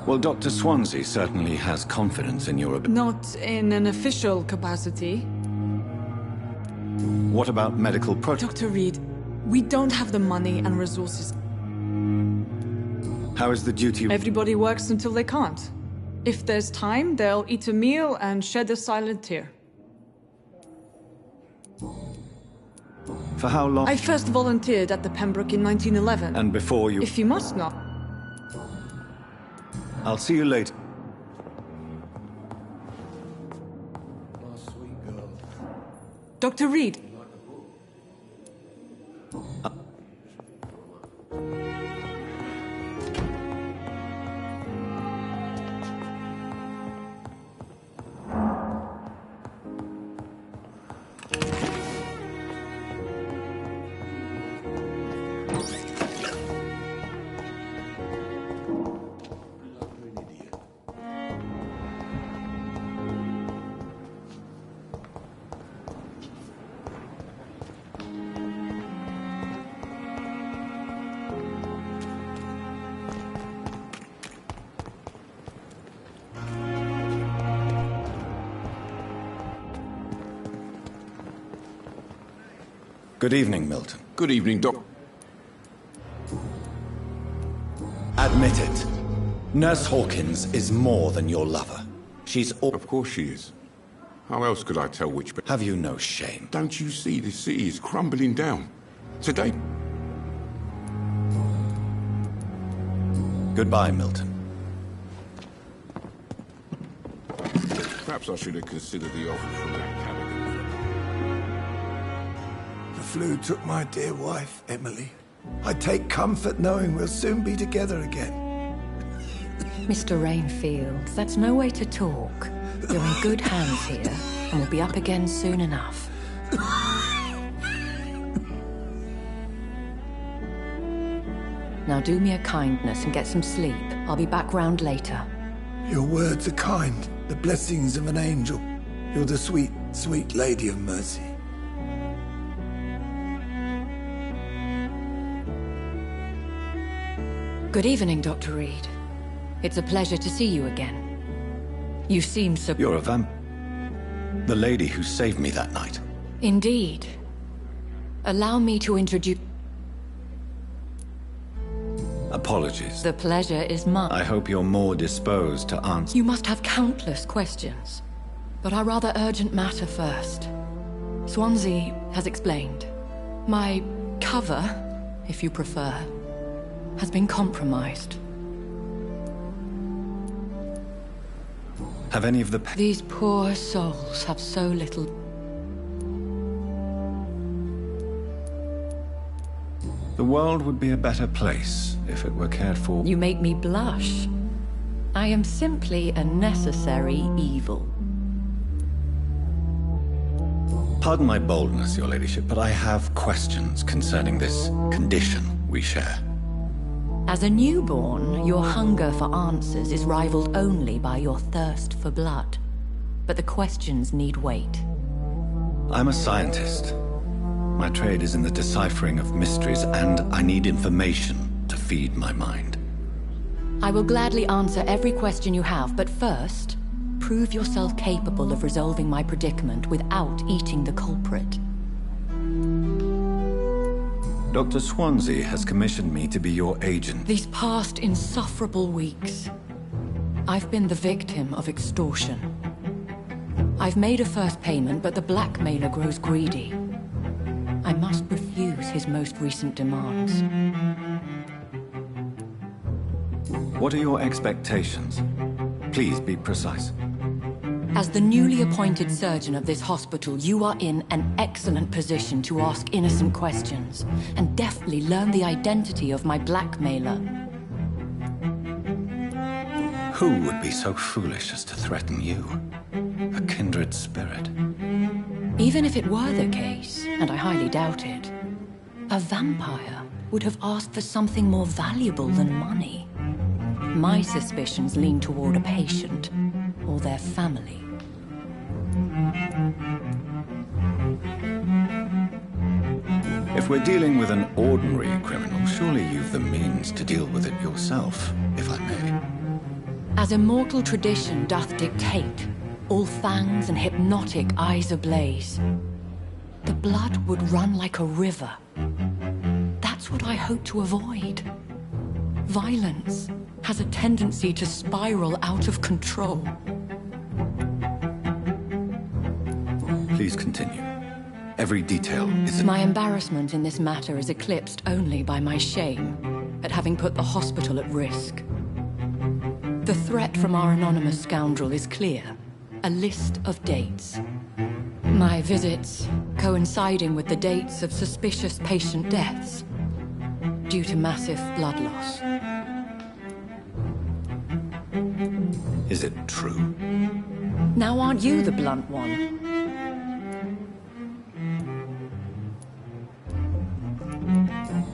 Well, Dr. Swansea certainly has confidence in your ability. Not in an official capacity. What about medical Dr. Reed, we don't have the money and resources. How is the duty? Everybody works until they can't. If there's time, they'll eat a meal and shed a silent tear. For how long? I first volunteered at the Pembroke in 1911. And before you... If you must know. I'll see you later. My sweet girl. Dr. Reed. Good evening, Milton. Good evening, Doc. Admit it. Nurse Hawkins is more than your lover. She's all... Of course she is. How else could I tell which... Have you no shame? Don't you see the city is crumbling down? Today... Goodbye, Milton. Perhaps I should have considered the offer from that Callaghan. The flu took my dear wife, Emily. I take comfort knowing we'll soon be together again. Mr. Rainfield, that's no way to talk. You're in good hands here, and we'll be up again soon enough. Now do me a kindness and get some sleep. I'll be back round later. Your words are kind, the blessings of an angel. You're the sweet, sweet Lady of Mercy. Good evening, Dr. Reed. It's a pleasure to see you again. You seem so... You're a vamp... The lady who saved me that night. Indeed. Allow me to introduce... Apologies. The pleasure is mine. I hope you're more disposed to answer... You must have countless questions. But our rather urgent matter first. Swansea has explained. My cover, if you prefer, has been compromised. Have any of the... These poor souls have so little... The world would be a better place if it were cared for. You make me blush. I am simply a necessary evil. Pardon my boldness, Your Ladyship, but I have questions concerning this condition we share. As a newborn, your hunger for answers is rivaled only by your thirst for blood. But the questions need wait. I'm a scientist. My trade is in the deciphering of mysteries, and I need information to feed my mind. I will gladly answer every question you have, but first, prove yourself capable of resolving my predicament without eating the culprit. Dr. Swansea has commissioned me to be your agent. These past insufferable weeks, I've been the victim of extortion. I've made a first payment, but the blackmailer grows greedy. I must refuse his most recent demands. What are your expectations? Please be precise. As the newly appointed surgeon of this hospital, you are in an excellent position to ask innocent questions and deftly learn the identity of my blackmailer. Who would be so foolish as to threaten you? A kindred spirit. Even if it were the case, and I highly doubt it, a vampire would have asked for something more valuable than money. My suspicions lean toward a patient or their family. If we're dealing with an ordinary criminal, surely you've the means to deal with it yourself, if I may. As immortal tradition doth dictate, all fangs and hypnotic eyes ablaze, the blood would run like a river. That's what I hope to avoid. Violence has a tendency to spiral out of control. Please continue. Every detail is... My embarrassment in this matter is eclipsed only by my shame at having put the hospital at risk. The threat from our anonymous scoundrel is clear. A list of dates. My visits coinciding with the dates of suspicious patient deaths due to massive blood loss. Is it true? Now aren't you the blunt one?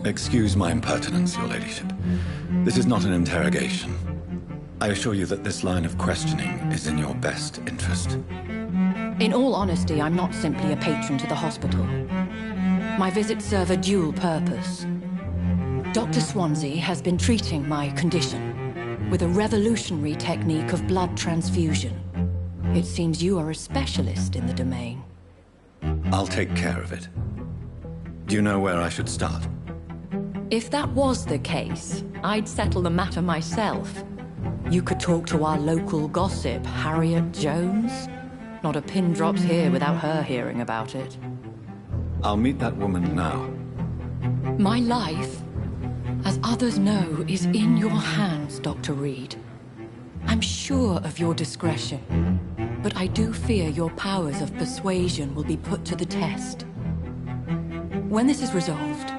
Excuse my impertinence, Your Ladyship. This is not an interrogation. I assure you that this line of questioning is in your best interest. In all honesty, I'm not simply a patron to the hospital. My visits serve a dual purpose. Dr. Swansea has been treating my condition with a revolutionary technique of blood transfusion. It seems you are a specialist in the domain. I'll take care of it. Do you know where I should start? If that was the case, I'd settle the matter myself. You could talk to our local gossip, Harriet Jones. Not a pin drops here without her hearing about it. I'll meet that woman now. My life, as others know, is in your hands, Dr. Reed. I'm sure of your discretion, but I do fear your powers of persuasion will be put to the test. When this is resolved...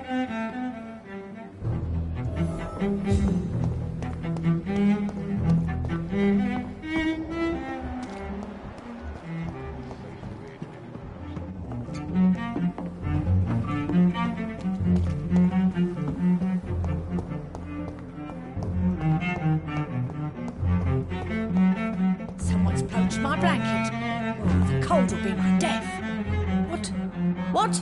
What?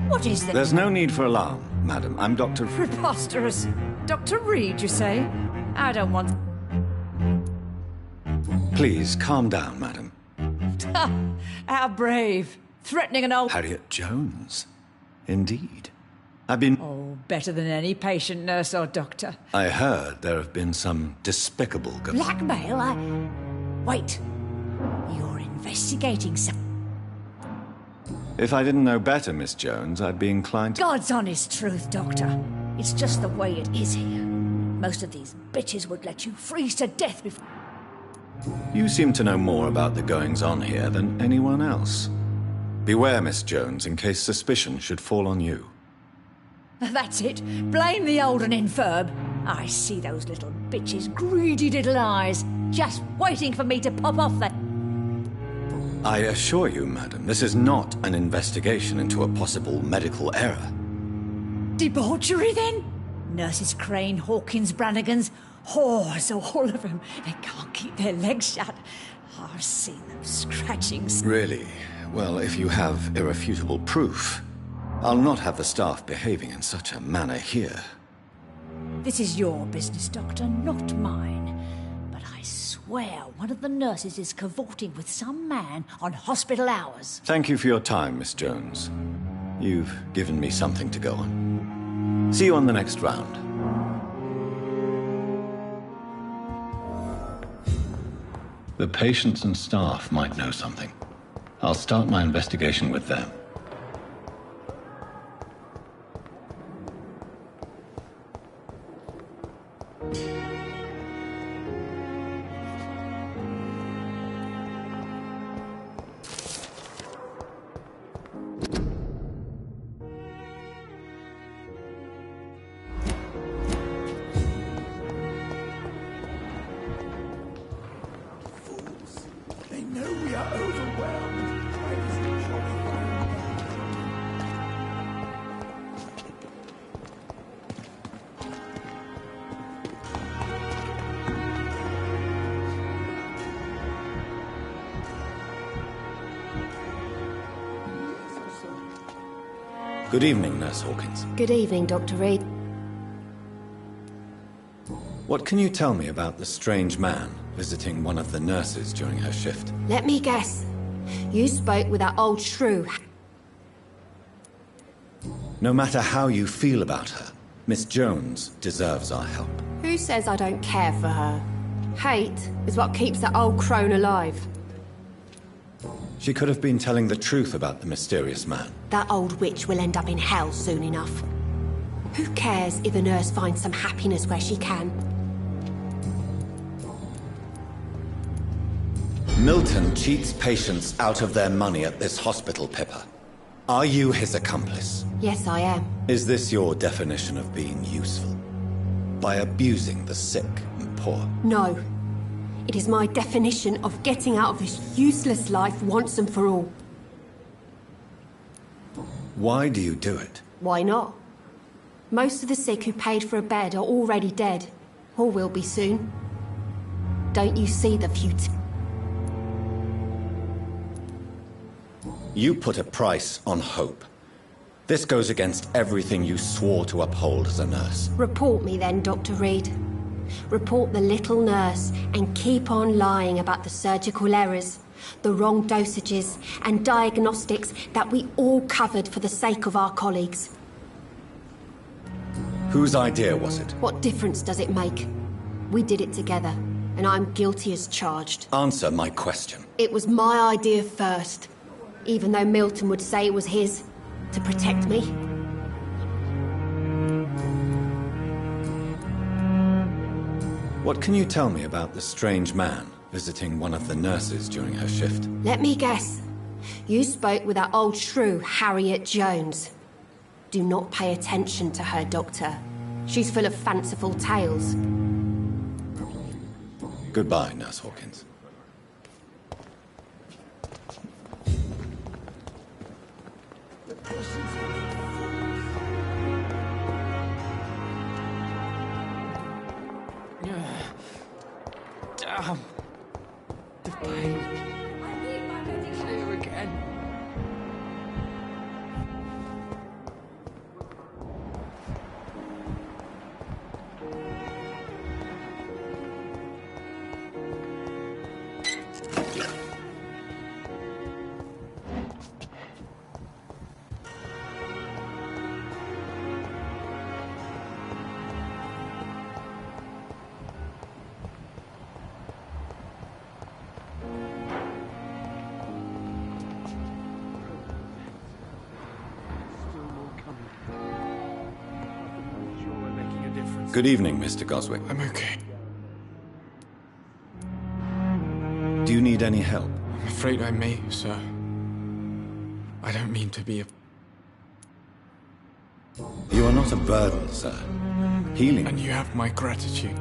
What is this? There's no need for alarm, madam. I'm Dr. Preposterous. Dr. Reed, you say? I don't want... Please, calm down, madam. How brave. Threatening an old... Harriet Jones. Indeed. I've been... Oh, better than any patient, nurse or doctor. I heard there have been some despicable... Blackmail? Wait. You're investigating some... If I didn't know better, Miss Jones, I'd be inclined to... God's honest truth, Doctor. It's just the way it is here. Most of these bitches would let you freeze to death before... You seem to know more about the goings-on here than anyone else. Beware, Miss Jones, in case suspicion should fall on you. That's it. Blame the old and infirm. I see those little bitches' greedy little eyes, just waiting for me to pop off that... I assure you, madam, this is not an investigation into a possible medical error. Debauchery, then? Nurses Crane, Hawkins, Brannigans, whores, all of them. They can't keep their legs shut. I've seen them scratching... Really? Well, if you have irrefutable proof, I'll not have the staff behaving in such a manner here. This is your business, Doctor, not mine. But I swear one of the nurses is cavorting with some man on hospital hours. Thank you for your time, Miss Jones. You've given me something to go on. See you on the next round. The patients and staff might know something. I'll start my investigation with them. They know we are overwhelmed. I was Good evening, Nurse Hawkins. Good evening, Dr. Reed. What can you tell me about the strange man visiting one of the nurses during her shift? Let me guess. You spoke with that old shrew. No matter how you feel about her, Miss Jones deserves our help. Who says I don't care for her? Hate is what keeps that old crone alive. She could have been telling the truth about the mysterious man. That old witch will end up in hell soon enough. Who cares if a nurse finds some happiness where she can? Milton cheats patients out of their money at this hospital, Pippa. Are you his accomplice? Yes, I am. Is this your definition of being useful? By abusing the sick and poor? No. It is my definition of getting out of this useless life once and for all. Why do you do it? Why not? Most of the sick who paid for a bed are already dead, or will be soon. Don't you see the future? You put a price on hope. This goes against everything you swore to uphold as a nurse. Report me then, Dr. Reed. Report the little nurse and keep on lying about the surgical errors, the wrong dosages and diagnostics that we all covered for the sake of our colleagues. Whose idea was it? What difference does it make? We did it together, and I'm guilty as charged. Answer my question. It was my idea first, even though Milton would say it was his, to protect me. What can you tell me about the strange man visiting one of the nurses during her shift? Let me guess. You spoke with that old shrew, Harriet Jones. Do not pay attention to her, Doctor. She's full of fanciful tales. Goodbye, Nurse Hawkins. Damn. The pain. Here again. Good evening, Mr. Goswick. I'm okay. Do you need any help? I'm afraid I may, sir. I don't mean to be a... You are not a burden, sir. Healing. And you have my gratitude.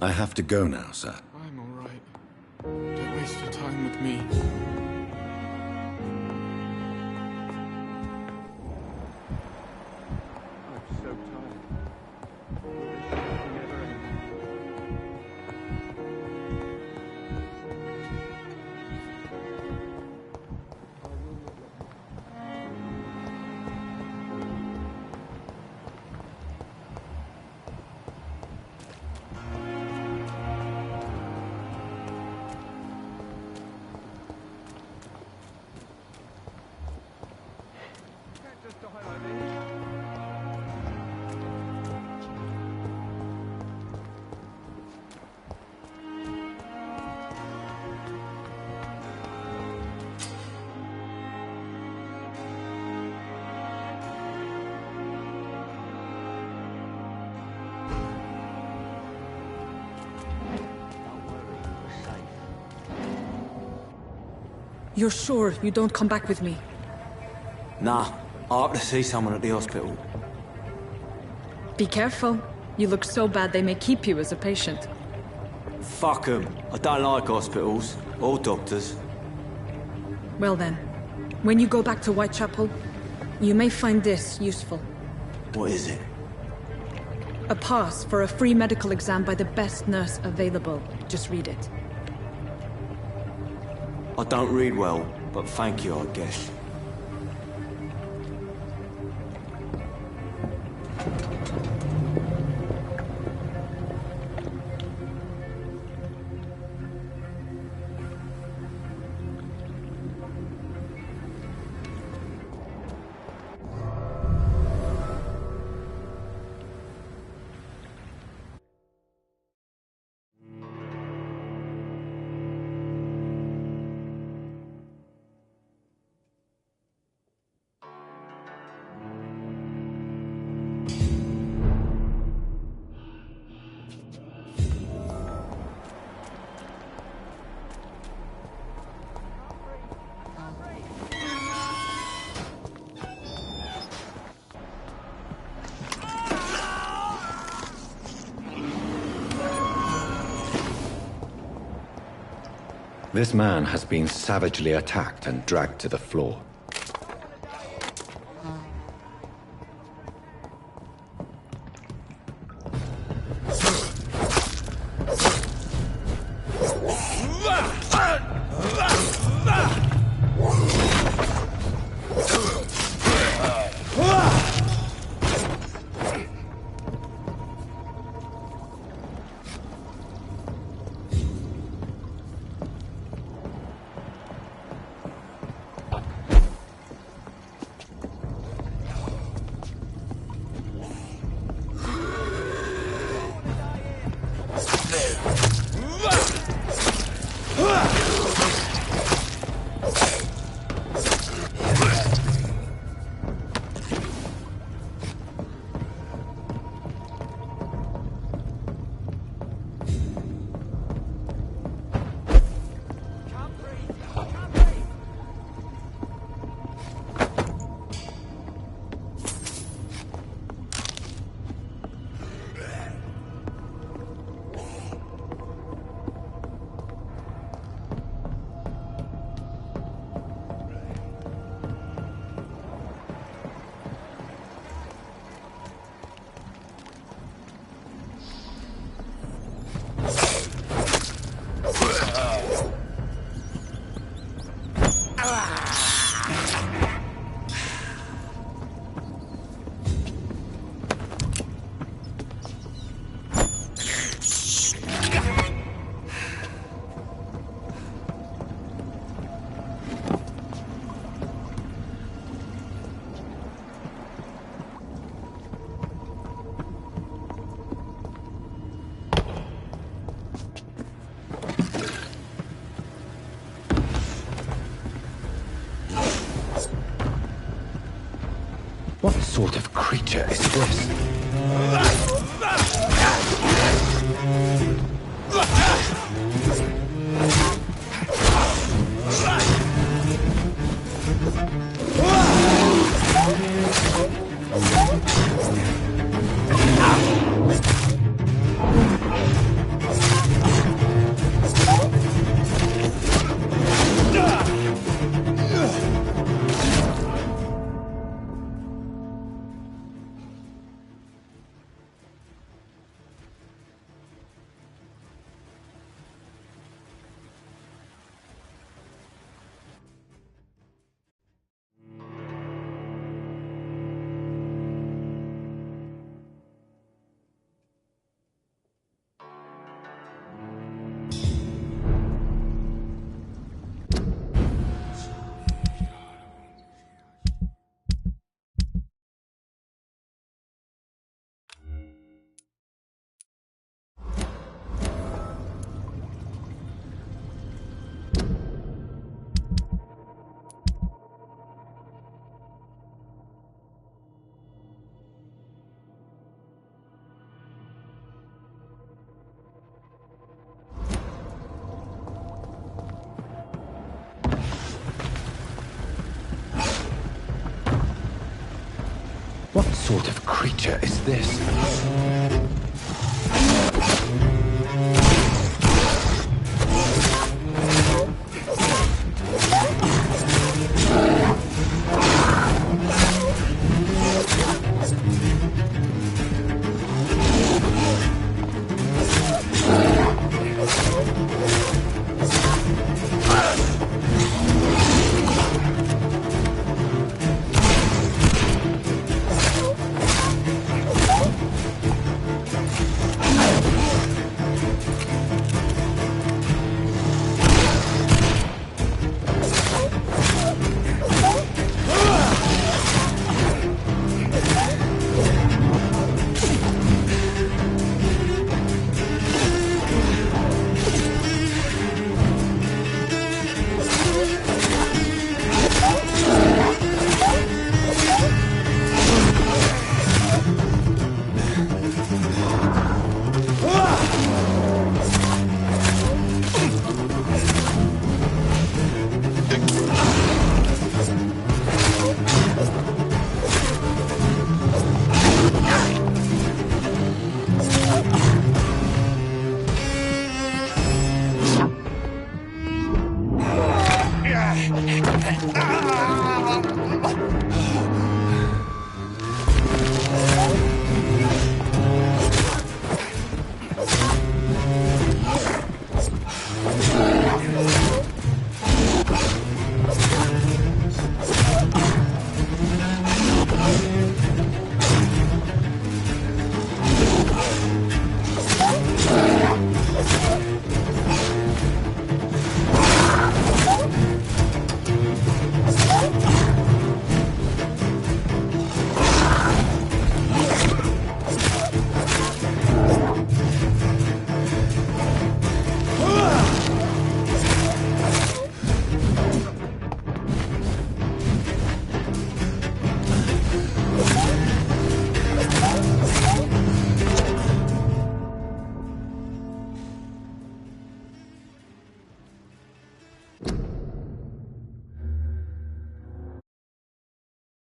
I have to go now, sir. I'm all right. Don't waste your time with me. You're sure you don't come back with me? Nah, I have to see someone at the hospital. Be careful. You look so bad they may keep you as a patient. Fuck 'em. I don't like hospitals, or doctors. Well then, when you go back to Whitechapel, you may find this useful. What is it? A pass for a free medical exam by the best nurse available. Just read it. I don't read well, but thank you, I guess. This man has been savagely attacked and dragged to the floor. sort of creature is this? What sort of creature is this?